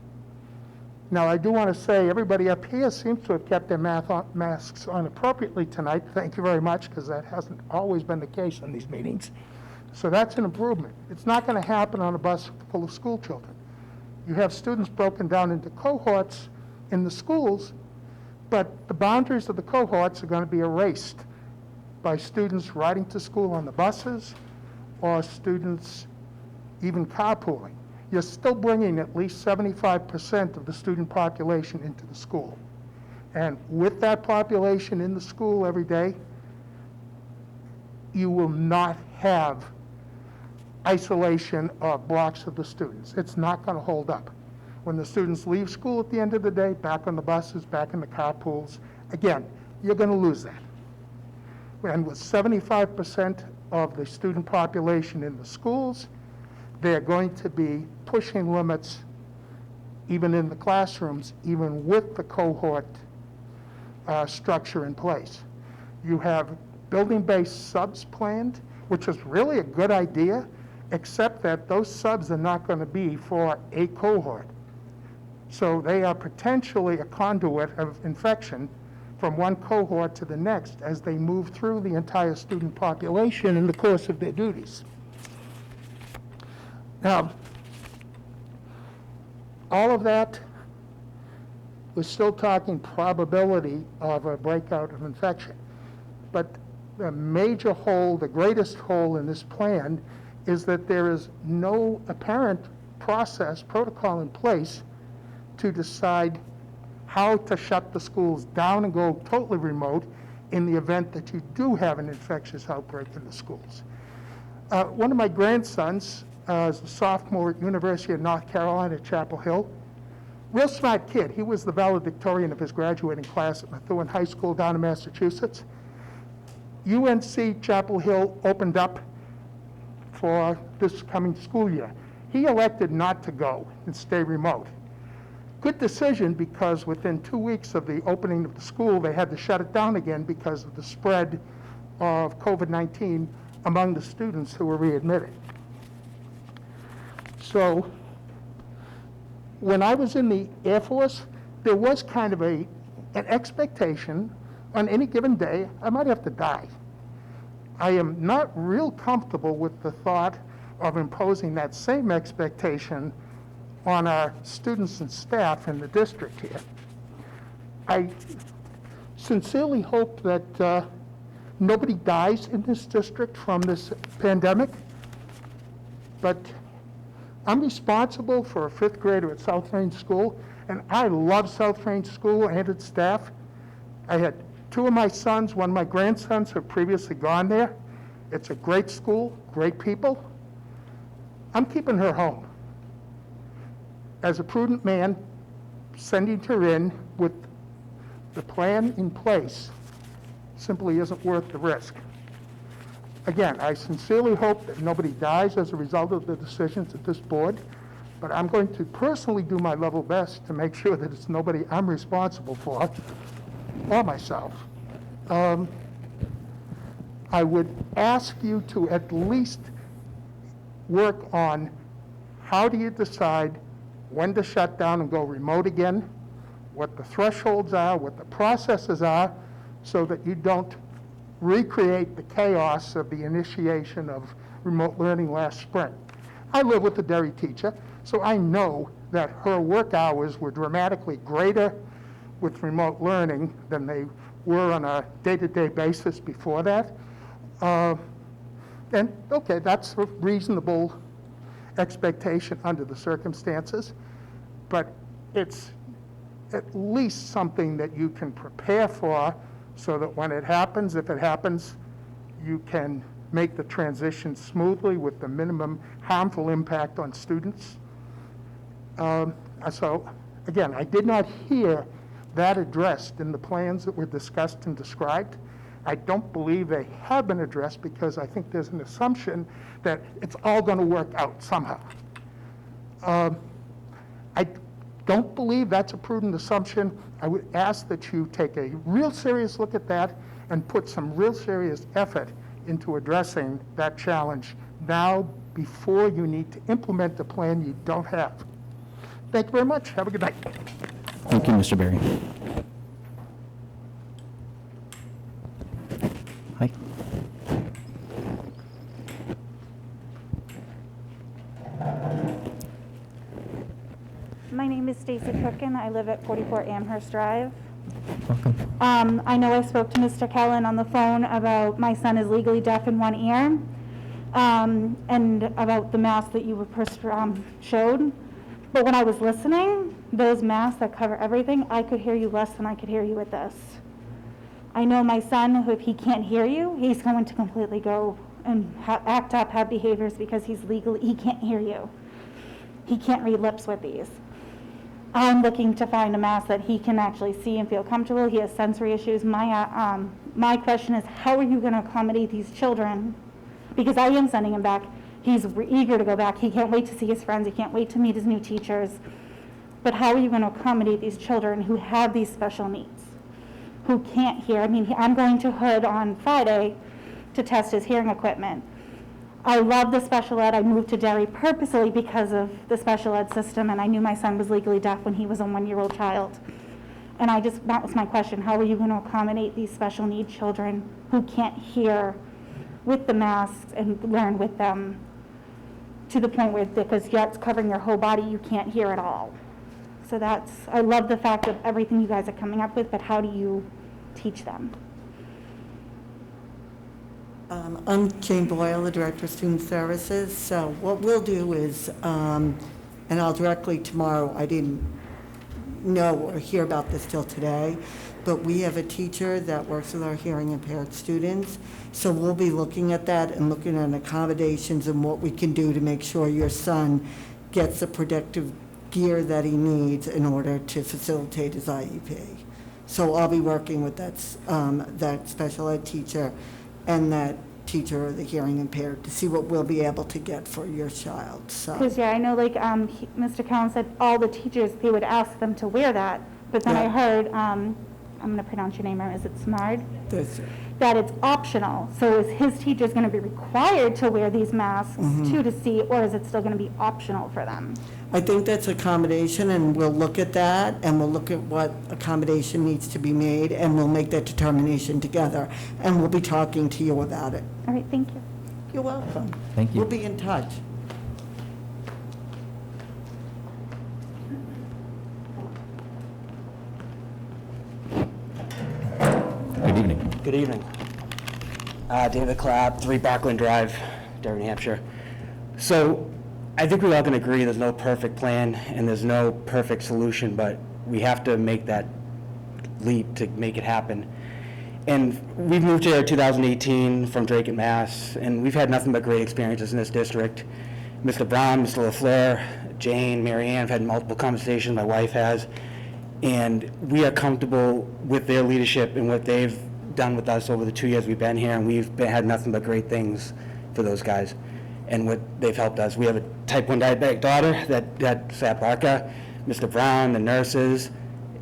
Now, I do want to say everybody up here seems to have kept their masks on appropriately tonight. Thank you very much, because that hasn't always been the case in these meetings. So that's an improvement. It's not going to happen on a bus full of school children. You have students broken down into cohorts in the schools, but the boundaries of the cohorts are going to be erased by students riding to school on the buses or students even carpooling. You're still bringing at least 75% of the student population into the school. And with that population in the school every day, you will not have isolation of blocks of the students. It's not going to hold up. When the students leave school at the end of the day, back on the buses, back in the carpools, again, you're going to lose that. And with 75% of the student population in the schools, they're going to be pushing limits even in the classrooms, even with the cohort structure in place. You have building-based subs planned, which is really a good idea, except that those subs are not going to be for a cohort. So they are potentially a conduit of infection from one cohort to the next as they move through the entire student population in the course of their duties. Now, all of that, we're still talking probability of a breakout of infection. But the major hole, the greatest hole in this plan is that there is no apparent protocol in place to decide how to shut the schools down and go totally remote in the event that you do have an infectious outbreak in the schools. One of my grandsons is a sophomore at University of North Carolina at Chapel Hill. Real smart kid. He was the valedictorian of his graduating class at Methuen High School down in Massachusetts. UNC Chapel Hill opened up for this coming school year. He elected not to go and stay remote. Good decision, because within 2 weeks of the opening of the school, they had to shut it down again because of the spread of COVID-19 among the students who were readmitted. So when I was in the Air Force, there was kind of an expectation on any given day I might have to die. I am not real comfortable with the thought of imposing that same expectation on our students and staff in the district here. I sincerely hope that nobody dies in this district from this pandemic, but I'm responsible for a fifth grader at South Range School, and I love South Range School and its staff. I had two of my sons, one of my grandsons have previously gone there. It's a great school, great people. I'm keeping her home. As a prudent man, sending her in with the plan in place simply isn't worth the risk. Again, I sincerely hope that nobody dies as a result of the decisions of this board, but I'm going to personally do my level best to make sure that it's nobody I'm responsible for, or myself. I would ask you to at least work on how do you decide when to shut down and go remote again, what the thresholds are, what the processes are, so that you don't recreate the chaos of the initiation of remote learning last spring. I live with a Derry teacher, so I know that her work hours were dramatically greater with remote learning than they were on a day-to-day basis before that. And okay, that's a reasonable expectation under the circumstances, but it's at least something that you can prepare for so that when it happens, if it happens, you can make the transition smoothly with the minimum harmful impact on students. So again, I did not hear that addressed in the plans that were discussed and described. I don't believe they have been addressed because I think there's an assumption that it's all going to work out somehow. I don't believe that's a prudent assumption. I would ask that you take a real serious look at that and put some real serious effort into addressing that challenge now before you need to implement a plan you don't have. Thank you very much. Have a good night. Thank you, Mr. Berry. Hi. My name is Stacy Cookin. I live at 44 Amherst Drive. Welcome. I know I spoke to Mr. Kellen on the phone about my son is legally deaf in one ear, and about the mask that you showed. But when I was listening, those masks that cover everything, I could hear you less than I could hear you with this. I know my son, if he can't hear you, he's going to completely go and act up, have behaviors because he can't hear you. He can't read lips with these. I'm looking to find a mask that he can actually see and feel comfortable. He has sensory issues. My question is, how are you going to accommodate these children? Because I am sending him back. He's eager to go back. He can't wait to see his friends. He can't wait to meet his new teachers. But how are you going to accommodate these children who have these special needs, who can't hear? I mean, I'm going to Hood on Friday to test his hearing equipment. I love the special ed. I moved to Derry purposely because of the special ed system, and I knew my son was legally deaf when he was a one-year-old child. And that was my question. How are you going to accommodate these special need children who can't hear with the masks and learn with them to the point where, because it's covering your whole body, you can't hear at all. So I love the fact of everything you guys are coming up with, but how do you teach them? I'm Jane Boyle, the Director of Student Services. So what we'll do is, and I'll directly tomorrow, I didn't know or hear about this till today, but we have a teacher that works with our hearing impaired students. So we'll be looking at that and looking at accommodations and what we can do to make sure your son gets the protective gear that he needs in order to facilitate his IEP. So I'll be working with that special ed teacher and that teacher of the hearing impaired to see what we'll be able to get for your child. So. Because I know Mr. Cowan said all the teachers, they would ask them to wear that, but then I heard, I'm going to pronounce your name wrong, is it Smart? That's it. That it's optional. So is his teachers going to be required to wear these masks too to see, or is it still going to be optional for them? I think that's accommodation, and we'll look at that, and we'll look at what accommodation needs to be made, and we'll make that determination together, and we'll be talking to you about it. All right, thank you. You're welcome. Thank you. We'll be in touch. Good evening. Good evening. David Clapp, 3 Barkland Drive, Derry, New Hampshire. So I think we're all going to agree there's no perfect plan and there's no perfect solution, but we have to make that leap to make it happen. And we've moved here in 2018 from Drake and Mass, and we've had nothing but great experiences in this district. Mr. Brown, Mr. LaFleur, Jane, Mary Ann have had multiple conversations, my wife has, And we are comfortable with their leadership and what they've done with us over the 2 years we've been here, and had nothing but great things for those guys and what they've helped us. We have a type 1 diabetic daughter that's at Barca, Mr. Brown, the nurses,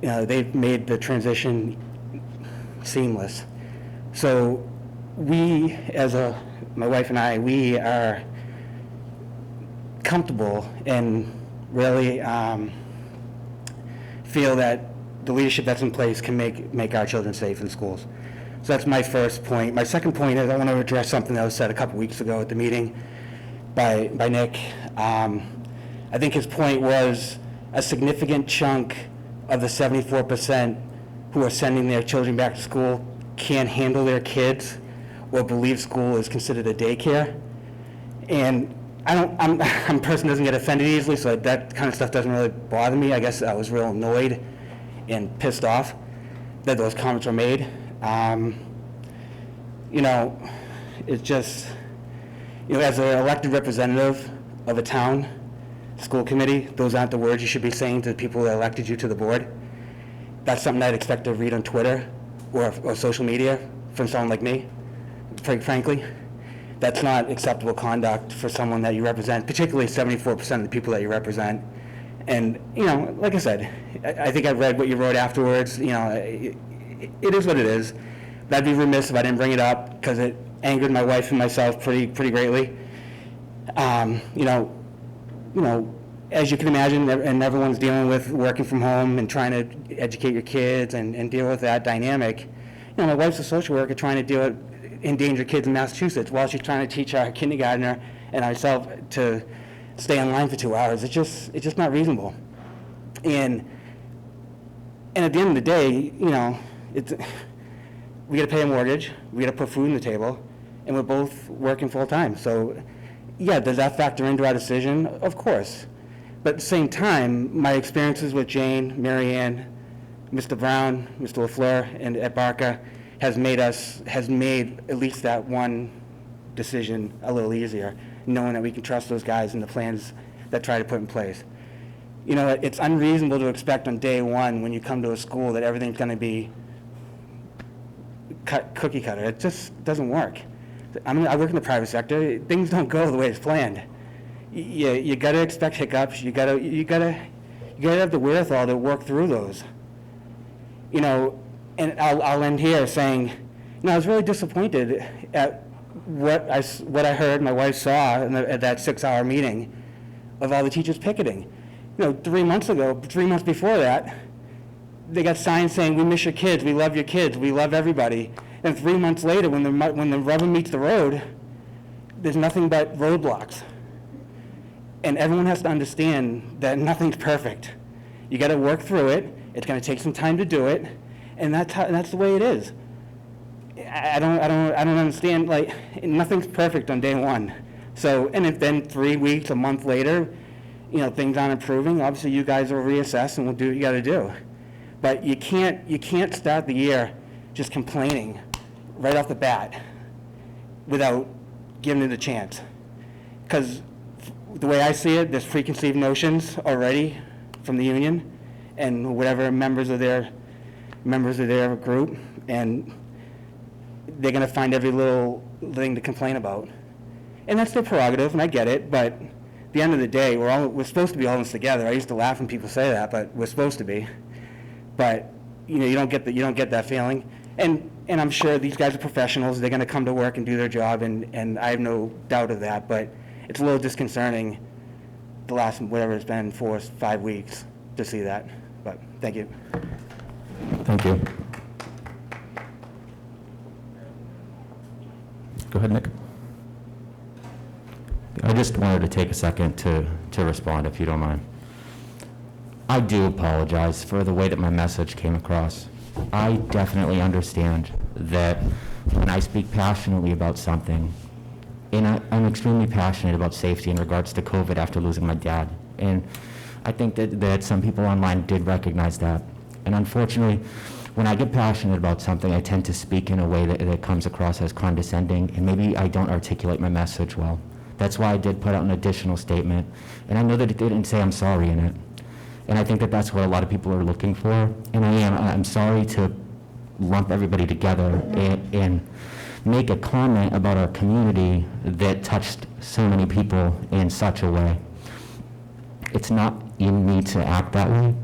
they've made the transition seamless. So we, my wife and I, we are comfortable and really feel that the leadership that's in place can make our children safe in schools. So that's my first point. My second point is I want to address something that was said a couple weeks ago at the meeting by Nick. I think his point was a significant chunk of the 74% who are sending their children back to school can't handle their kids or believe school is considered a daycare. And I'm a person who doesn't get offended easily, so that kind of stuff doesn't really bother me. I guess I was real annoyed and pissed off that those comments were made. It's just, as an elected representative of a town school committee, those aren't the words you should be saying to the people that elected you to the board. That's something I'd expect to read on Twitter or social media from someone like me, frankly. That's not acceptable conduct for someone that you represent, particularly 74% of the people that you represent. And, like I said, I think I read what you wrote afterwards. It is what it is. But I'd be remiss if I didn't bring it up because it angered my wife and myself pretty greatly. As you can imagine, and everyone's dealing with working from home and trying to educate your kids and deal with that dynamic. My wife's a social worker trying to deal with endangered kids in Massachusetts while she's trying to teach our kindergartner and ourselves to stay online for 2 hours. It's just not reasonable. And at the end of the day, we got to pay a mortgage, we got to put food on the table, and we're both working full time. So, yeah, does that factor into our decision? Of course. But at the same time, my experiences with Jane, Mary Ann, Mr. Brown, Mr. LaFleur, and at Barca has made at least that one decision a little easier, knowing that we can trust those guys and the plans that try to put in place. It's unreasonable to expect on day one when you come to a school that everything's going to be cookie cutter. It just doesn't work. I work in the private sector. Things don't go the way it's planned. You got to expect hiccups. You got to have the wherewithal to work through those. And I'll end here saying, I was really disappointed at what I heard my wife saw at that 6-hour meeting of all the teachers picketing. 3 months before that, they got signs saying, "We miss your kids, we love your kids, we love everybody." And 3 months later, when the rubber meets the road, there's nothing but roadblocks. And everyone has to understand that nothing's perfect. You got to work through it. It's going to take some time to do it, and that's the way it is. I don't understand. Nothing's perfect on day one. So, and if then 3 weeks, a month later, things aren't improving, obviously you guys will reassess and we'll do what you got to do. But you can't start the year just complaining right off the bat without giving it a chance. Because the way I see it, there's preconceived notions already from the union and whatever members of their group, and they're going to find every little thing to complain about. And that's their prerogative, and I get it, but at the end of the day, we're supposed to be all in this together. I used to laugh when people say that, but we're supposed to be. But you don't get that feeling. And I'm sure these guys are professionals. They're going to come to work and do their job, and I have no doubt of that. But it's a little disconcerting the last, whatever it's been, 4 or 5 weeks to see that. But thank you. Thank you. Go ahead, Nick. I just wanted to take a second to respond, if you don't mind. I do apologize for the way that my message came across. I definitely understand that when I speak passionately about something, and I'm extremely passionate about safety in regards to COVID after losing my dad. And I think that some people online did recognize that. And unfortunately, when I get passionate about something, I tend to speak in a way that comes across as condescending, and maybe I don't articulate my message well. That's why I did put out an additional statement, and I know that it didn't say I'm sorry in it. And I think that that's what a lot of people are looking for. And I'm sorry to lump everybody together and make a comment about our community that touched so many people in such a way. It's not in me to act that way.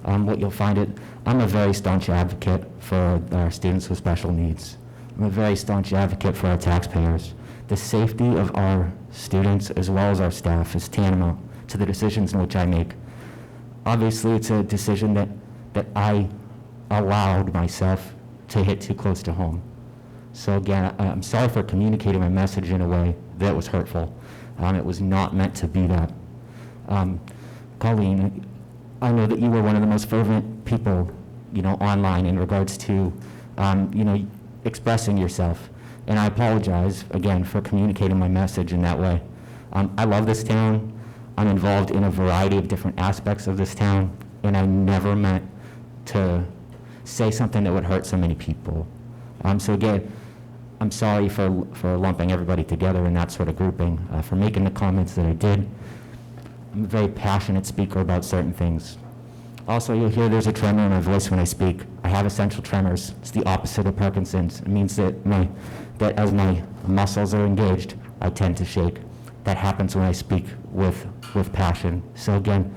What you'll find I'm a very staunch advocate for our students with special needs. I'm a very staunch advocate for our taxpayers. The safety of our students as well as our staff is tantamount to the decisions in which I make. Obviously, it's a decision that I allowed myself to hit too close to home. So again, I'm sorry for communicating my message in a way that was hurtful. It was not meant to be that. Colleen, I know that you were one of the most fervent people, online in regards to, expressing yourself. And I apologize, again, for communicating my message in that way. I love this town. I'm involved in a variety of different aspects of this town, and I never meant to say something that would hurt so many people. So again, I'm sorry for lumping everybody together in that sort of grouping, for making the comments that I did. I'm a very passionate speaker about certain things. Also, you'll hear there's a tremor in my voice when I speak. I have essential tremors. It's the opposite of Parkinson's. It means that as my muscles are engaged, I tend to shake. That happens when I speak with passion. So again,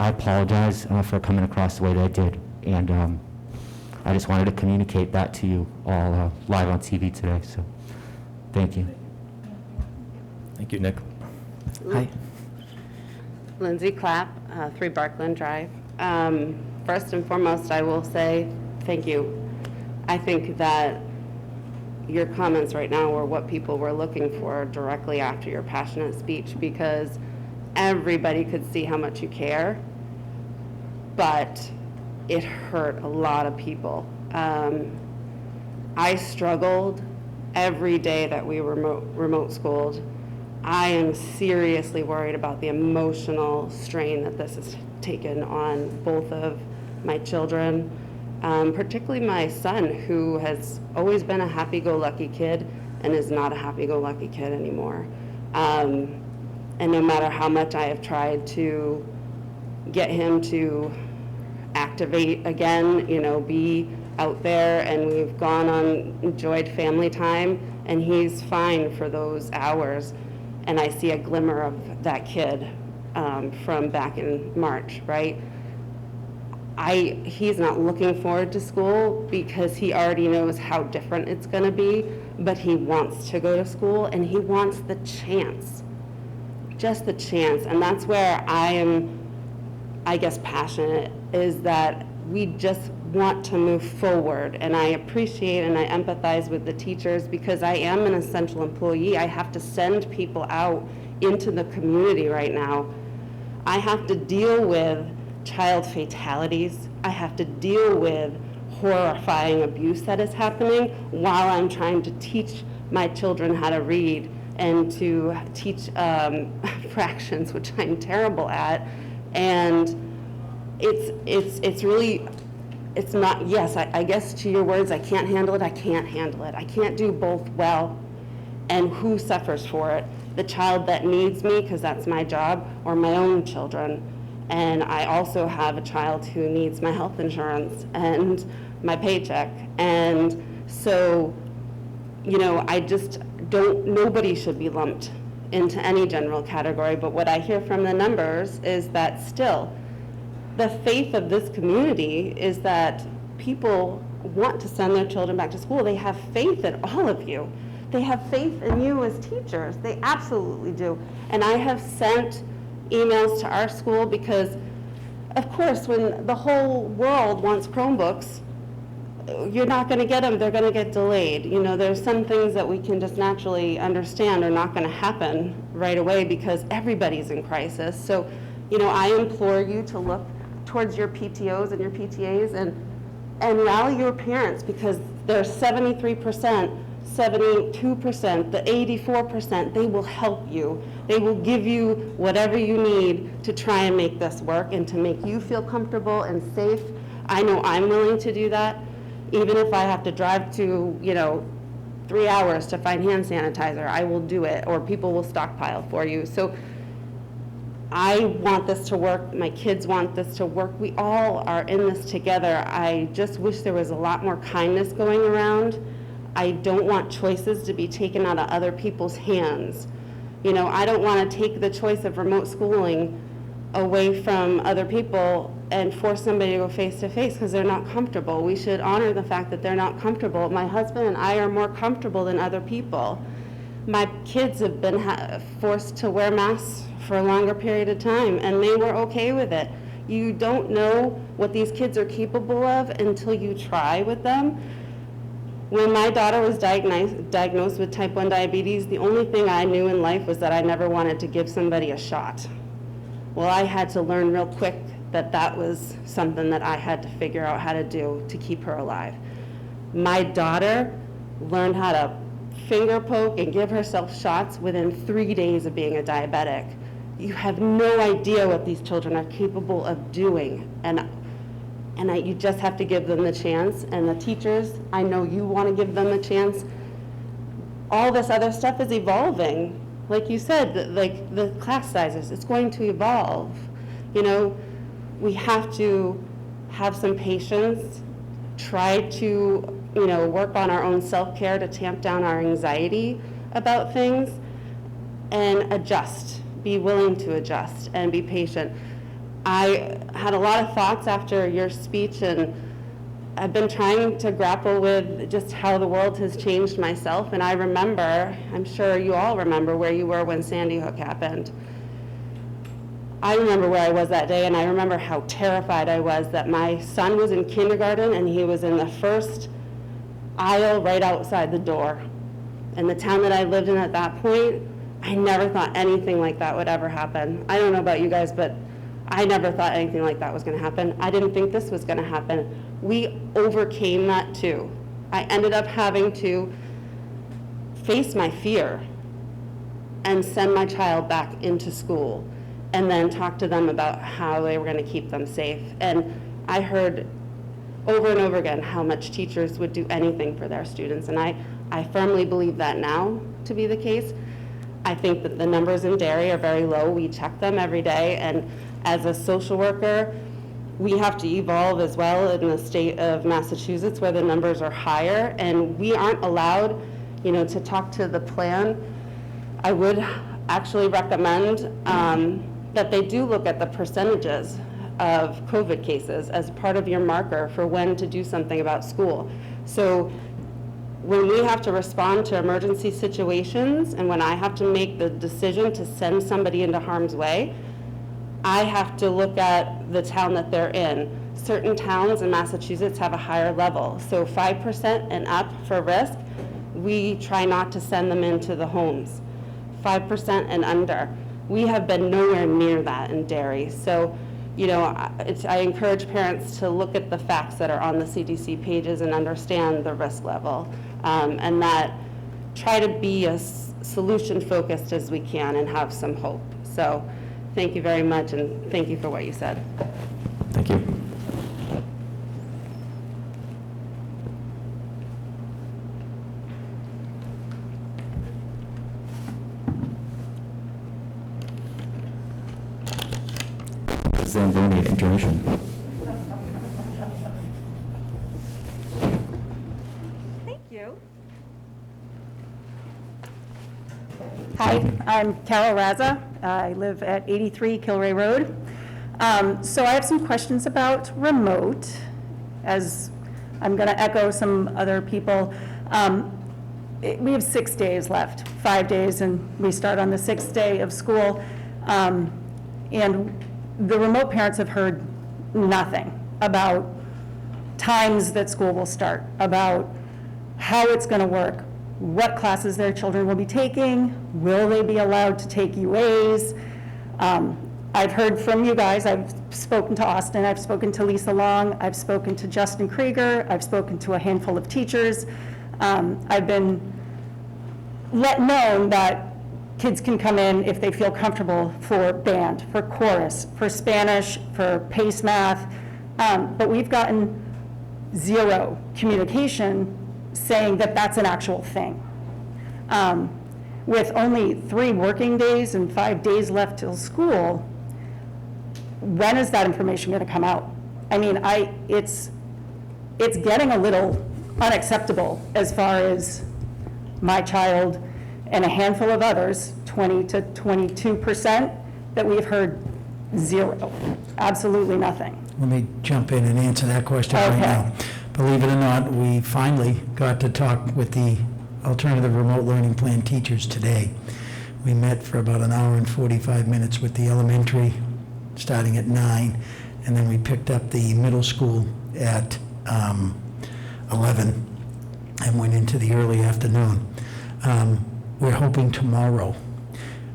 I apologize for coming across the way that I did, and I just wanted to communicate that to you all live on TV today. So, thank you. Thank you, Nick. Hi. Lindsay Clapp, 3 Barkland Drive. First and foremost, I will say thank you. I think that your comments right now were what people were looking for directly after your passionate speech, because everybody could see how much you care, but it hurt a lot of people. I struggled every day that we remote schooled. I am seriously worried about the emotional strain that this has taken on both of my children, particularly my son, who has always been a happy-go-lucky kid and is not a happy-go-lucky kid anymore. And no matter how much I have tried to get him to activate again, be out there, and we've gone on, enjoyed family time, and he's fine for those hours. And I see a glimmer of that kid from back in March, right? He's not looking forward to school because he already knows how different it's gonna be, but he wants to go to school, and he wants the chance, just the chance. And that's where I am, I guess, passionate, is that we just want to move forward. And I appreciate and I empathize with the teachers, because I am an essential employee. I have to send people out into the community right now. I have to deal with child fatalities. I have to deal with horrifying abuse that is happening while I'm trying to teach my children how to read and to teach fractions, which I'm terrible at. And it's really, it's not, yes, I guess to your words, I can't handle it, I can't handle it. I can't do both well. And who suffers for it? The child that needs me, because that's my job, or my own children. And I also have a child who needs my health insurance and my paycheck. And so, I just don't, nobody should be lumped into any general category. But what I hear from the numbers is that still, the faith of this community is that people want to send their children back to school. They have faith in all of you. They have faith in you as teachers. They absolutely do. And I have sent emails to our school because, of course, when the whole world wants Chromebooks, you're not going to get them. They're going to get delayed. There's some things that we can just naturally understand are not going to happen right away because everybody's in crisis. So, I implore you to look towards your PTOs and your PTAs and rally your parents, because they're 73%, 72%, the 84%, they will help you. They will give you whatever you need to try and make this work and to make you feel comfortable and safe. I know I'm willing to do that, even if I have to drive to, 3 hours to find hand sanitizer, I will do it, or people will stockpile for you. So I want this to work, my kids want this to work, we all are in this together. I just wish there was a lot more kindness going around. I don't want choices to be taken out of other people's hands. You know, I don't want to take the choice of remote schooling away from other people and force somebody to go face to face because they're not comfortable. We should honor the fact that they're not comfortable. My husband and I are more comfortable than other people. My kids have been forced to wear masks for a longer period of time, and they were okay with it. You don't know what these kids are capable of until you try with them. When my daughter was diagnosed with type 1 diabetes, the only thing I knew in life was that I never wanted to give somebody a shot. Well, I had to learn real quick that that was something that I had to figure out how to do to keep her alive. My daughter learned how to finger poke and give herself shots within 3 days of being a diabetic. You have no idea what these children are capable of doing, and you just have to give them the chance. And the teachers, I know you want to give them a chance. All this other stuff is evolving. Like you said, like the class sizes, it's going to evolve. You know, we have to have some patience, try to, you know, work on our own self-care to tamp down our anxiety about things, and adjust. Be willing to adjust and be patient. I had a lot of thoughts after your speech, and I've been trying to grapple with just how the world has changed myself. And I remember, I'm sure you all remember where you were when Sandy Hook happened. I remember where I was that day, and I remember how terrified I was that my son was in kindergarten and he was in the first aisle right outside the door. In the town that I lived in at that point, I never thought anything like that would ever happen. I don't know about you guys, but I never thought anything like that was going to happen. I didn't think this was going to happen. We overcame that too. I ended up having to face my fear and send my child back into school and then talk to them about how they were going to keep them safe. And I heard over and over again how much teachers would do anything for their students, and I firmly believe that now to be the case. I think that the numbers in Derry are very low. We check them every day, and as a social worker, we have to evolve as well in the state of Massachusetts where the numbers are higher, and we aren't allowed, you know, to talk to the plan. I would actually recommend that they do look at the percentages of COVID cases as part of your marker for when to do something about school. So when we have to respond to emergency situations and when I have to make the decision to send somebody into harm's way, I have to look at the town that they're in. Certain towns in Massachusetts have a higher level. So 5% and up for risk, we try not to send them into the homes. 5% and under. We have been nowhere near that in Derry. So, you know, I encourage parents to look at the facts that are on the CDC pages and understand the risk level. And that try to be as solution focused as we can and have some hope. So thank you very much, and thank you for what you said. Thank you. Zamboni intermission. Thank you. Hi, I'm Carol Raza. I live at 83 Kilray Road. So I have some questions about remote, as I'm going to echo some other people. We have 6 days left, 5 days, and we start on the 6th day of school. And the remote parents have heard nothing about times that school will start, about how it's going to work, what classes their children will be taking, will they be allowed to take UAs. I've heard from you guys, I've spoken to Austin, I've spoken to Lisa Long, I've spoken to Justin Krieger, I've spoken to a handful of teachers. I've been let known that kids can come in if they feel comfortable for band, for chorus, for Spanish, for PACE math, but we've gotten zero communication saying that that's an actual thing. With only 3 working days and 5 days left till school, when is that information going to come out? I mean, it's getting a little unacceptable as far as my child and a handful of others, 20 to 22%, that we've heard zero, absolutely nothing. Let me jump in and answer that question right Okay. now. Believe it or not, we finally got to talk with the alternative remote learning plan teachers today. We met for about an hour and 45 minutes with the elementary, starting at 9, and then we picked up the middle school at 11 and went into the early afternoon. We're hoping tomorrow.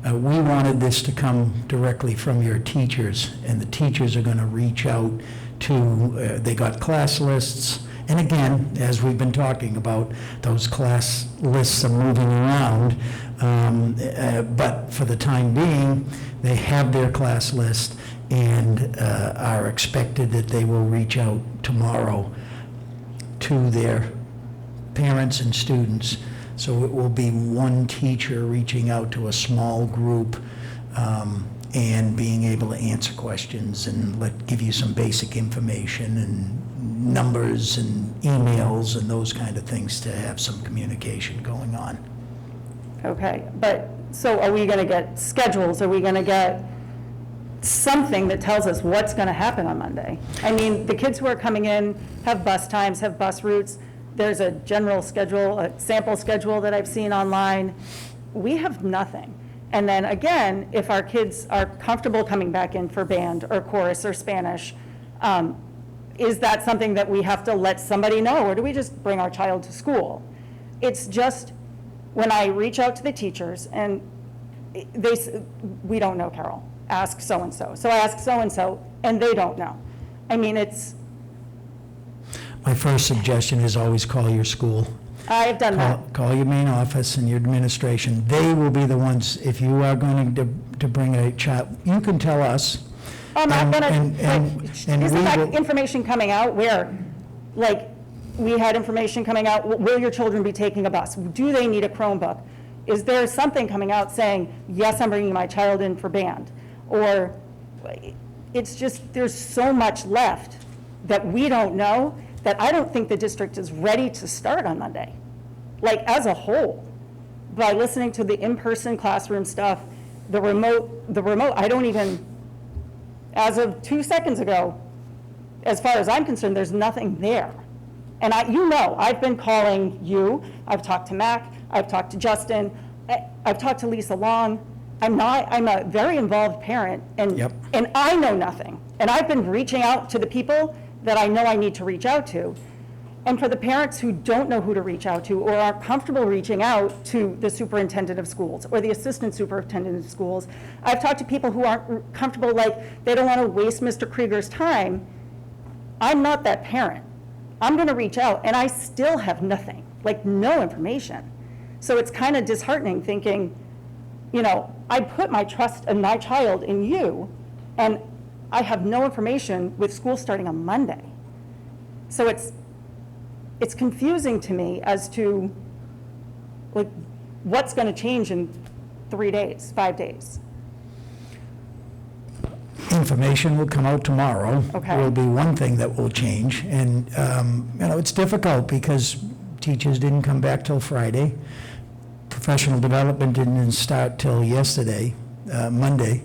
We wanted this to come directly from your teachers, and the teachers are going to reach out to, they got class lists, and again, as we've been talking about, those class lists are moving around, but for the time being, they have their class list and are expected that they will reach out tomorrow to their parents and students. So it will be one teacher reaching out to a small group and being able to answer questions and give you some basic information and numbers and emails and those kind of things to have some communication going on. Okay, but, so are we going to get schedules? Are we going to get something that tells us what's going to happen on Monday? I mean, the kids who are coming in have bus times, have bus routes. There's a general schedule, a sample schedule that I've seen online. We have nothing. And then again, if our kids are comfortable coming back in for band or chorus or Spanish, is that something that we have to let somebody know, or do we just bring our child to school? It's just, when I reach out to the teachers and we don't know, Carol, ask so-and-so. So I ask so-and-so and they don't know. I mean, My first suggestion is always call your school. I've done that. Call your main office and your administration. They will be the ones, if you are going to bring a child, you can tell us. I'm not gonna, and isn't we that will- information coming out where, like, we had information coming out, will your children be taking a bus? Do they need a Chromebook? Is there something coming out saying, yes, I'm bringing my child in for band? Or, it's just, there's so much left that we don't know, that I don't think the district is ready to start on Monday, like, as a whole. By listening to the in-person classroom stuff, the remote, I don't even, as of 2 seconds ago, as far as I'm concerned, there's nothing there. And I've been calling you, I've talked to Mac, I've talked to Justin, I've talked to Lisa Long. I'm a very involved parent, and I know nothing. And I've been reaching out to the people that I know I need to reach out to. And for the parents who don't know who to reach out to or are comfortable reaching out to the superintendent of schools or the assistant superintendent of schools, I've talked to people who aren't comfortable, like they don't want to waste Mr. Krieger's time. I'm not that parent. I'm going to reach out and I still have nothing, like no information. So it's kind of disheartening thinking, I put my trust in my child in you, and I have no information with school starting on Monday. So it's confusing to me as to like what's going to change in 3 days, 5 days. Information will come out tomorrow. Okay. There will be one thing that will change, and it's difficult because teachers didn't come back till Friday. Professional development didn't start till yesterday, Monday.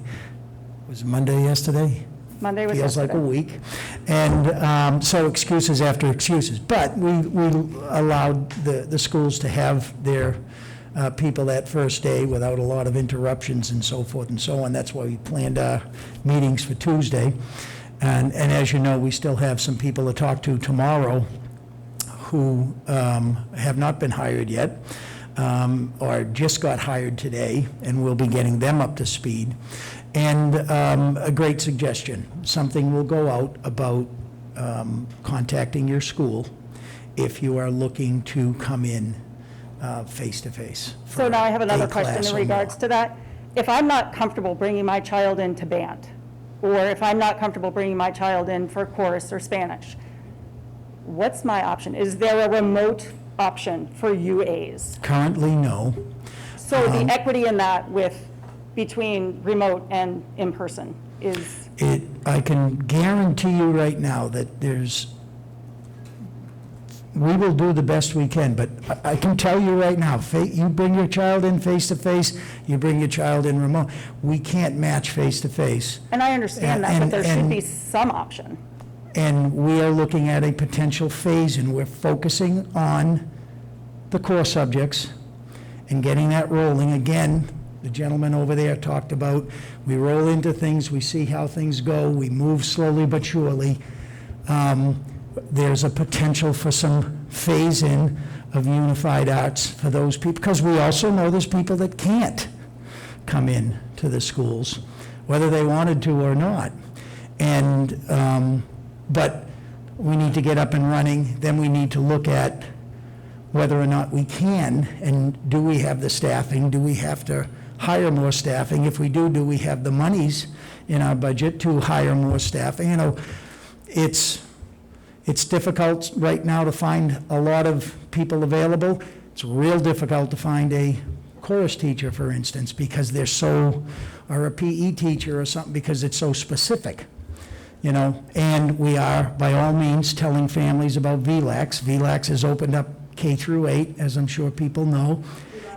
Was it Monday yesterday? Monday was Feels like yesterday. a week. And so excuses after excuses. But we allowed the schools to have their people that first day without a lot of interruptions and so forth and so on. That's why we planned our meetings for Tuesday. And as you know, we still have some people to talk to tomorrow who have not been hired yet or just got hired today, and we'll be getting them up to speed. And a great suggestion, something will go out about contacting your school if you are looking to come in face-to-face. So now I have another a question class in or regards to that. If I'm not comfortable bringing my child into band, or if I'm not comfortable bringing my child in for chorus or Spanish, what's my option? Is there a remote option for UAs? Currently, no. So the equity in that between remote and in-person is? I can guarantee you right now that we will do the best we can, but I can tell you right now, you bring your child in face-to-face, you bring your child in remote, we can't match face-to-face. And I understand that, but there should be some option. And we are looking at a potential phase, and we're focusing on the core subjects and getting that rolling. Again, the gentleman over there talked about, we roll into things, we see how things go, we move slowly but surely. There's a potential for some phase-in of unified arts for those people, because we also know there's people that can't come in to the schools, whether they wanted to or not. And, but we need to get up and running, then we need to look at whether or not we can, and do we have the staffing, do we have to hire more staffing? If we do we have the monies in our budget to hire more staffing? You know, it's difficult right now to find a lot of people available. It's real difficult to find a chorus teacher, for instance, because they're so, or a PE teacher or something, because it's so specific, you know. And we are, by all means, telling families about VLAX. VLAX has opened up K through 8, as I'm sure people know.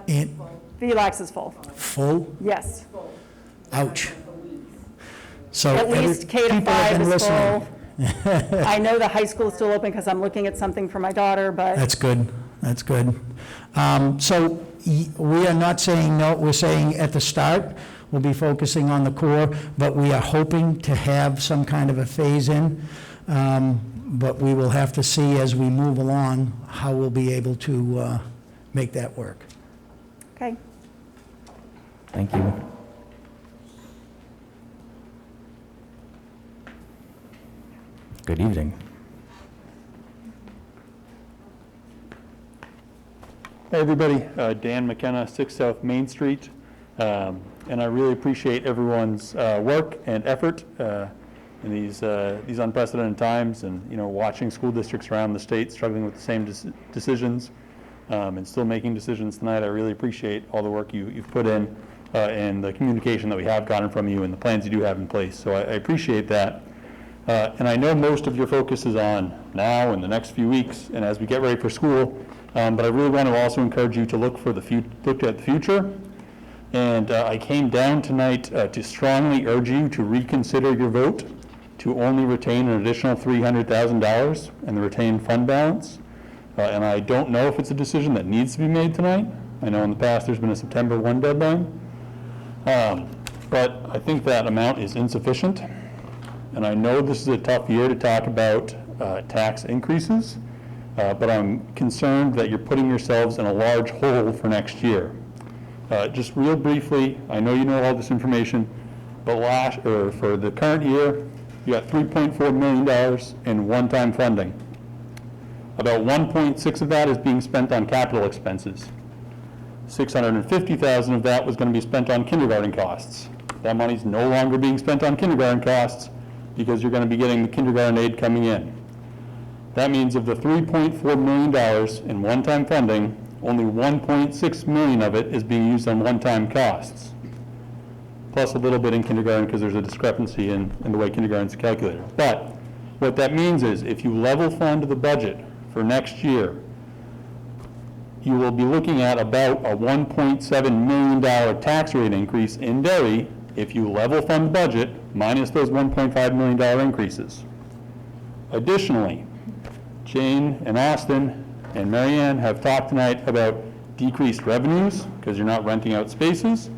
And VLAX is full. Full? Yes. Ouch. So At least K to people have 5 been is listening. full. I know the high school is still open because I'm looking at something for my daughter, but. That's good, that's good. So we are not saying no, we're saying at the start, we'll be focusing on the core, but we are hoping to have some kind of a phase-in. But we will have to see as we move along how we'll be able to make that work. Okay. Thank you. Good evening. Hey, everybody. Dan McKenna, 6 South Main Street. And I really appreciate everyone's work and effort in these unprecedented times, and, you know, watching school districts around the state struggling with the same decisions and still making decisions tonight. I really appreciate all the work you've put in and the communication that we have gotten from you and the plans you do have in place. So I appreciate that. And I know most of your focus is on now and the next few weeks and as we get ready for school, but I really want to also encourage you to look at the future. And I came down tonight to strongly urge you to reconsider your vote to only retain an additional $300,000 in the retained fund balance. And I don't know if it's a decision that needs to be made tonight. I know in the past there's been a September 1 deadline. But I think that amount is insufficient. And I know this is a tough year to talk about tax increases, but I'm concerned that you're putting yourselves in a large hole for next year. Just real briefly, I know you know all this information, but for the current year, you got $3.4 million in one-time funding. About 1.6 of that is being spent on capital expenses. $650,000 of that was going to be spent on kindergarten costs. That money's no longer being spent on kindergarten costs because you're going to be getting the kindergarten aid coming in. That means of the $3.4 million in one-time funding, only $1.6 million of it is being used on one-time costs, plus a little bit in kindergarten because there's a discrepancy in the way kindergarten is calculated. But what that means is if you level fund the budget for next year, you will be looking at about a $1.7 million tax rate increase in Derry if you level fund the budget minus those $1.5 million increases. Additionally, Jane and Austin and Marianne have talked tonight about decreased revenues because you're not renting out spaces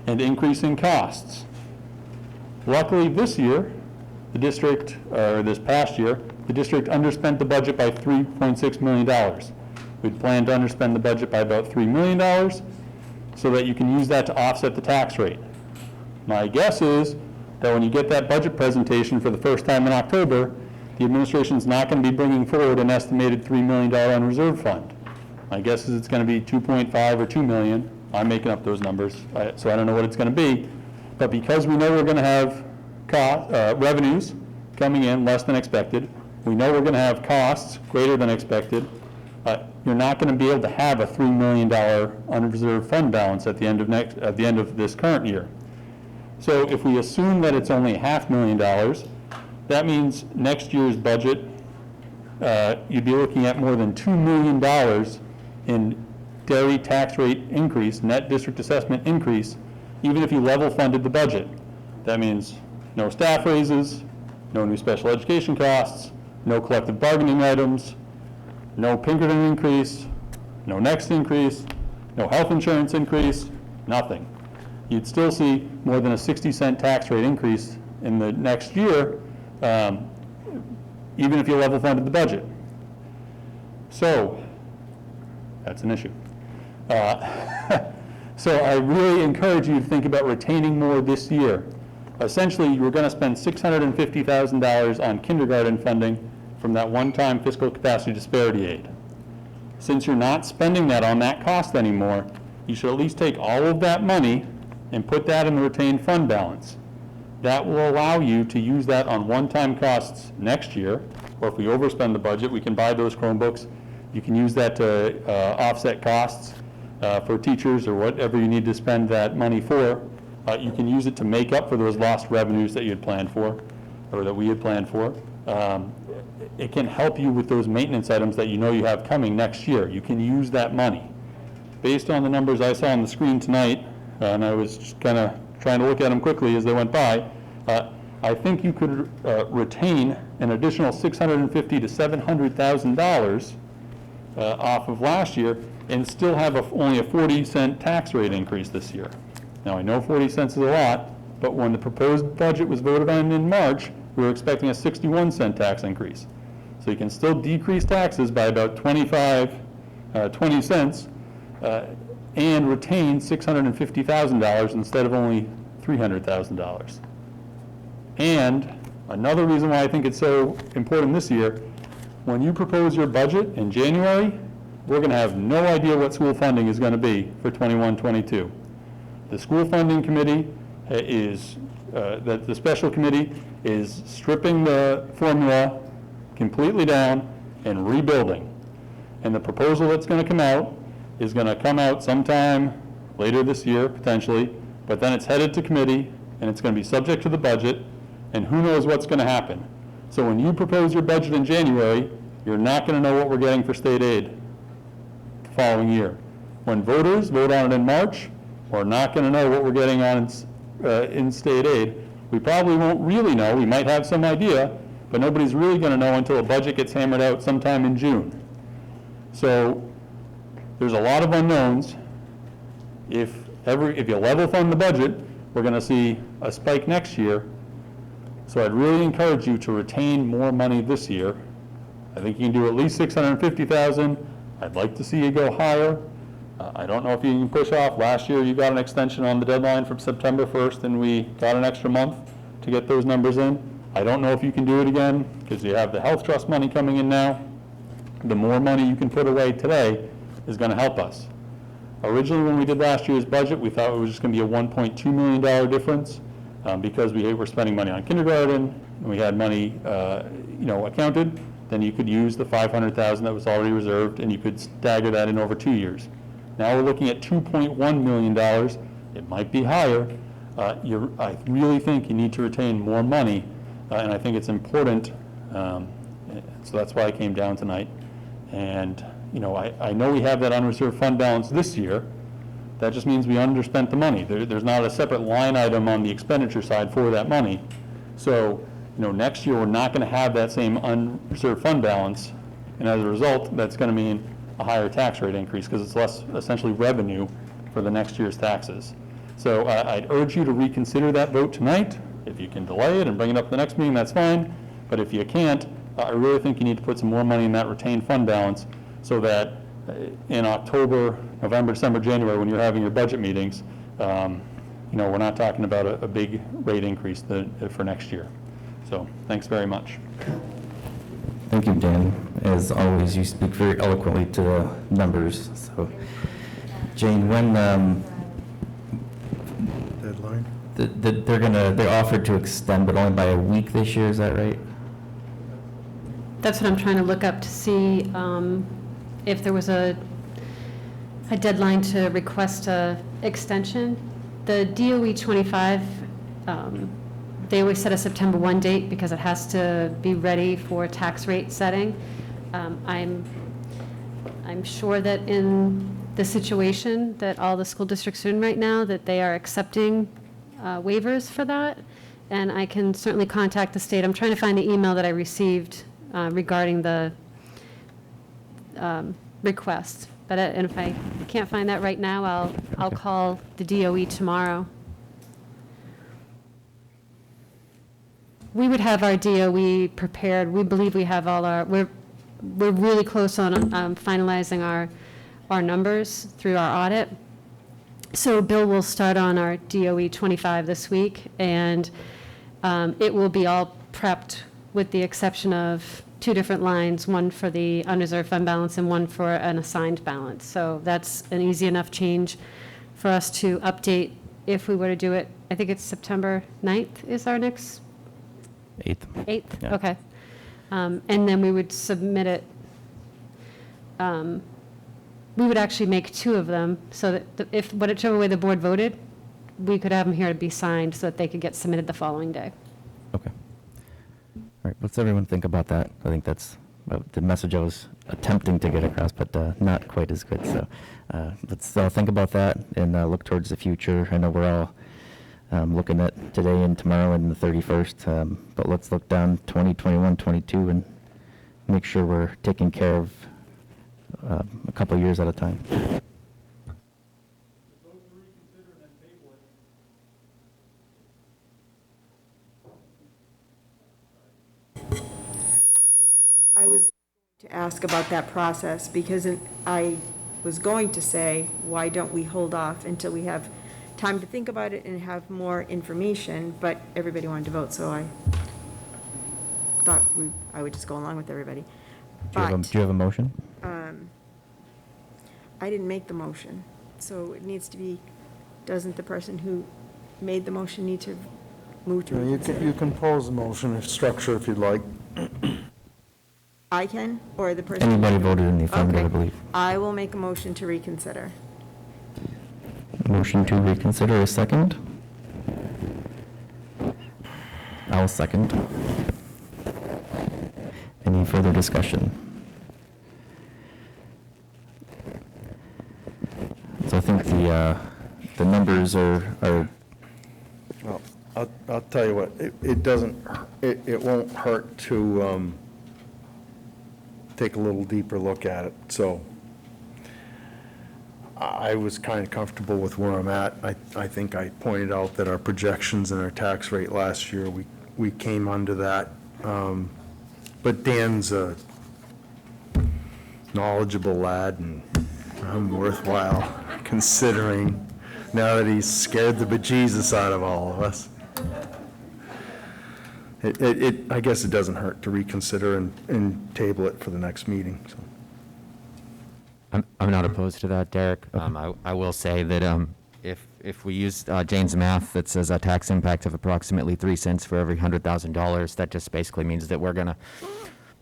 and increasing costs. Luckily this year, the district, or this past year, the district underspent the budget by $3.6 million. We'd planned to underspend the budget by about $3 million so that you can use that to offset the tax rate. My guess is that when you get that budget presentation for the first time in October, the administration's not going to be bringing forward an estimated $3 million unreserved fund. My guess is it's going to be 2.5 or 2 million. I'm making up those numbers, so I don't know what it's going to be. But because we know we're going to have revenues coming in less than expected, we know we're going to have costs greater than expected, you're not going to be able to have a $3 million unreserved fund balance at the end of this current year. So if we assume that it's only $500,000, that means next year's budget, you'd be looking at more than $2 million in Derry tax rate increase, net district assessment increase, even if you level funded the budget. That means no staff raises, no new special education costs, no collective bargaining items, no Pinkerton increase, no next increase, no health insurance increase, nothing. You'd still see more than a 60-cent tax rate increase in the next year, even if you level funded the budget. So that's an issue. So I really encourage you to think about retaining more this year. Essentially, you're going to spend $650,000 on kindergarten funding from that one-time fiscal capacity disparity aid. Since you're not spending that on that cost anymore, you should at least take all of that money and put that in the retained fund balance. That will allow you to use that on one-time costs next year, or if we overspend the budget, we can buy those Chromebooks. You can use that to offset costs for teachers or whatever you need to spend that money for. You can use it to make up for those lost revenues that you had planned for, or that we had planned for. It can help you with those maintenance items that you know you have coming next year. You can use that money. Based on the numbers I saw on the screen tonight, and I was just kind of trying to look at them quickly as they went by, I think you could retain an additional $650,000 to $700,000 off of last year and still have only a 40-cent tax rate increase this year. Now, I know 40 cents is a lot, but when the proposed budget was voted on in March, we were expecting a 61-cent tax increase. So you can still decrease taxes by about 20 cents and retain $650,000 instead of only $300,000. And another reason why I think it's so important this year, when you propose your budget in January, we're going to have no idea what school funding is going to be for 21-22. The school funding committee the special committee is stripping the formula completely down and rebuilding. And the proposal that's going to come out is going to come out sometime later this year, potentially, but then it's headed to committee, and it's going to be subject to the budget, and who knows what's going to happen. So when you propose your budget in January, you're not going to know what we're getting for state aid the following year. When voters vote on it in March, we're not going to know what we're getting on in state aid. We probably won't really know. We might have some idea, but nobody's really going to know until a budget gets hammered out sometime in June. So there's a lot of unknowns. If you level fund the budget, we're going to see a spike next year. So I'd really encourage you to retain more money this year. I think you can do at least $650,000. I'd like to see you go higher. I don't know if you can push off. Last year you got an extension on the deadline from September 1st, and we got an extra month to get those numbers in. I don't know if you can do it again because you have the health trust money coming in now. The more money you can put away today is going to help us. Originally, when we did last year's budget, we thought it was just going to be a $1.2 million difference because we were spending money on kindergarten and we had money accounted. Then you could use the $500,000 that was already reserved, and you could stagger that in over 2 years. Now we're looking at $2.1 million. It might be higher. I really think you need to retain more money, and I think it's important. So that's why I came down tonight. And I know we have that unreserved fund balance this year. That just means we underspent the money. There's not a separate line item on the expenditure side for that money. So next year we're not going to have that same unreserved fund balance, and as a result, that's going to mean a higher tax rate increase because it's less essentially revenue for the next year's taxes. So I'd urge you to reconsider that vote tonight. If you can delay it and bring it up at the next meeting, that's fine. But if you can't, I really think you need to put some more money in that retained fund balance so that in October, November, December, January, when you're having your budget meetings, we're not talking about a big rate increase for next year. So thanks very much. Thank you, Dan. As always, you speak very eloquently to the numbers. So, Jane, when Deadline? They're offered to extend, but only by a week this year. Is that right? That's what I'm trying to look up to see if there was a deadline to request a extension. The DOE 25 They always set a September 1 date because it has to be ready for tax rate setting. I'm sure that in the situation that all the school districts are in right now, that they are accepting waivers for that. And I can certainly contact the state. I'm trying to find the email that I received regarding the request. But and if I can't find that right now, I'll call the DOE tomorrow. We would have our DOE prepared. We believe we have all our, we're really close on finalizing our numbers through our audit. So Bill will start on our DOE 25 this week, and it will be all prepped with the exception of 2 different lines, one for the unreserved fund balance and one for an assigned balance. So that's an easy enough change for us to update if we were to do it. I think it's September 9th is our next 8th, Yeah. okay. And then we would submit it, we would actually make 2 of them, so that if, whichever way the board voted, we could have them here to be signed so that they could get submitted the following day. Okay. All right, what's everyone think about that? I think that's the message I was attempting to get across, but not quite as good. So let's think about that and look towards the future. I know we're all looking at today and tomorrow and the 31st, but let's look down 2021, 22 and make sure we're taking care of a couple of years at a time. I was to ask about that process, because I was going to say, why don't we hold off until we have time to think about it and have more information, but everybody wanted to vote, so I thought I would just go along with everybody. Do you have a motion? I didn't make the motion, so it needs to be, doesn't the person who made the motion need to move to reconsider? You can pose a motion of structure if you'd like. I can, or the person? Anybody voted in the affirmative, I Okay. believe. I will make a motion to reconsider. Motion to reconsider, a second. I'll second. Any further discussion? So I think the numbers are Well, I'll tell you what, it won't hurt to take a little deeper look at it. So I was kind of comfortable with where I'm at. I think I pointed out that our projections and our tax rate last year, we came under that. But Dan's a knowledgeable lad, and I'm worthwhile considering now that he's scared the bejesus out of all of us. I guess it doesn't hurt to reconsider and table it for the next meeting, so. I'm not opposed to that, Derek. I will say that if we use Jane's math that says a tax impact of approximately 3 cents for every $100,000, that just basically means that we're going to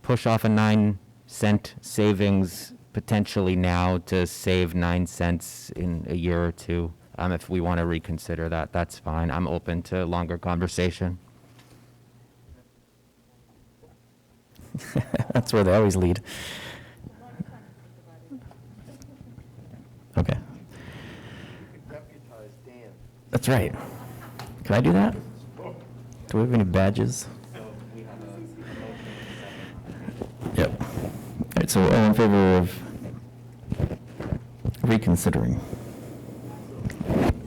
push off a 9-cent savings potentially now to save 9 cents in a year or two. If we want to reconsider that, that's fine. I'm open to longer conversation. That's where they always lead. Okay. That's right. Can I do that? Do we have any badges? Yep. All right, so all in favor of reconsidering?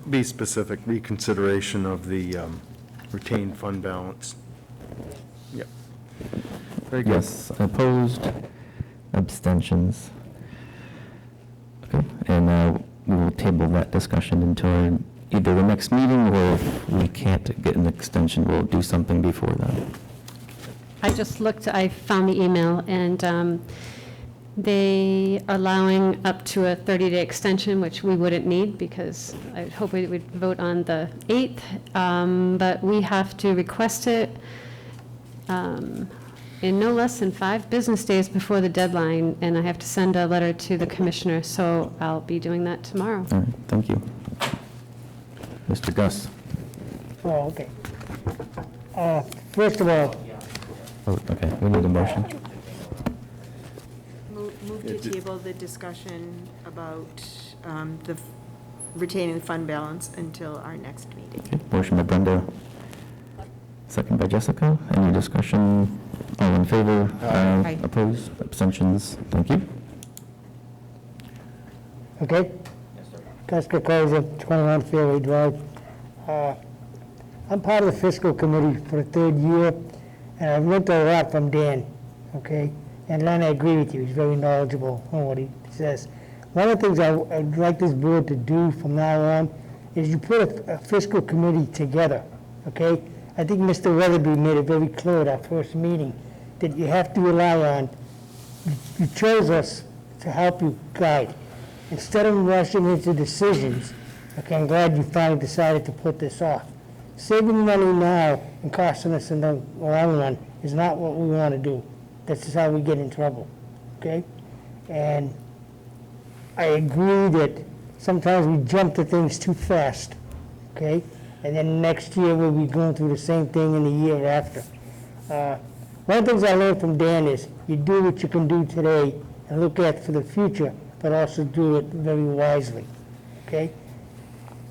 Be specific, reconsideration of the retained fund balance. Yep. Very good. Yes. Opposed? Abstentions? Okay, and we will table that discussion until either the next meeting, or if we can't get an extension, we'll do something before then. I just looked, I found the email, and they are allowing up to a 30-day extension, which we wouldn't need because I hope we would vote on the 8th, but we have to request it in no less than 5 business days before the deadline, and I have to send a letter to the commissioner, so I'll be doing that tomorrow. All right, thank you. Mr. Gus? Oh, okay. First of all, Oh, okay, we need a motion. Move to table the discussion about retaining the fund balance until our next meeting. Okay, motion by Brenda, second by Jessica. Any discussion? All in favor? Aye. Opposed? Abstentions? Thank you. okay? Gus Kokoza, 21 Fairway Drive. I'm part of the fiscal committee for the third year, and I've learned a lot from Dan, okay? And Len, I agree with you, he's very knowledgeable on what he says. One of the things I'd like this board to do from now on is you put a fiscal committee together, okay? I think Mr. Weatherby made it very clear at our first meeting that you have to rely on, you chose us to help you guide. Instead of rushing into decisions, okay, I'm glad you finally decided to put this off. Saving money now and costing us in the long run is not what we want to do. This is how we get in trouble, okay? And I agree that sometimes we jump to things too fast, okay? And then next year we'll be going through the same thing in the year after. One of the things I learned from Dan is you do what you can do today and look at for the future, but also do it very wisely, okay?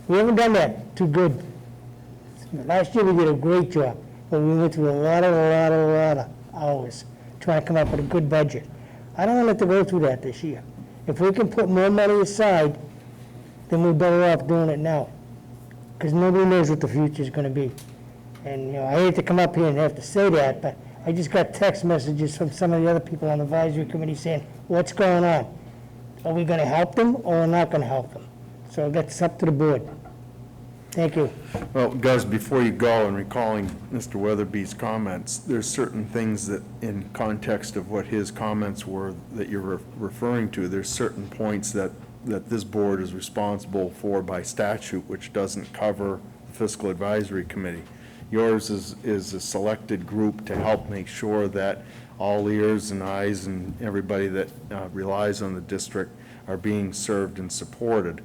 We haven't done that too good. Last year we did a great job, but we went through a lot of hours trying to come up with a good budget. I don't want to have to go through that this year. If we can put more money aside, then we're better off doing it now, because nobody knows what the future is going to be. And, I hate to come up here and have to say that, but I just got text messages from some of the other people on the advisory committee saying, what's going on? Are we going to help them or we're not going to help them? So that's up to the board. Thank you. Well, Gus, before you go, and recalling Mr. Weatherby's comments, there's certain things that, in context of what his comments were that you're referring to, there's certain points that this board is responsible for by statute, which doesn't cover the Fiscal Advisory Committee. Yours is a selected group to help make sure that all ears and eyes and everybody that relies on the district are being served and supported.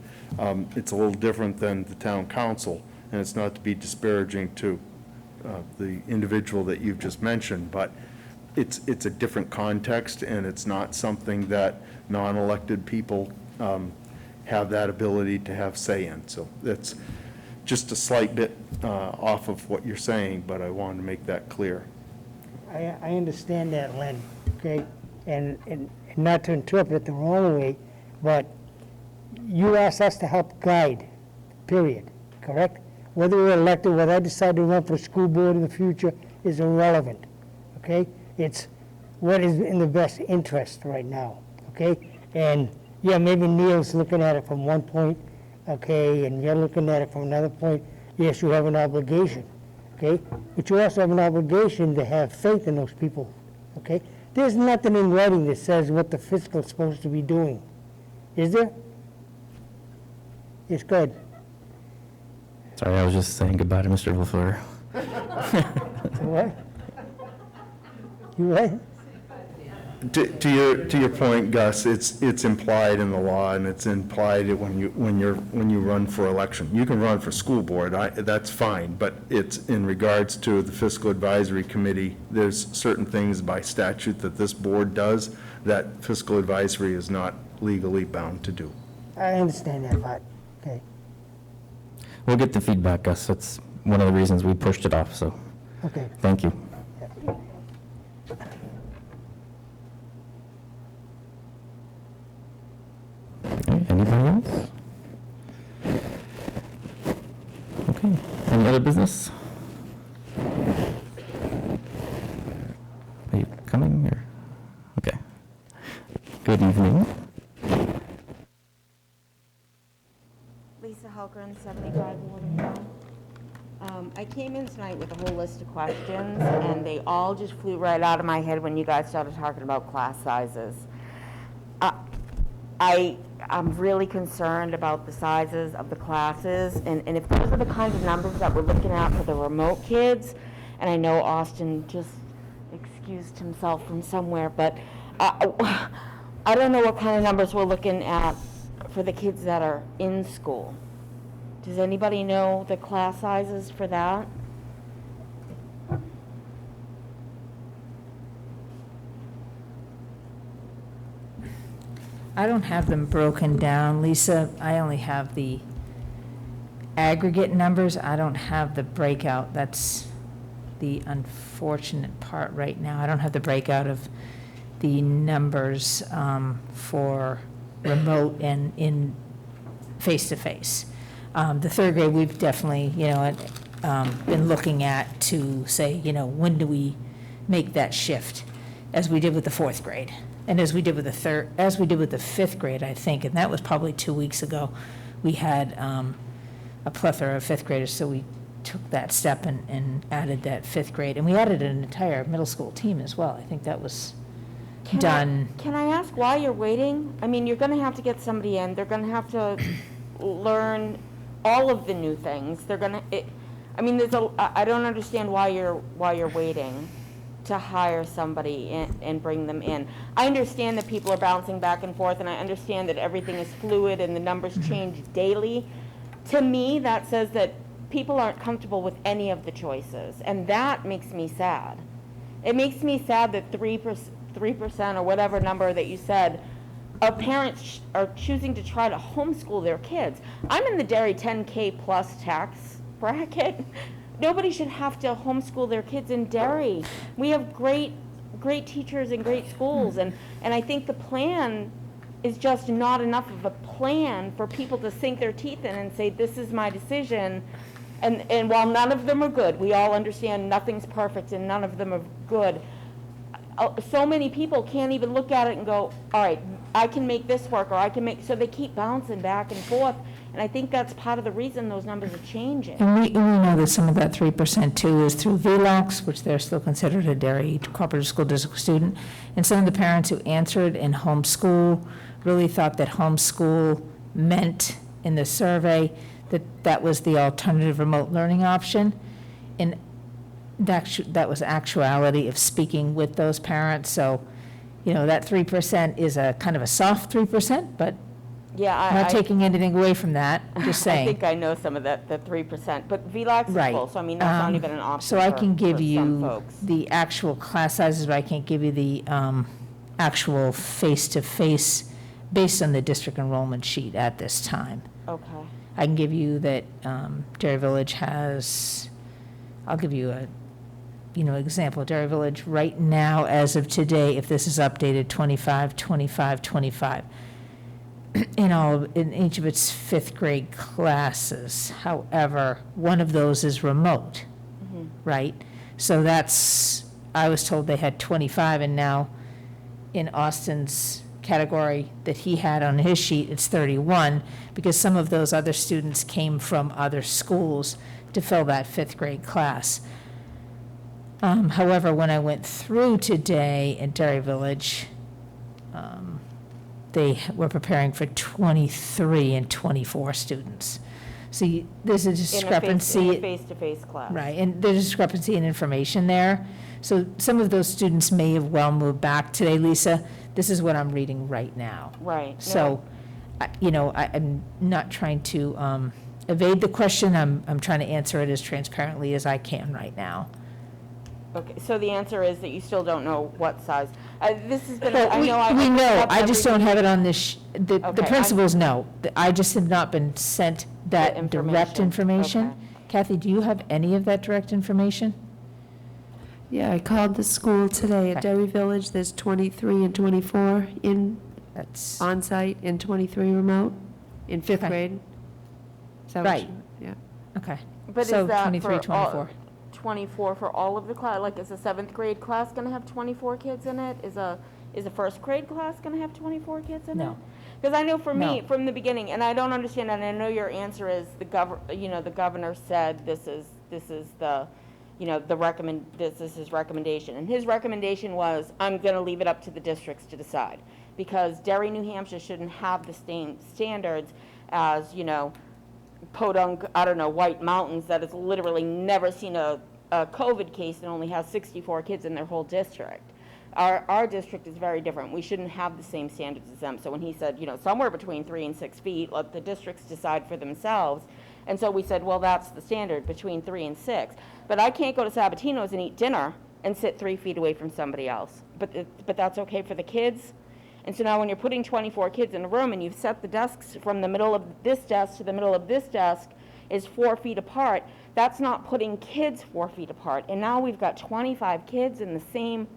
It's a little different than the town council, and it's not to be disparaging to the individual that you've just mentioned, but it's a different context, and it's not something that non-elected people have that ability to have say in. So that's just a slight bit off of what you're saying, but I wanted to make that clear. I understand that, Len, okay? And not to interpret it the wrong way, but you asked us to help guide, period, correct? Whether we're elected, whether I decide to run for the school board in the future is irrelevant, okay? It's what is in the best interest right now, okay? And, yeah, maybe Neil's looking at it from one point, okay, and you're looking at it from another point. Yes, you have an obligation, okay? But you also have an obligation to have faith in those people, okay? There's nothing in writing that says what the fiscal is supposed to be doing, is there? It's good. Sorry, I was just saying goodbye to Mr. LaFleur. What? You what? To your point, Gus, it's implied in the law, and it's implied when you run for election. You can run for school board, that's fine, but it's in regards to the Fiscal Advisory Committee, there's certain things by statute that this board does that Fiscal Advisory is not legally bound to do. I understand that part, okay. We'll get the feedback, Gus. That's one of the reasons we pushed it off, so. Okay. Thank you. Okay, anybody else? Okay, any other business? Are you coming or? Okay. Good evening. Lisa Halgren, 75 Waterfront. I came in tonight with a whole list of questions, and they all just flew right out of my head when you guys started talking about class sizes. I'm really concerned about the sizes of the classes, and if those are the kinds of numbers that we're looking at for the remote kids, and I know Austin just excused himself from somewhere, but I don't know what kind of numbers we're looking at for the kids that are in school. Does anybody know the class sizes for that? I don't have them broken down, Lisa. I only have the aggregate numbers. I don't have the breakout. That's the unfortunate part right now. I don't have the breakout of the numbers for remote and in face-to-face. The third grade, we've definitely, been looking at to say, when do we make that shift, as we did with the fourth grade, and as we did with the fifth grade, I think, and that was probably 2 weeks ago. We had a plethora of fifth graders, so we took that step and added that fifth grade, and we added an entire middle school team as well. I think that was done. Can I ask why you're waiting? I mean, you're going to have to get somebody in. They're going to have to learn all of the new things. They're going to. I don't understand why you're waiting to hire somebody and bring them in. I understand that people are bouncing back and forth, and I understand that everything is fluid and the numbers change daily. To me, that says that people aren't comfortable with any of the choices, and that makes me sad. It makes me sad that 3% or whatever number that you said of parents are choosing to try to homeschool their kids. I'm in the Derry 10K plus tax bracket. Nobody should have to homeschool their kids in Derry. We have great teachers and great schools, and I think the plan is just not enough of a plan for people to sink their teeth in and say, this is my decision. And while none of them are good, we all understand nothing's perfect and none of them are good. So many people can't even look at it and go, all right, I can make this work, or I can make, so they keep bouncing back and forth. And I think that's part of the reason those numbers are changing. And we know that some of that 3% too is through VLOCs, which they're still considered a Derry Cooperative School District student. And some of the parents who answered in homeschool really thought that homeschool meant in the survey that was the alternative remote learning option. And that was actuality of speaking with those parents. So, that 3% is a kind of a soft 3%, but yeah, not taking anything away from that, just saying. I think I know some of that, the 3%, but VLOCs is full, so I mean, that's not even an option So I can give for some you folks. the actual class sizes, but I can't give you the actual face-to-face based on the district enrollment sheet at this time. Okay. I can give you that Derry Village has, I'll give you a, example. Derry Village right now, as of today, if this is updated, 25, 25, 25. In each of its fifth grade classes. However, one of those is remote, right? So I was told they had 25, and now in Austin's category that he had on his sheet, it's 31, because some of those other students came from other schools to fill that fifth grade class. However, when I went through today at Derry Village, they were preparing for 23 and 24 students. See, there's a discrepancy. In a face-to-face class. Right, and there's a discrepancy in information there. So some of those students may have well moved back today, Lisa. This is what I'm reading right now. Right. So, I'm not trying to evade the question. I'm trying to answer it as transparently as I can right now. Okay, so the answer is that you still don't know what size. This has been, Well, we know, I just don't have it on this, the Okay, principals know. I just have not been sent that direct information. Okay. Kathy, do you have any of that direct information? Yeah, I called the school today at Derry Village. There's 23 and 24 That's on-site and 23 remote in fifth grade. Is that what Right. Yeah. Okay. But So is that 23, for 24. 24 for all of the class? Like, is a seventh grade class going to have 24 kids in it? Is a first grade class going to have 24 kids in it? No. Because I know for me, No. from the beginning, and I don't understand, and I know your answer is the governor said this is the, this is his recommendation. And his recommendation was, I'm going to leave it up to the districts to decide. Because Derry, New Hampshire shouldn't have the same standards as, Podunk, White Mountains, that has literally never seen a COVID case and only has 64 kids in their whole district. Our district is very different. We shouldn't have the same standards as them. So when he said, somewhere between 3 and 6 feet, let the districts decide for themselves. And so we said, well, that's the standard, between 3 and 6. But I can't go to Sabatino's and eat dinner and sit 3 feet away from somebody else. But that's okay for the kids. And so now when you're putting 24 kids in a room and you've set the desks from the middle of this desk to the middle of this desk is 4 feet apart, that's not putting kids 4 feet apart. And now we've got 25 kids in the same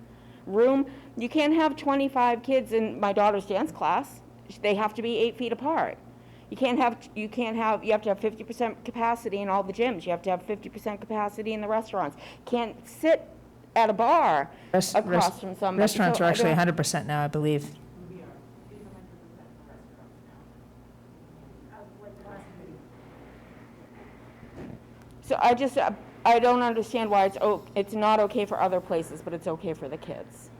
room. You can't have 25 kids in my daughter's dance class. They have to be 8 feet apart. You have to have 50% capacity in all the gyms. You have to have 50% capacity in the restaurants. Can't sit at a bar across from somebody. Restaurants So are I actually don't- 100% now, I believe. So I don't understand why it's not okay for other places, but it's okay for the kids.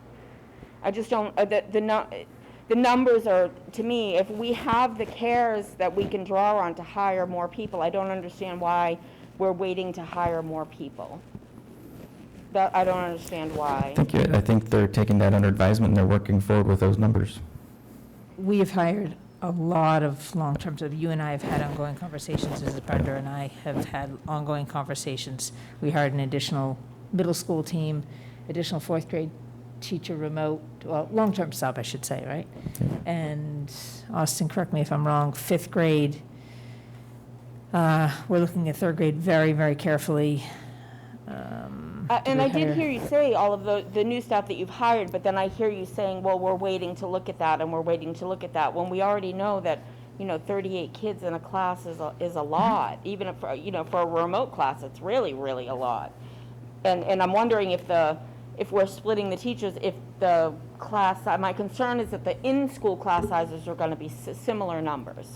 I just don't, the numbers are, to me, if we have the cares that we can draw on to hire more people, I don't understand why we're waiting to hire more people. I don't understand why. I think they're taking that under advisement and they're working forward with those numbers. We have hired a lot of long-term, so you and I have had ongoing conversations, as Brenda and I have had ongoing conversations. We hired an additional middle school team, additional fourth grade teacher remote, well, long-term sub, I should say, right? And Austin, correct me if I'm wrong, fifth grade, we're looking at third grade very, very carefully. And I did hear you say all of the new staff that you've hired, but then I hear you saying, well, we're waiting to look at that, and we're waiting to look at that, when we already know that, 38 kids in a class is a lot. Even for a remote class, it's really, really a lot. And I'm wondering if we're splitting the teachers, if the class, my concern is that the in-school class sizes are going to be similar numbers.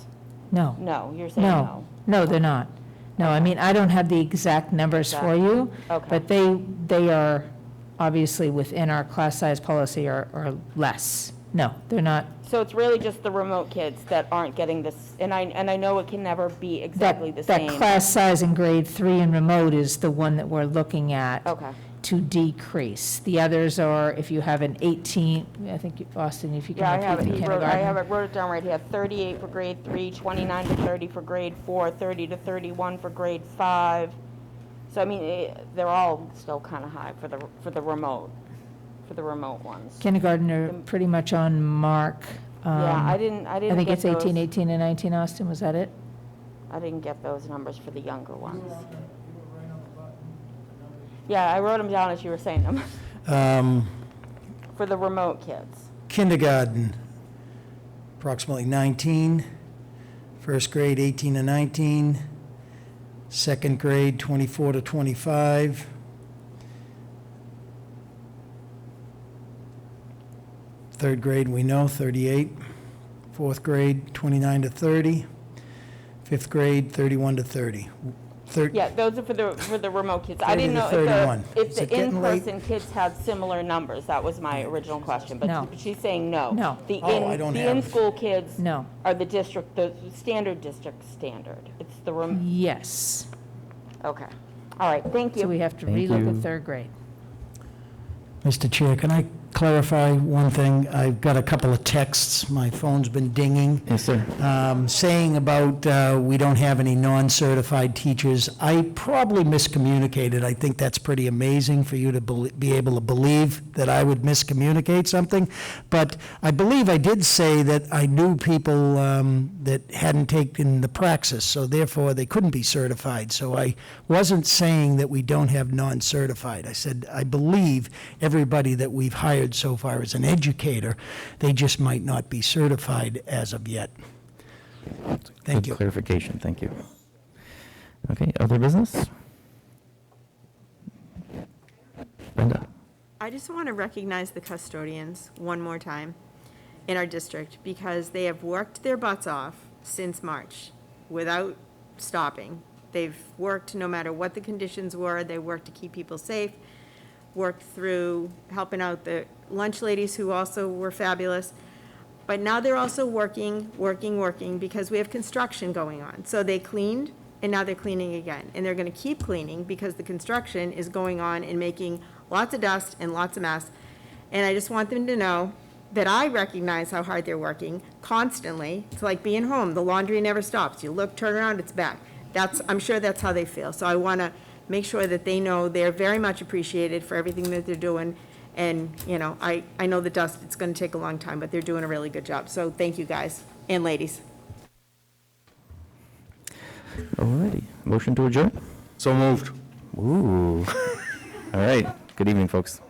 No. No, you're saying no. No, they're not. No, I mean, I don't have the exact numbers for you, Okay. but they are obviously within our class size policy or less. No, they're not. So it's really just the remote kids that aren't getting this, and I know it can never be exactly the That same. class size in grade 3 in remote is the one that we're looking at. Okay. To decrease. The others are, if you have an 18, I think, Austin, if you can Yeah, repeat the kindergarten. I wrote it down right here, 38 for grade 3, 29 to 30 for grade 4, 30 to 31 for grade 5. So, I mean, they're all still kind of high for the remote ones. Kindergarten are pretty much on mark. Yeah, I didn't I think get it's 18, those. 18, and 19, Austin, was that it? I didn't get those numbers for the younger ones. Yeah, I wrote them down as you were saying them. For the remote kids. Kindergarten, approximately 19. First grade, 18 to 19. Second grade, 24 to 25. Third grade, we know, 38. Fourth grade, 29 to 30. Fifth grade, 31 to 30. Yeah, those are for the remote kids. I 30 didn't to know 31. if Is the it getting late? in-person kids had similar numbers. That was my original question, but No. she's saying no. No. I don't The have- in-school kids No. are the standard district standard. It's the Yes. okay. All right, thank you. So we have to Thank relook you. at third grade. Mr. Chair, can I clarify one thing? I've got a couple of texts, my phone's been dinging, Yes, sir. saying about we don't have any non-certified teachers. I probably miscommunicated. I think that's pretty amazing for you to be able to believe that I would miscommunicate something. But I believe I did say that I knew people that hadn't taken the praxis, so therefore they couldn't be certified. So I wasn't saying that we don't have non-certified. I said I believe everybody that we've hired so far as an educator, they just might not be certified as of yet. Thank Good you. clarification, thank you. Okay, other business? Brenda? I just want to recognize the custodians one more time in our district because they have worked their butts off since March without stopping. They've worked no matter what the conditions were. They worked to keep people safe, worked through helping out the lunch ladies who also were fabulous. But now they're also working because we have construction going on. So they cleaned and now they're cleaning again. And they're going to keep cleaning because the construction is going on and making lots of dust and lots of mess. And I just want them to know that I recognize how hard they're working constantly. It's like being home. The laundry never stops. You look, turn around, it's back. I'm sure that's how they feel. So I want to make sure that they know they're very much appreciated for everything that they're doing And, you know, I know the dust, it's going to take a long time, but they're doing a really good job. So thank you, guys and ladies. Alrighty, motion to adjourn? So moved. Ooh. All right, good evening, folks.